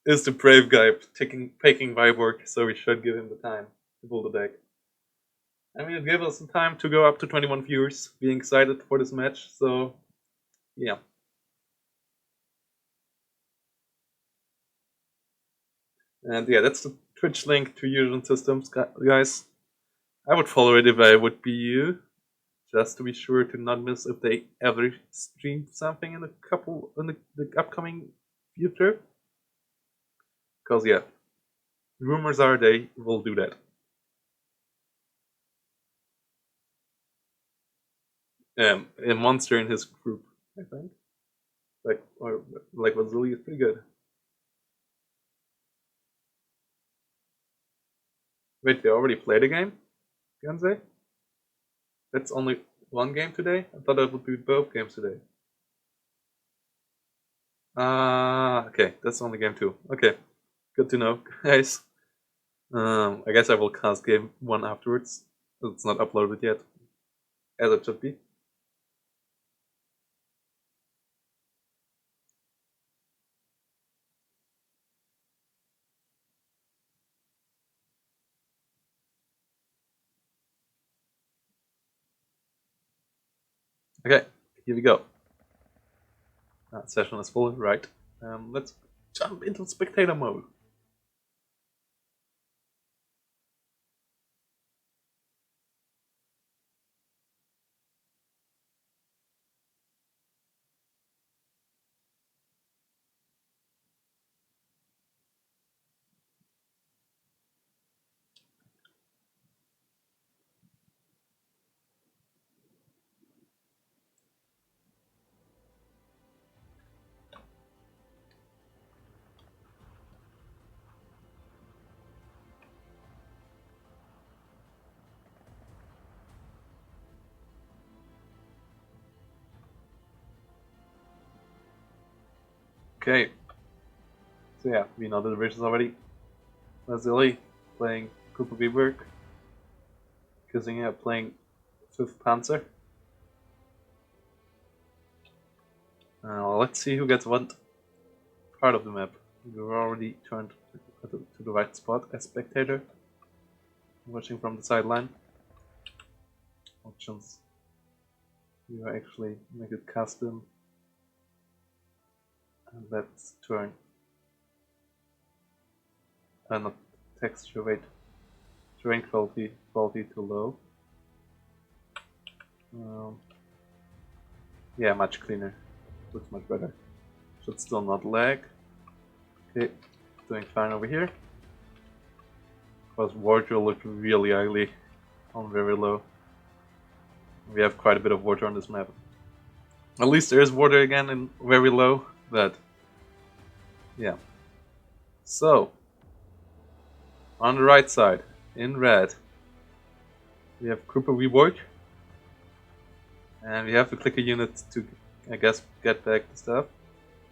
S1: is the brave guy taking Viborg, so we should give him the time to build a deck. I mean, it gave us some time to go up to 21 viewers, being excited for this match, so yeah. And yeah, that's the Twitch link to Eugen Systems, guys. I would follow it if I would be you, just to be sure to not miss if they ever stream something in the upcoming future. Because yeah, rumors are they will do that. A monster in his group, I think. Like Vasilly is pretty good. Wait, they already played a game, Gansei? That's only one game today? I thought that would be both games today. Okay, that's only game 2. Okay, good to know, guys. I guess I will cast game 1 afterwards. It's not uploaded yet, as it should be. Okay, here we go. Session is full, right? Let's jump into spectator mode. Okay. So yeah, we know the divisions already. Vasilly playing Group of Weberg. Kissingya playing 5th Panzer. Let's see who gets what part of the map. We've already turned to the right spot as spectator. Watching from the sideline. Options. You actually make it custom. And let's turn. Not texture, wait. Terrain quality to low. Yeah, much cleaner. Looks much better. Should still not lag. Okay, doing fine over here. Because water looked really ugly on very low. We have quite a bit of water on this map. At least there is water again in very low, but yeah. So, on the right side, in red, we have Krupa Viborg. And we have to click a unit to, I guess, get back the stuff.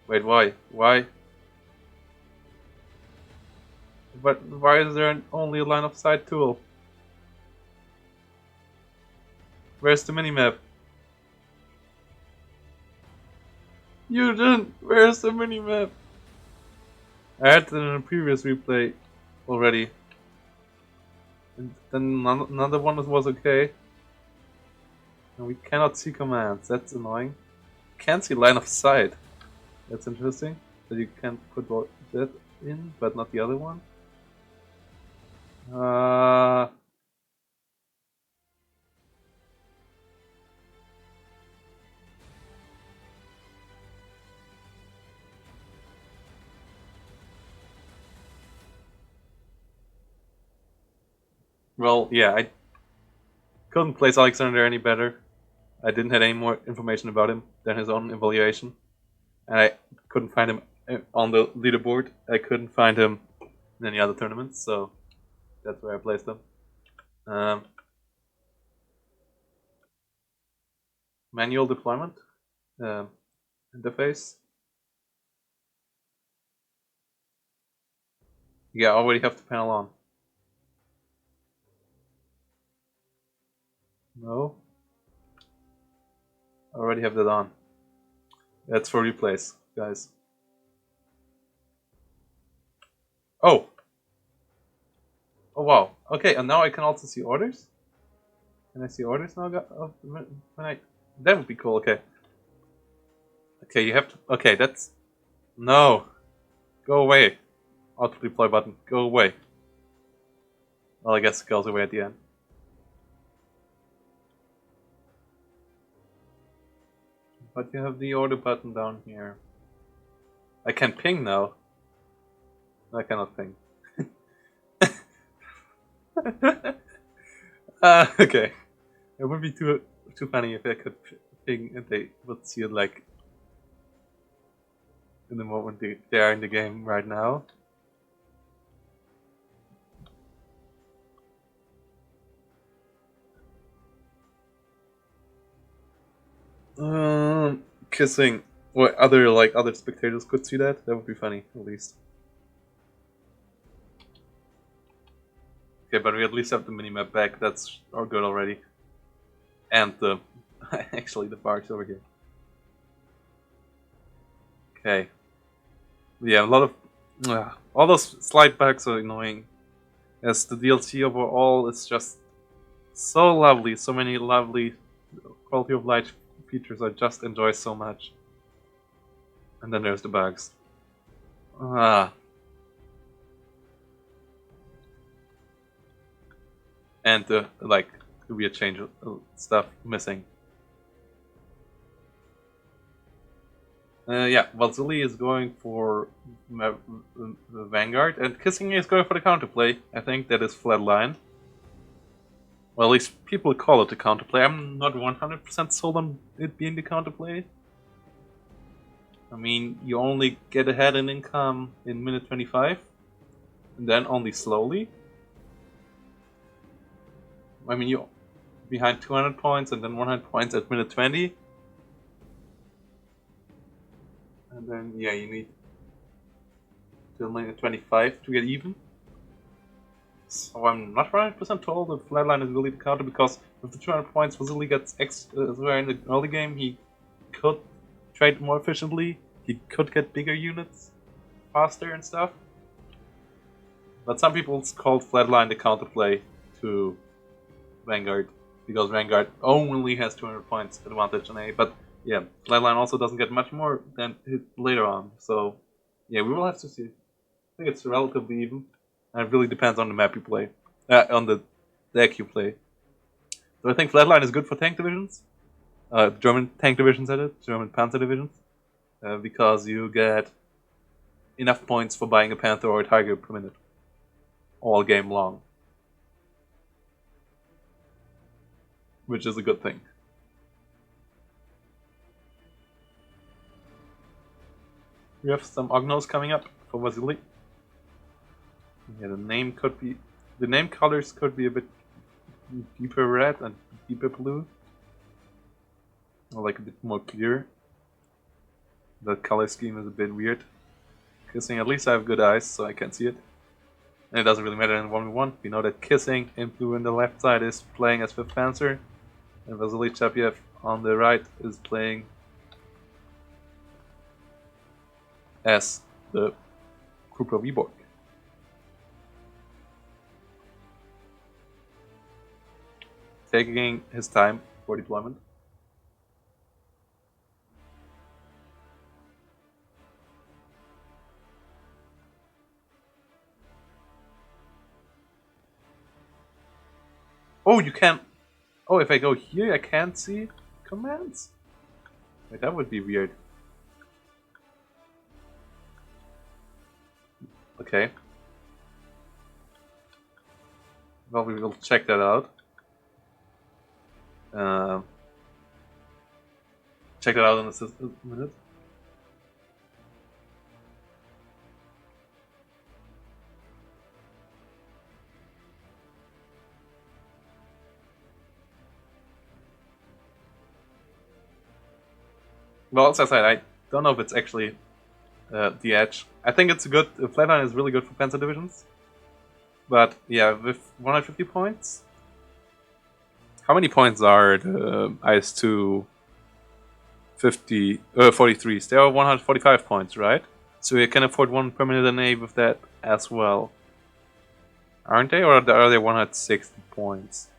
S1: Wait, why? Why? But why is there only a line of sight tool? Where's the minimap? You didn't! Where's the minimap? I had it in a previous replay already. And then another one was okay. And we cannot see commands, that's annoying. Can't see line of sight. That's interesting. That you can put that in, but not the other one. Well, yeah, I couldn't place Alexander any better. I didn't have any more information about him than his own evaluation. And I couldn't find him on the leaderboard. I couldn't find him in any other tournaments, so that's where I placed him. Manual deployment. Interface. Yeah, I already have the panel on. No. I already have that on. That's for replays, guys. Oh! Oh wow. Okay, and now I can also see orders? Can I see orders now? That would be cool, okay. Okay, you have to... Okay, that's... No! Go away. Auto deploy button. Go away. Well, I guess it goes away at the end. But you have the order button down here. I can ping now. I cannot ping. Okay. It would be too funny if I could ping and they would see it like in the moment they are in the game right now. Kissing. What other spectators could see that? That would be funny, at least. Okay, but we at least have the minimap back. That's all good already. And the actually the barks over here. Okay. Yeah, a lot of all those slide bugs are annoying. As the DLC overall is just so lovely, so many lovely quality of life features I just enjoy so much. And then there's the bugs. And the weird change stuff missing. Yeah, Vasilly is going for the Vanguard, and Kissingya is going for the counterplay. I think that is flatline. Well, at least people call it the counterplay. I'm not 100% sold on it being the counterplay. I mean, you only get ahead in income in minute 25, and then only slowly. I mean, you're behind 200 points and then 100 points at minute 20. And then, yeah, you need till 25 to get even. So I'm not 100% told if Flatline is really the counter, because with the 200 points Vasilly gets extra in the early game, he could trade more efficiently, he could get bigger units faster and stuff. But some people called Flatline the counterplay to Vanguard, because Vanguard only has 200 points advantage on A, but yeah, Flatline also doesn't get much more than hit later on, so yeah, we will have to see. I think it's relatively even, and it really depends on the map you play, on the deck you play. So I think Flatline is good for tank divisions, German tank divisions at it, German Panzer divisions, because you get enough points for buying a Panther or a Tiger per minute, all game long, which is a good thing. We have some Ognos coming up for Vasilly. Yeah, the name colors could be a bit deeper red and deeper blue, or like a bit more clear. The color scheme is a bit weird. Kissing, at least I have good eyes, so I can see it. And it doesn't really matter in 1v1. We know that Kissing in blue on the left side is playing as 5th Panzer, and Vasilly Chapiev on the right is playing as the Krupa Viborg. Taking his time for deployment. Oh, you can. Oh, if I go here, I can't see commands? Wait, that would be weird. Okay. Well, we will check that out. Check that out in a minute. Well, as I said, I don't know if it's actually the edge. I think it's a good. Flatline is really good for Panzer divisions. But yeah, with 150 points. How many points are the IS-2 43s? They are 145 points, right? So you can afford one permanent NA with that as well. Aren't they? Or are they 160 points?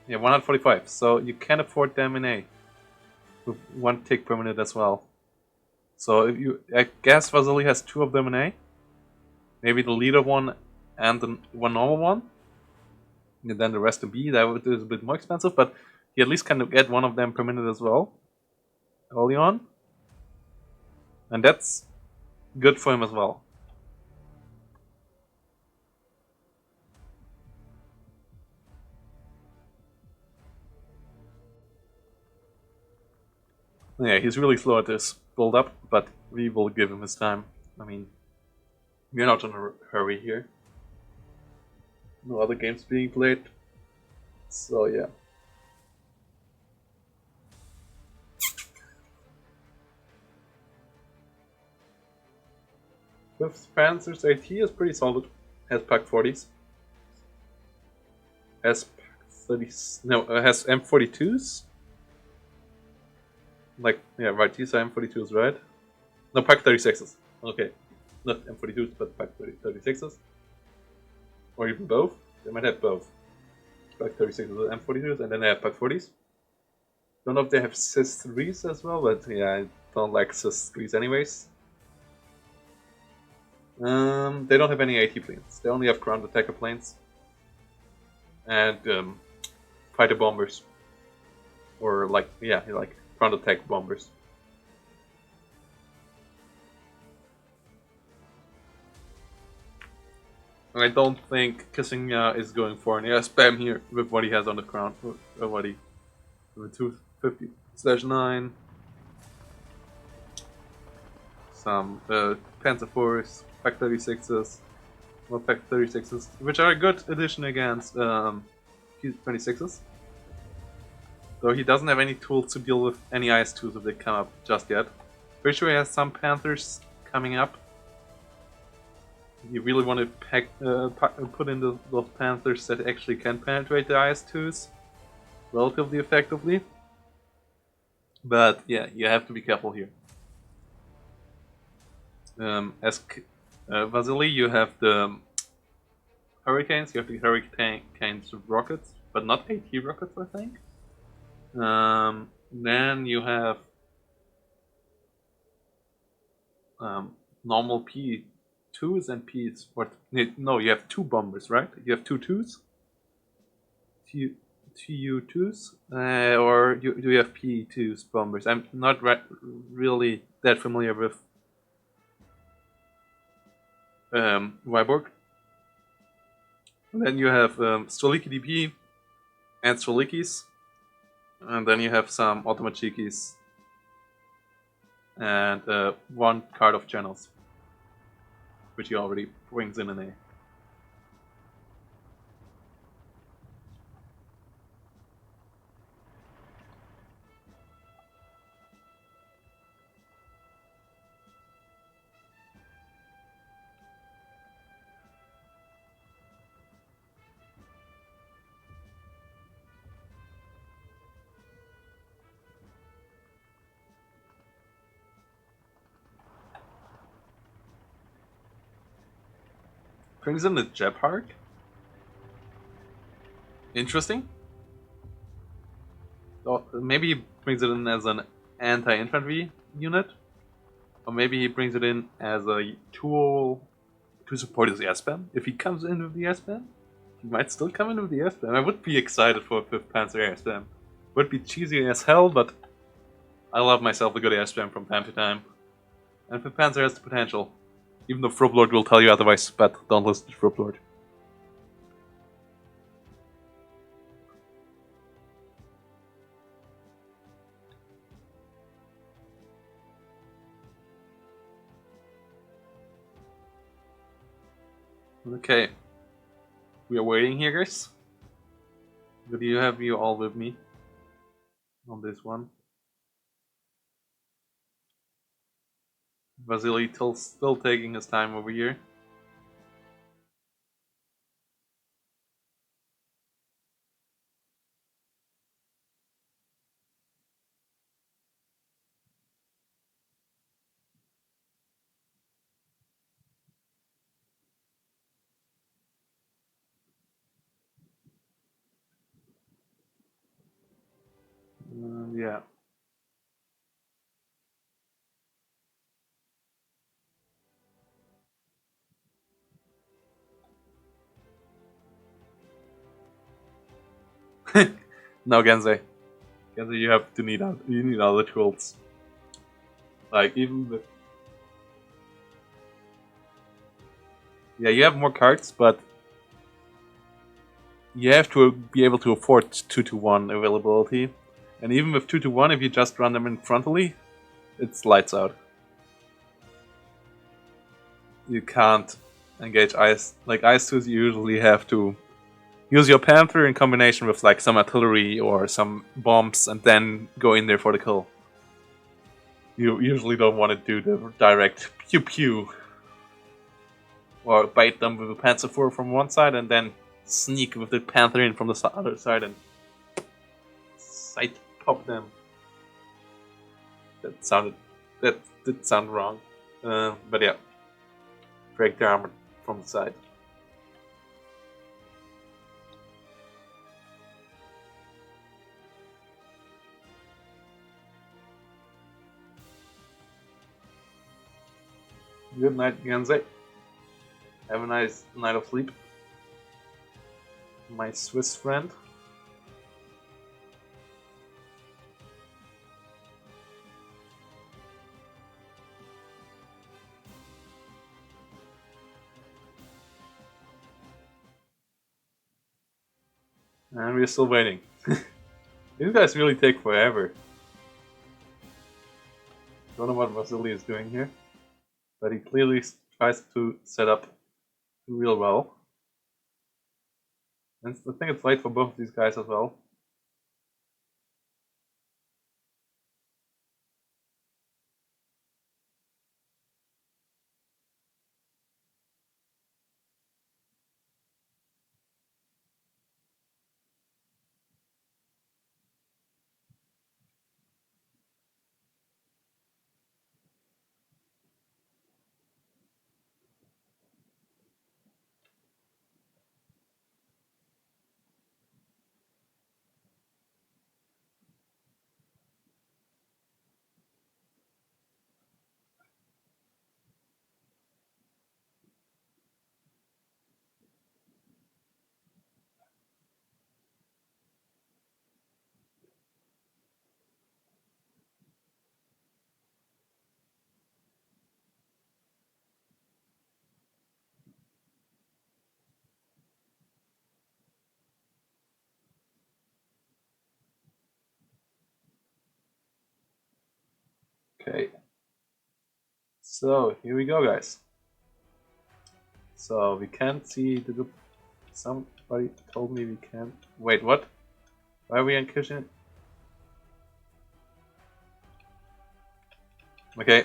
S1: Yeah, 145. So you can afford them in A. With one tick per minute as well. So if you, I guess Vasilly has 2 of them in A. Maybe the leader one and the one normal one. And then the rest in B. That is a bit more expensive, but he at least can get one of them per minute as well. Early on. And that's good for him as well. Yeah, he's really slow at this build up, but we will give him his time. I mean, we're not in a hurry here. No other games being played. So yeah. With Panzer's AT is pretty solid. Has Pack 40s. Has Pack 30s. No, has M42s. Like, yeah, right, these are M42s, right? No, Pack 36s. Okay. Not M42s, but Pack 36s. Or even both. They might have both. Pack 36s and M42s, and then they have Pack 40s. Don't know if they have Sys 3s as well, but yeah, I don't like Sys 3s anyways. They don't have any AT planes. They only have ground attacker planes. And fighter bombers. Or like, yeah, like ground attack bombers. I don't think Kissingya is going for an air spam here with what he has on the ground. With 250/9. Some Panzer IVs, Pack 36s, more Pack 36s, which are a good addition against P26s. Though he doesn't have any tools to deal with any IS-2s if they come up just yet. Pretty sure he has some Panthers coming up. You really want to put in those panthers that actually can penetrate the IS-2s relatively effectively. But yeah, you have to be careful here. As Vasilly, you have the Hurricanes. You have the Hurricanes rockets, but not AT rockets, I think. Then you have normal P2s and Ps. No, you have 2 bombers, right? You have 2 2s? TU2s? Or do you have P2s bombers? I'm not really that familiar with Wyborg. And then you have Streliki DP and Strelikis. And then you have some Automachikis and 1 card of channels, which he already brings in an A. Brings in the Jebhark. Interesting. Maybe he brings it in as an anti-infantry unit. Or maybe he brings it in as a tool to support his airspam. If he comes in with the airspam, he might still come in with the airspam. I would be excited for a 5th Panzer airspam. Would be cheesy as hell, but I love myself a good airspam from time to time. And 5th Panzer has the potential. Even though Frublord will tell you otherwise, but don't listen to Frublord. Okay. We are waiting here, guys. Good to have you all with me on this one. Vasilly still taking his time over here. Yeah. No, Gensei. Gensei, you need other tools. Like even the... Yeah, you have more cards, but you have to be able to afford 2-to-1 availability. And even with 2-to-1, if you just run them in frontally, it's lights out. You can't engage ice. Like IS-2s, you usually have to use your Panther in combination with like some artillery or some bombs and then go in there for the kill. You usually don't want to do the direct pew pew. Or bait them with a Panzer IV from one side and then sneak with the Panther in from the other side and sight pop them. That did sound wrong. But yeah. Break the armor from the side. Good night, Gensei. Have a nice night of sleep. My Swiss friend. And we're still waiting. These guys really take forever. Don't know what Vasilly is doing here. But he clearly tries to set up real well. And I think it's late for both of these guys as well. Okay. So here we go, guys. So we can't see the. Somebody told me we can't. Wait, what? Why are we in Kissingya? Okay.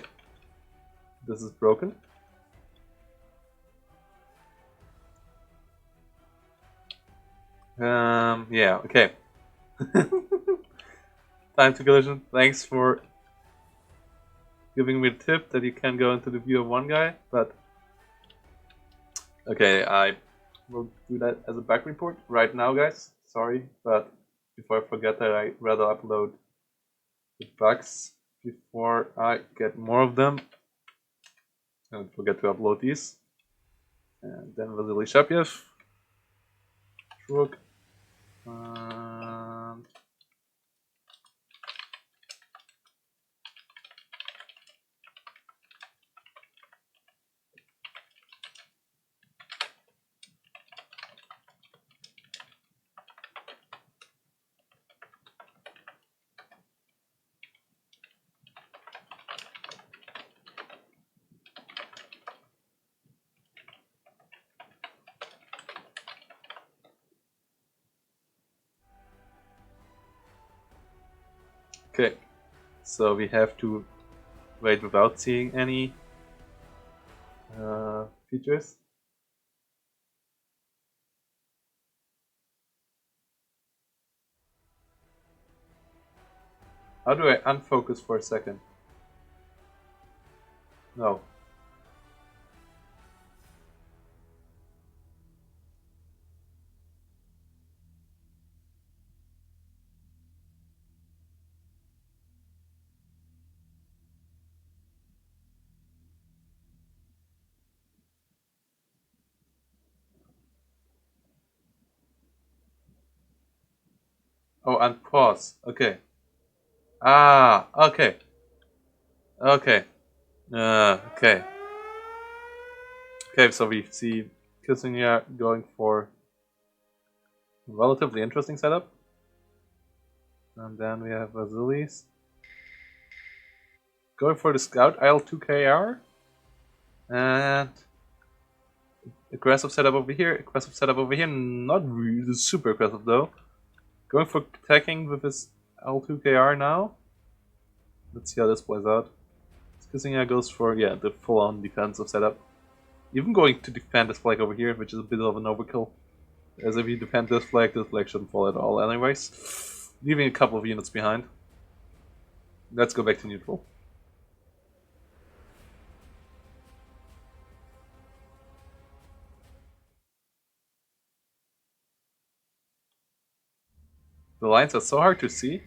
S1: This is broken. Yeah, okay. Time to collision. Thanks for giving me the tip that you can go into the view of one guy, but okay, I will do that as a back report right now, guys. Sorry, but before I forget that, I'd rather upload the bugs before I get more of them. Don't forget to upload these. And then Vasilly Shapyev. Shrug. And okay, so we have to wait without seeing any features. How do I unfocus for a second? No. Oh, unpause. Okay. Ah, okay. Okay. Okay. Okay, so we see Kissingya going for a relatively interesting setup. And then we have Vasilly's going for the Scout IL2KR. And aggressive setup over here, aggressive setup over here. Not really super aggressive though. Going for attacking with his L2KR now. Let's see how this plays out. Kissingya goes for, yeah, the full-on defensive setup. Even going to defend this flag over here, which is a bit of an overkill. As if you defend this flag shouldn't fall at all anyways. Leaving a couple of units behind. Let's go back to neutral. The lines are so hard to see.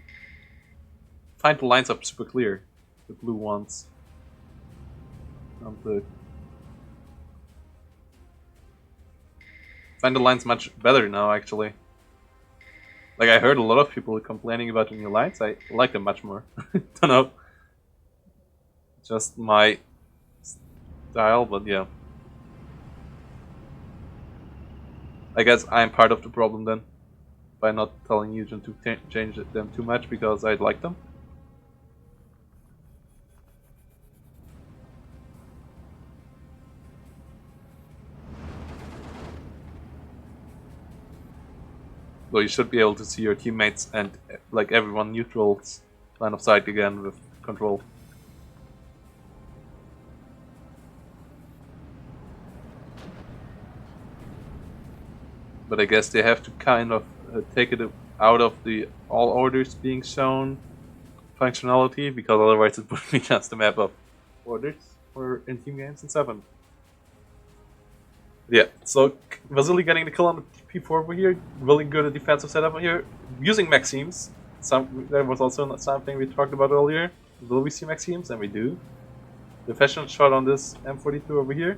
S1: Find the lines up super clear. The blue ones. Find the lines much better now, actually. Like, I heard a lot of people complaining about the new lines. I like them much more. Don't know. Just my style, but yeah. I guess I'm part of the problem then. By not telling you to change them too much because I like them. So you should be able to see your teammates and like everyone neutral's line of sight again with control. But I guess they have to kind of take it out of the all orders being shown functionality, because otherwise it would be just a map of orders for in team games and 7. Yeah, so Vasilly getting the kill on the P4 over here, really good at defensive setup over here, using Maximes. That was also something we talked about earlier. Will we see Maximes? And we do. The fashion shot on this M42 over here.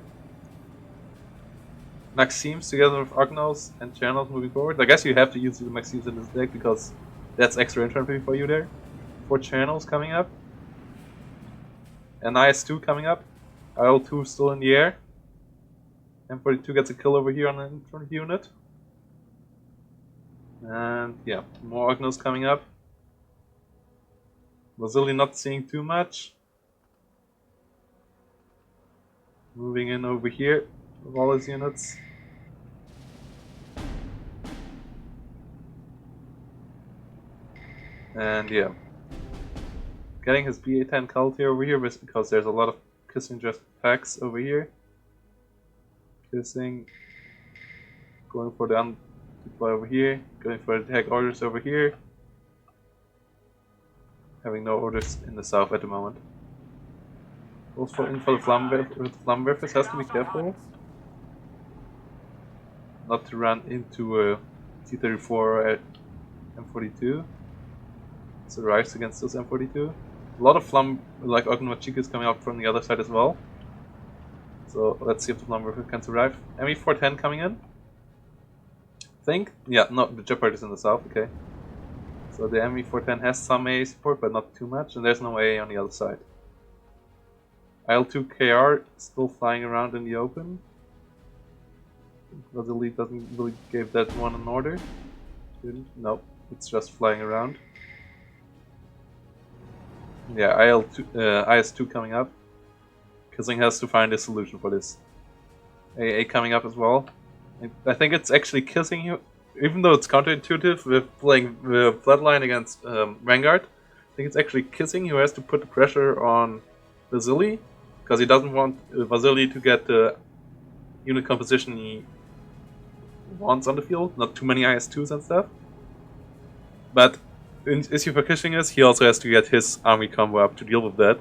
S1: Maximes together with Arcnos and Channels moving forward. I guess you have to use the Maximes in this deck because that's extra infantry for you there. 4 Channels coming up. And IS2 coming up. IL2 still in the air. M42 gets a kill over here on an infantry unit. And yeah, more Arcnos coming up. Vasilly not seeing too much. moving in over here with all his units. And yeah, getting his BA-10 cult here over here because there's a lot of Kissingya attacks over here. Kissing, going for the deploy over here, going for attack orders over here. Having no orders in the south at the moment. Also in for the Flammenwerfers has to be careful not to run into a T-34 at M42. It's a rise against this M42. A lot of like Ognomachikis coming up from the other side as well. So let's see if the Flammenwerfer can survive. ME410 coming in. Think? Yeah, no, the Jeopard is in the south, okay. So the ME410 has some AA support, but not too much, and there's no AA on the other side. IL-2KR still flying around in the open. Vasilly doesn't really give that one an order. Didn't? Nope, it's just flying around. Yeah, IS-2 coming up. Kissing has to find a solution for this. AA coming up as well. I think it's actually Kissing here, even though it's counterintuitive with playing the Bloodline against Vanguard. I think it's actually Kissing who has to put the pressure on Vasilly, because he doesn't want Vasilly to get the unit composition he wants on the field, not too many IS-2s and stuff. But issue for Kissing is he also has to get his army combo up to deal with that,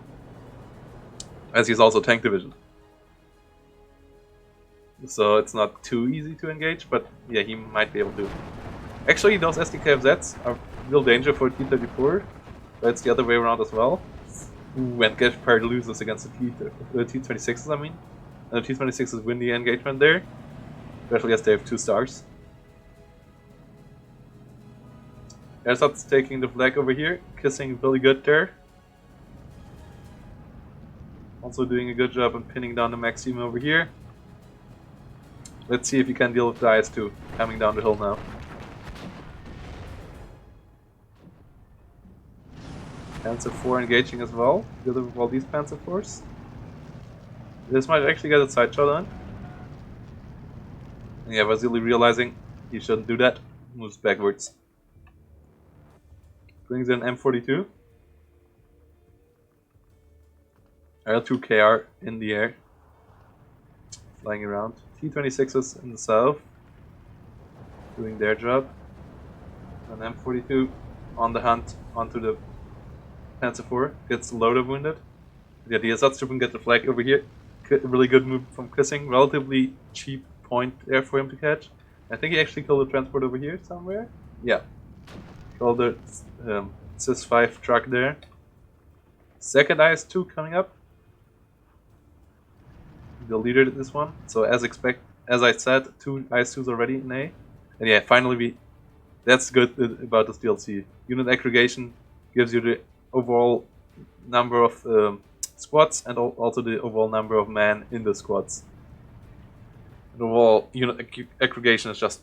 S1: as he's also tank division. So it's not too easy to engage, but yeah, he might be able to. Actually, those SDKFZs are real danger for T-34, but it's the other way around as well. When Geshpard loses against the T-26s, I mean. And the T-26s win the engagement there, especially as they have 2 stars. Ersat's taking the flag over here, Kissing really good there. Also doing a good job in pinning down the Maxim over here. Let's see if he can deal with the IS-2 coming down the hill now. Panzer IV engaging as well, together with all these Panzer IVs. This might actually get a side shot on. And yeah, Vasilly realizing he shouldn't do that, moves backwards. Brings in M42. IL-2KR in the air. Flying around. T-26s in the south. Doing their job. And M42 on the hunt onto the Panzer IV. Gets loader wounded. Yeah, the Ersatztruppen get the flag over here. Really good move from Kissing. Relatively cheap point there for him to catch. I think he actually killed the transport over here somewhere. Yeah. Killed the CIS-5 truck there. Second IS-2 coming up. The leader did this one. So as I said, 2 IS-2s already in A. And yeah, finally that's good about this DLC. Unit aggregation gives you the overall number of squads and also the overall number of men in the squads. The overall unit aggregation is just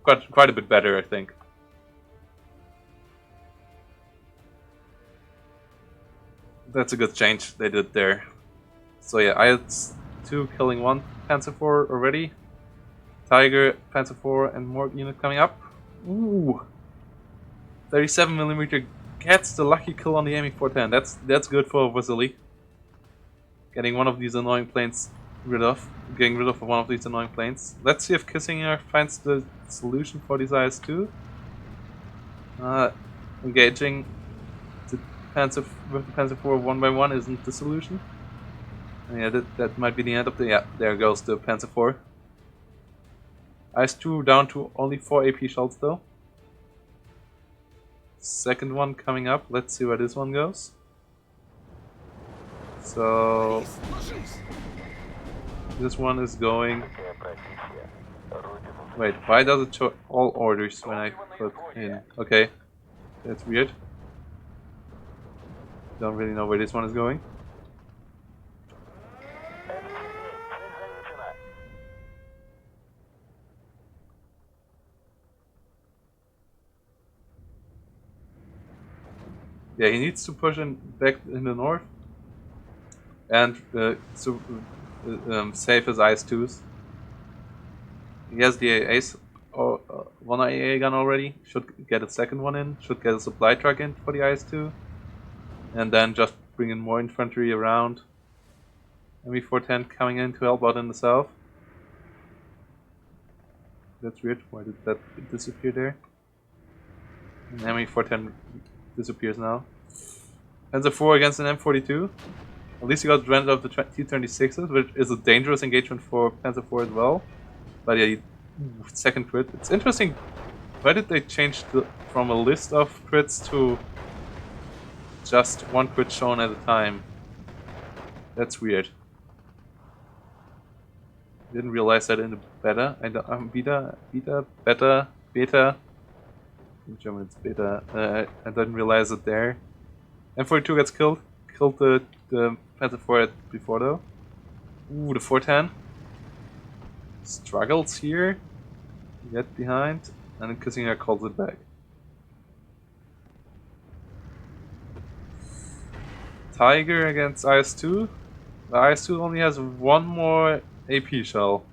S1: quite a bit better, I think. That's a good change they did there. So yeah, IS-2 killing 1 Panzer IV already. Tiger, Panzer IV, and more unit coming up. Ooh, 37mm gets the lucky kill on the ME410. That's good for Vasilly. Getting one of these annoying planes getting rid of one of these annoying planes. Let's see if Kissingya finds the solution for these IS-2. Engaging the Panzer with the Panzer IV 1 by 1 isn't the solution. And yeah, that might be the end of the. Yeah, there goes the Panzer IV. IS-2 down to only 4 AP shells though. Second one coming up. Let's see where this one goes. So this one is going. Wait, why does it show all orders when I put in? Okay, that's weird. Don't really know where this one is going. Yeah, he needs to push in back in the north and save his IS-2s. He has the ace, or one AA gun already. Should get a second one in. Should get a supply truck in for the IS-2, and then just bring in more infantry around. ME410 coming in to help out in the south. That's weird. Why did that disappear there? And ME410 disappears now. Panzer 4 against an M42. At least he got rid of the T-26s, which is a dangerous engagement for Panzer 4 as well. But yeah, second crit. It's interesting. Why did they change from a list of crits to just one crit shown at a time? That's weird. Didn't realize that in the beta. Beta. In German it's beta. I didn't realize it there. M42 gets killed. Killed the Panzer 4 before though. Ooh, the 410. Struggles here. Get behind. And then Kissingya calls it back. Tiger against IS-2. The IS-2 only has one more AP shell.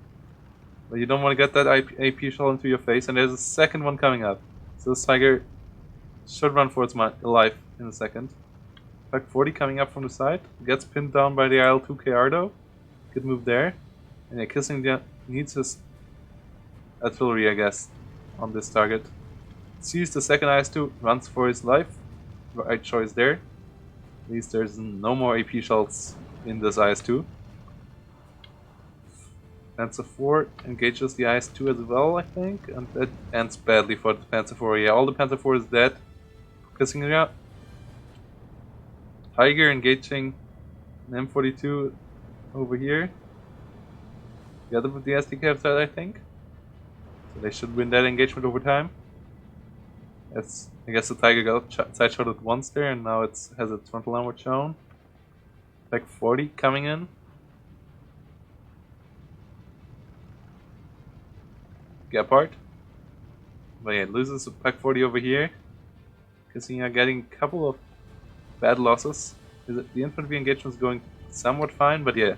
S1: But you don't want to get that AP shell into your face, and there's a second one coming up. So this Tiger should run for its life in a second. Pack 40 coming up from the side. Gets pinned down by the IL-2KR though. Good move there. And yeah, Kissingya needs his artillery, I guess, on this target. Sees the second IS-2, runs for his life. Right choice there. At least there's no more AP shells in this IS-2. Panzer 4 engages the IS-2 as well, I think, and that ends badly for the Panzer 4. Yeah, all the Panzer 4 is dead. Kissingya. Tiger engaging an M42 over here. Together with the SDK side, I think. So they should win that engagement over time. I guess the Tiger got side-shotted once there, and now it has its frontal armor shown. Pack 40 coming in. Gepard. But yeah, it loses Pack 40 over here. Kissingya getting a couple of bad losses. The infantry engagement is going somewhat fine, but yeah,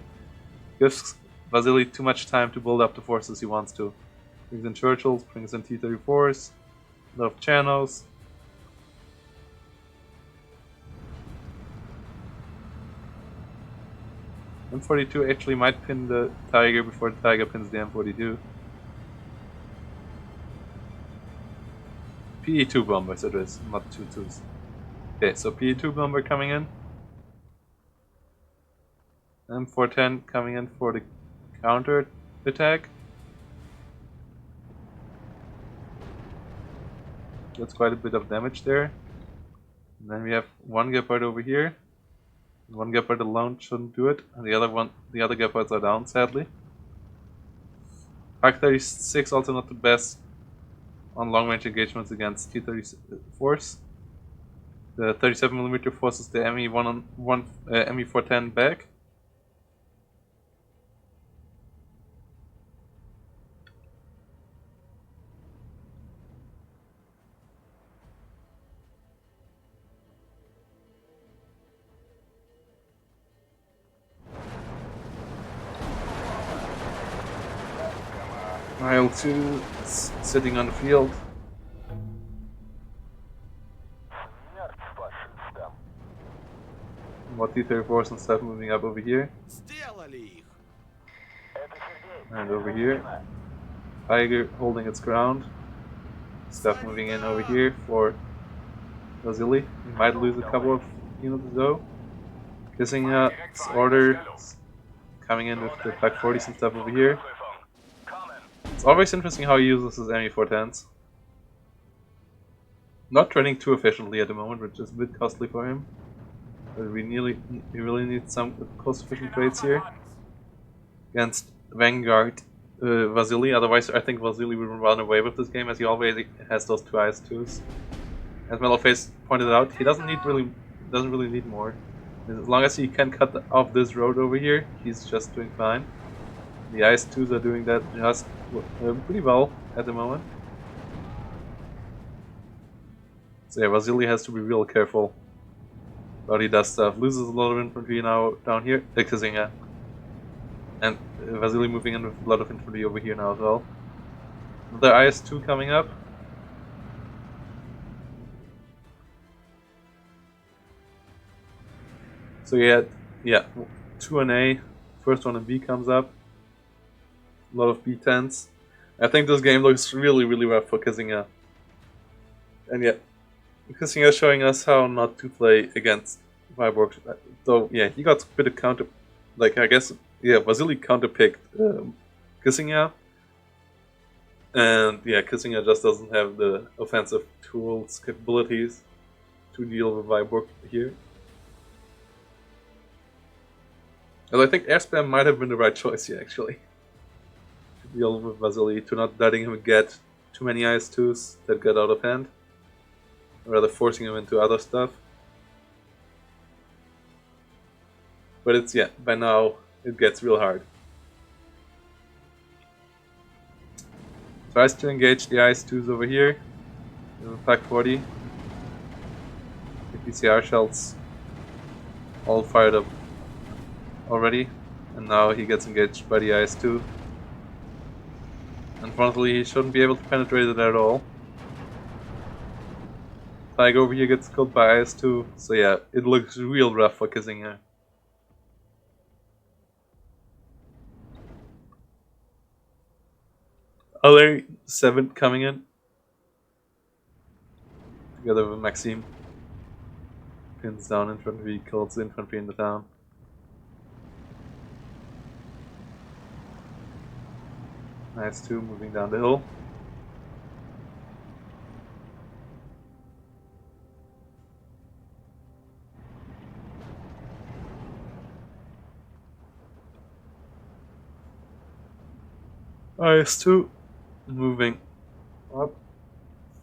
S1: gives Vasilly too much time to build up the forces he wants to. Brings in Churchills, brings in T-34s, a lot of channels. M42 actually might pin the Tiger before the Tiger pins the M42. PE2 bombers it is, not 2-2s. Okay, so PE2 bomber coming in. M410 coming in for the counter attack. That's quite a bit of damage there. And then we have one Gepard over here. One Gepard alone shouldn't do it, and the other Gepards are down, sadly. Pak 36 also not the best on long range engagements against T-34s. The 37mm forces the ME410 back. IL-2 is sitting on the field. More T-34s and stuff moving up over here. And over here. Tiger holding its ground. Stuff moving in over here for Vasilly. He might lose a couple of units though. Kissingya's order coming in with the Pack 40s and stuff over here. It's always interesting how he uses his ME410s. Not training too efficiently at the moment, which is a bit costly for him. But we really need some cost-efficient trades here against Vanguard Vasilly. Otherwise, I think Vasilly will run away with this game, as he already has those two IS-2s. As Mellowface pointed out, he doesn't really need more. As long as he can cut off this road over here, he's just doing fine. The IS-2s are doing that just pretty well at the moment. So yeah, Vasilly has to be real careful about he does stuff. Loses a lot of infantry now down here, Kissingya. And Vasilly moving in with a lot of infantry over here now as well. Another IS-2 coming up. So yeah, 2 on A, first one on B comes up. A lot of B10s. I think this game looks really, really rough for Kissingya. And yeah, Kissingya is showing us how not to play against Viborg. Though, yeah, he got a bit of counter... Like, I guess, yeah, Vasilly counterpicked Kissingya. And yeah, Kissingya just doesn't have the offensive tools, capabilities to deal with Viborg here. And I think air spam might have been the right choice here, actually. To deal with Vasilly, to not letting him get too many IS-2s that get out of hand. Rather forcing him into other stuff. But it's, yeah, by now it gets real hard. Tries to engage the IS-2s over here. Pack 40. The PCR shells all fired up already. And now he gets engaged by the IS-2. Unfortunately, he shouldn't be able to penetrate it at all. Tiger over here gets killed by IS-2. So yeah, it looks real rough for Kissingya. Other 7 coming in. Together with Maxime. Pins down infantry, kills the infantry in the town. IS-2 moving down the hill. IS-2 moving up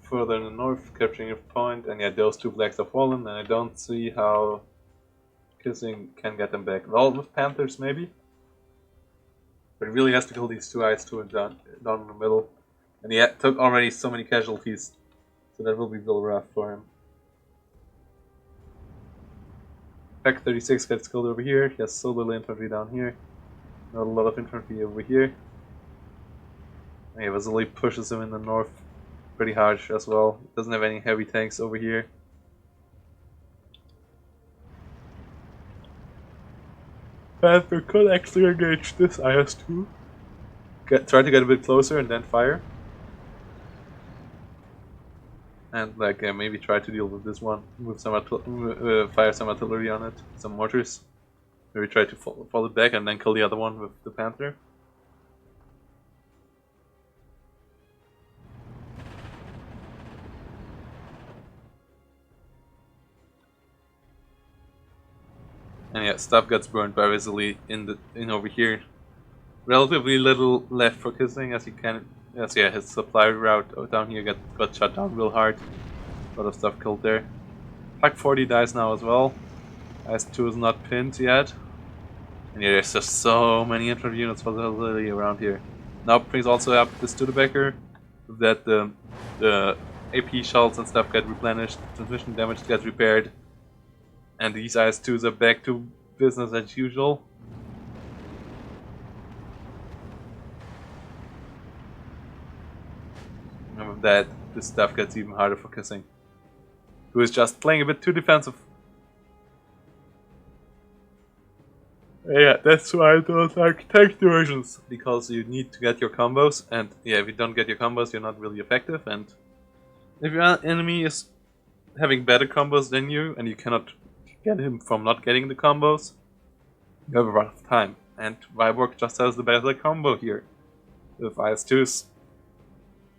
S1: further in the north, capturing a point, and yeah, those 2 blacks are fallen, and I don't see how Kissing can get them back. Well, with Panthers maybe, but he really has to kill these 2 IS-2 down in the middle, and he took already so many casualties, so that will be real rough for him. Pack 36 gets killed over here. He has so little infantry down here, not a lot of infantry over here. Yeah, Vasilly pushes him in the north pretty harsh as well. Doesn't have any heavy tanks over here. Panther could actually engage this IS-2. Try to get a bit closer and then fire. And like maybe try to deal with this one. Move some fire some artillery on it, some mortars. Maybe try to fall it back and then kill the other one with the Panther. And yeah, stuff gets burned by Vasilly in over here. Relatively little left for Kissing as he can. Yes, yeah, his supply route down here got shut down real hard. A lot of stuff killed there. Pack 40 dies now as well. IS-2 is not pinned yet. And yeah, there's just so many infantry units for Vasilly around here. Now brings also up the Studebaker, that the AP shells and stuff get replenished, transmission damage gets repaired. And these IS-2s are back to business as usual. And with that, this stuff gets even harder for Kissing, who is just playing a bit too defensive. Yeah, that's why I don't like tank diversions, because you need to get your combos, and yeah, if you don't get your combos, you're not really effective, and if your enemy is having better combos than you, and you cannot get him from not getting the combos, you have a rough time. And Viborg just has the better combo here, with IS-2s,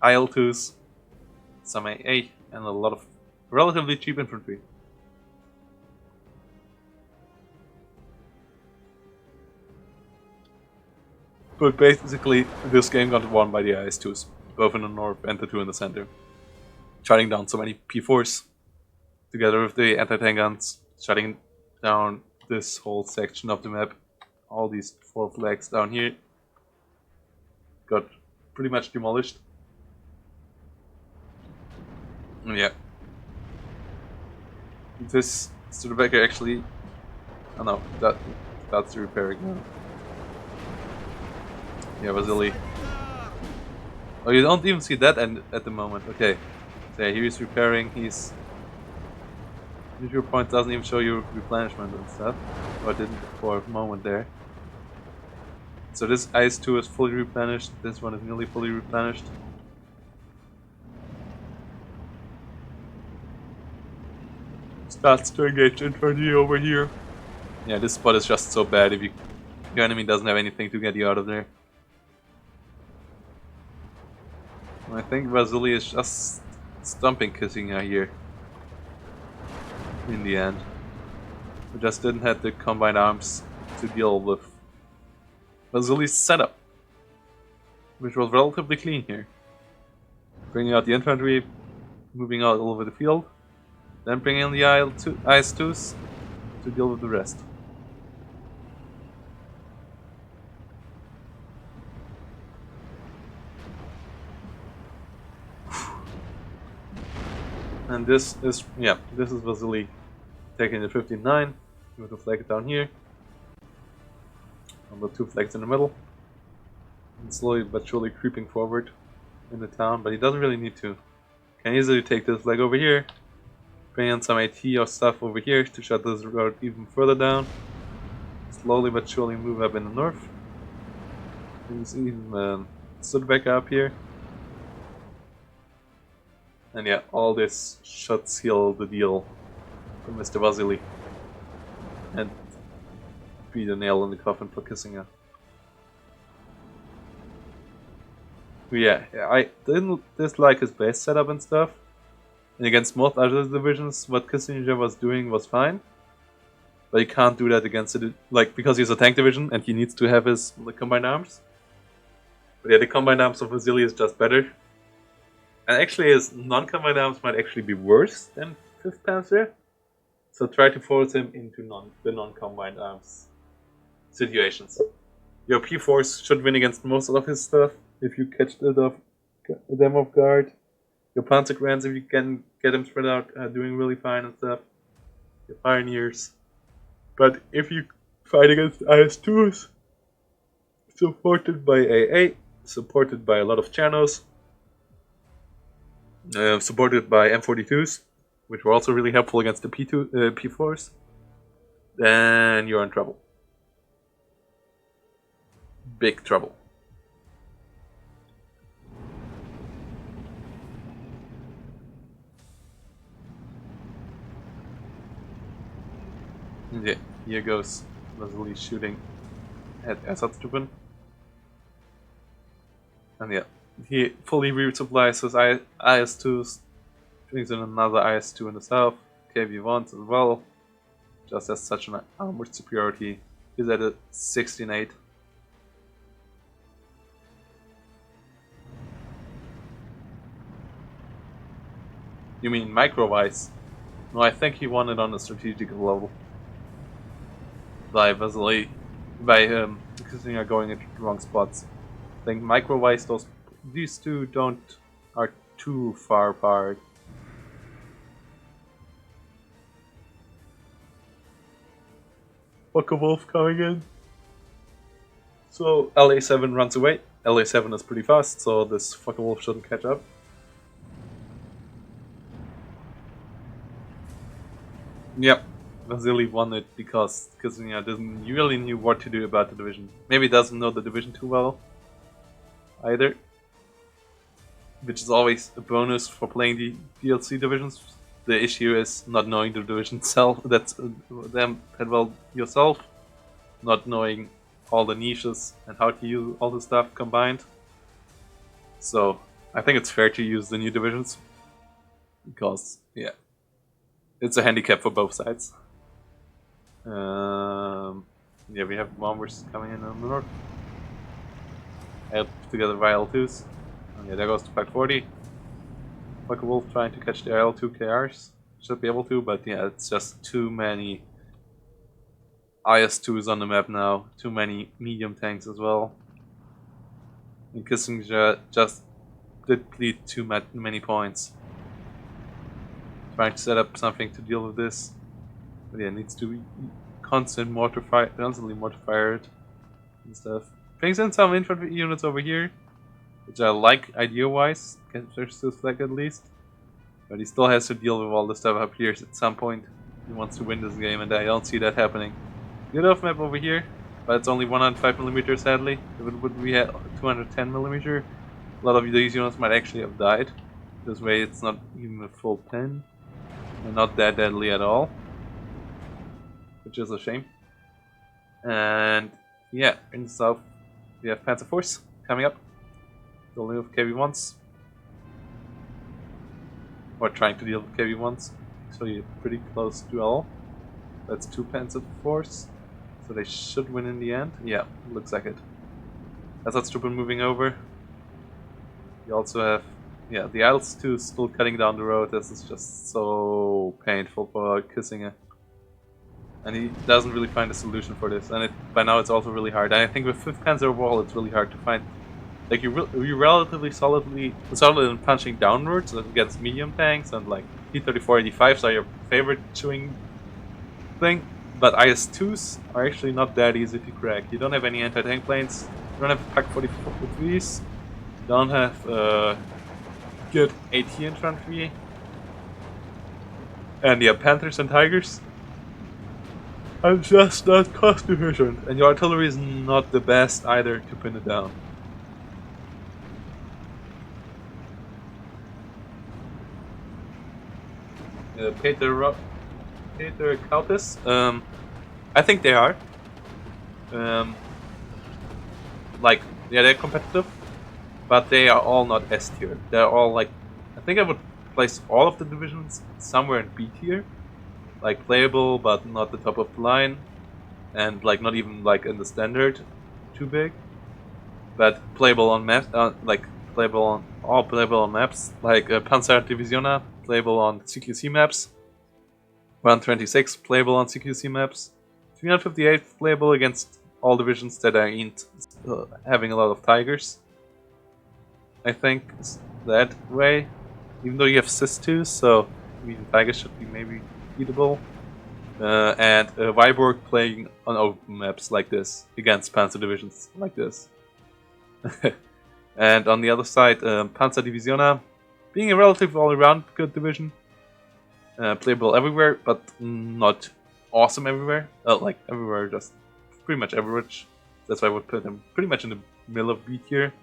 S1: IL-2s, some AA, and a lot of relatively cheap infantry. But basically, this game got won by the IS-2s, both in the north and the 2 in the center. Shutting down so many P4s, together with the anti-tank guns, shutting down this whole section of the map. All these 4 flags down here got pretty much demolished. And yeah. This Studebaker actually... Oh no, that's the repairing now. Yeah, Vasilly. Oh, you don't even see that end at the moment. Okay. So yeah, here he's repairing. He's... Your point doesn't even show you replenishment and stuff. Or it didn't for a moment there. So this ice 2 is fully replenished. This one is nearly fully replenished. Starts to engage infantry over here. Yeah, this spot is just so bad if your enemy doesn't have anything to get you out of there. I think Vasilly is just stumping Kissingya here. In the end. We just didn't have the combined arms to deal with Vasilly's setup. Which was relatively clean here. Bringing out the infantry, moving out all over the field. Then bringing in the IS-2s to deal with the rest. And this is Vasilly taking the 15-9 with the flag down here. And the 2 flags in the middle. And slowly but surely creeping forward in the town, but he doesn't really need to. Can easily take this flag over here, bring in some AT or stuff over here to shut this road even further down. Slowly but surely move up in the north. He's even stood back up here. And yeah, all this should seal the deal for Mr. Vasilly. And be the nail in the coffin for Kissingya. Yeah, I didn't dislike his base setup and stuff. And against most other divisions, what Kissingya was doing was fine. But he can't do that against it, like, because he's a tank division and he needs to have his combined arms. But yeah, the combined arms of Vasilly is just better. And actually his non-combined arms might actually be worse than 5th Panzer. So try to force him into the non-combined arms situations. Your P4s should win against most of his stuff if you catch them off guard. Your Panzergrants, if you can get them spread out, are doing really fine and stuff. Your Pioneers. But if you fight against IS-2s, supported by AA, supported by a lot of channels, supported by M42s, which were also really helpful against the P4s, then you're in trouble. Big trouble. Yeah, here goes Vasilly shooting at Ersatztruppen. And yeah, he fully resupplies his IS-2s, brings in another IS-2 in the south, KV-1s as well, just as such an armored superiority. He's at a 16-8. You mean micro-wise? No, I think he won it on a strategic level. By Vasilly, by Kissingya going into the wrong spots. I think micro-wise, these two are too far apart. Fucker Wolf coming in. So LA7 runs away. LA7 is pretty fast, so this Fucker Wolf shouldn't catch up. Yep, Vasilly won it because Kissingya didn't really knew what to do about the division. Maybe doesn't know the division too well either, which is always a bonus for playing the DLC divisions. The issue is not knowing the division itself. That's them that well yourself, not knowing all the niches and how to use all the stuff combined. So I think it's fair to use the new divisions because yeah, it's a handicap for both sides. Yeah, we have bombers coming in on the north. Add together IL-2s. And yeah, there goes the 540. Fucker Wolf trying to catch the IL-2 KRs. Should be able to, but yeah, it's just too many IS-2s on the map now. Too many medium tanks as well. And Kissingya just deplete too many points. Trying to set up something to deal with this. But yeah, needs to be constantly mortar fired and stuff. brings in some infantry units over here, which I like idea-wise, captures this flag at least. But he still has to deal with all the stuff up here at some point. He wants to win this game, and I don't see that happening. Good off map over here, but it's only 105mm sadly. If it would be at 210mm, a lot of these units might actually have died. This way it's not even a full 10. And not that deadly at all. Which is a shame. And yeah, in the south we have Panzer Force coming up. Dealing with KV-1s. Or trying to deal with KV-1s. Actually a pretty close duel. That's 2 Panzer Force. So they should win in the end. Yeah, looks like it. That's not stupid moving over. You also have, yeah, the iadris too still cutting down the road. This is just so painful for Kissingya. And he doesn't really find a solution for this. And by now it's also really hard. And I think with 5th Panzer overall it's really hard to find. Like you're relatively solid in punching downwards against medium tanks, and like T-34-85s are your favorite chewing thing. But IS-2s are actually not that easy to crack. You don't have any anti-tank planes, you don't have PaK-43s, you don't have good AT infantry, and yeah, Panthers and Tigers are just not cost efficient, and your artillery is not the best either to pin it down. Peter Kautis, I think they are. Like, yeah, they're competitive, but they are all not S tier. They're all like, I think I would place all of the divisions somewhere in B tier, like playable but not the top of the line, and like not even like in the standard, too big, but playable on maps, like playable on maps, like Panzer Divisiona, playable on CQC maps. 126 playable on CQC maps. 358 playable against all divisions that ain't having a lot of Tigers. I think that way. Even though you have Sis-2s, so even Tigers should be maybe beatable. And Viborg playing on open maps like this against Panzer divisions like this. And on the other side, Panzer Divisiona being a relatively all-around good division. Playable everywhere, but not awesome everywhere. Like everywhere, just pretty much average. That's why I would put them pretty much in the middle of B tier.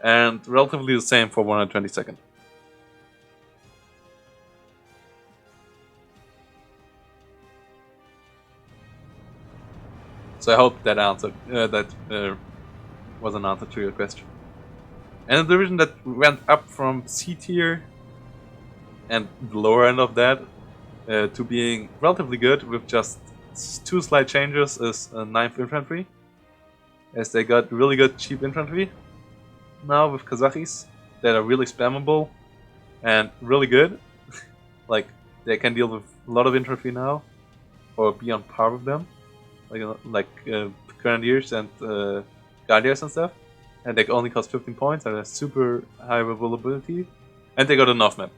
S1: And relatively the same for 122nd. So I hope that answered was an answer to your question. And a division that went up from C tier and the lower end of that to being relatively good with just 2 slight changes is 9th Infantry, as they got really good cheap infantry now with Kazakhis that are really spammable and really good. Like they can deal with a lot of infantry now, or be on par with them, like Grenadiers and Guardians and stuff, and they only cost 15 points and have super high availability, and they got a off map,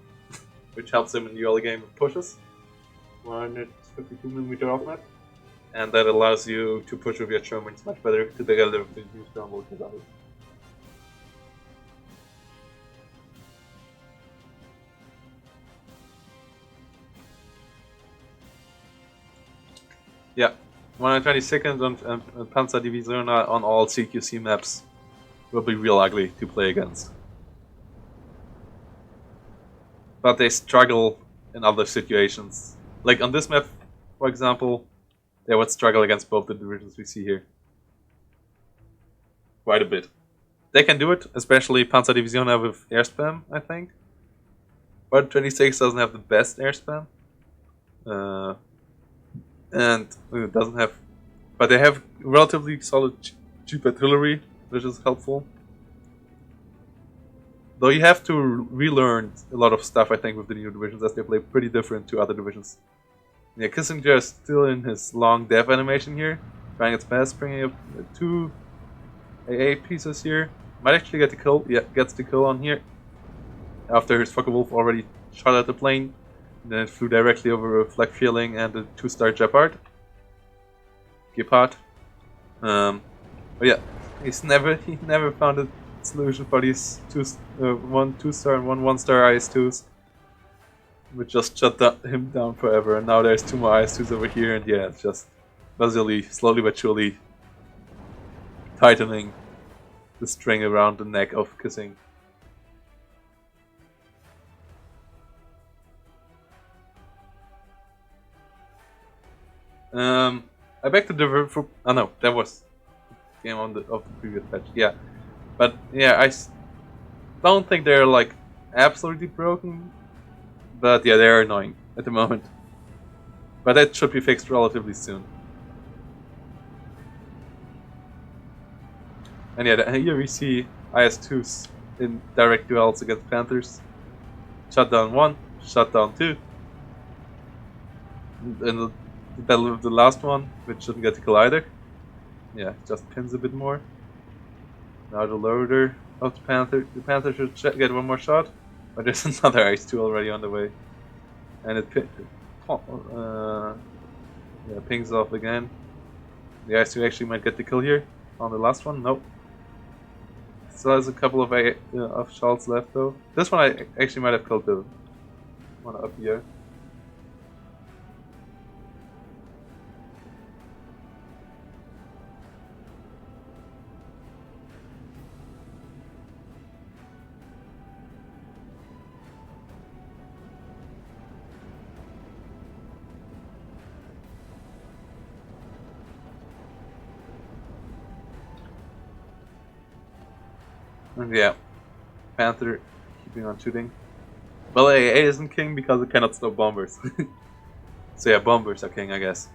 S1: which helps them in the early game with pushes. 152mm off map, and that allows you to push with your Germans much better together with the new Stronghold Kazakhis. Yeah, 122nd and Panzer Divisiona on all CQC maps will be real ugly to play against. But they struggle in other situations. Like on this map, for example, they would struggle against both the divisions we see here. Quite a bit. They can do it, especially Panzer Divisiona with air spam, I think. But 26 doesn't have the best air spam. And it doesn't have... But they have relatively solid cheap artillery, which is helpful. Though you have to relearn a lot of stuff, I think, with the new divisions, as they play pretty different to other divisions. Yeah, Kissingya is still in his long death animation here, trying its best, bringing up 2 AA pieces here. Might actually get the kill. Yeah, gets the kill on here. After his Focke-Wulf already shot at the plane, and then it flew directly over a flak feeling and a 2-star Gepard. But yeah, He never found a solution for these one 2-star and one 1-star IS2s. We just him down forever, and now there's 2 more IS2s over here, and yeah, it's just Vasilly slowly but surely tightening the string around the neck of Kissing. I back to the for oh no, that was game of the previous patch. Yeah, but yeah, don't think they're like absolutely broken, but yeah, they're annoying at the moment. But that should be fixed relatively soon. And yeah, here we see IS2s in direct duels against Panthers. Shut down 1, shut down 2. And the last one, which shouldn't get to kill either. Yeah, just pins a bit more. Now the loader of the Panther. The Panther should get 1 more shot, but there's another IS2 already on the way. And it pings off again. The IS2 actually might get the kill here on the last one. Nope. Still has a couple of shots left though. This one I actually might have killed the one up here. And yeah, Panther keeping on shooting. Well, AA isn't king because it cannot stop bombers. So yeah, bombers are king, I guess.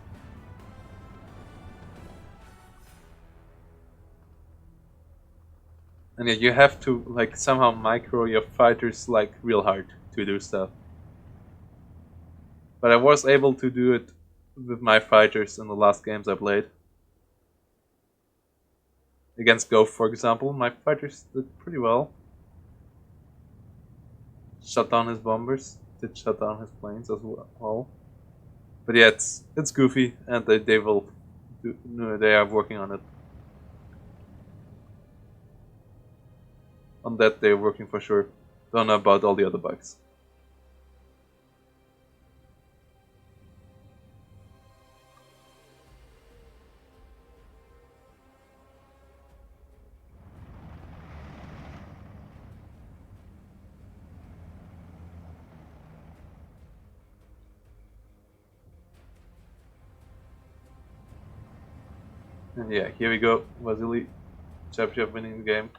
S1: And yeah, you have to like somehow micro your fighters like real hard to do stuff. But I was able to do it with my fighters in the last games I played. Against Go, for example, my fighters did pretty well. Shut down his bombers, did shut down his planes as well. But yeah, it's goofy, and they will they are working on it. On that, they're working for sure. Don't know about all the other bugs. And yeah, here we go. Vasilly, Championship winning the game.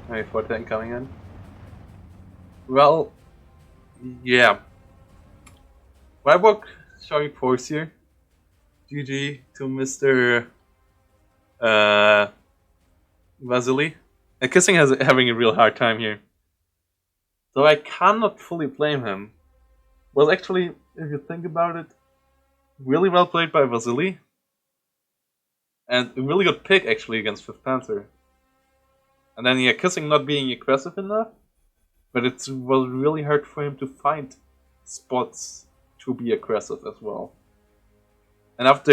S1: Alright, 410 coming in. Well, yeah. Wyborg showing force here. GG to Mr. Vasilly. And Kissing has having a real hard time here. So I cannot fully blame him. Well, actually, if you think about it, really well played by Vasilly. And a really good pick, actually, against 5th Panther. And then, yeah, Kissing not being aggressive enough. But it was really hard for him to find spots to be aggressive as well. And after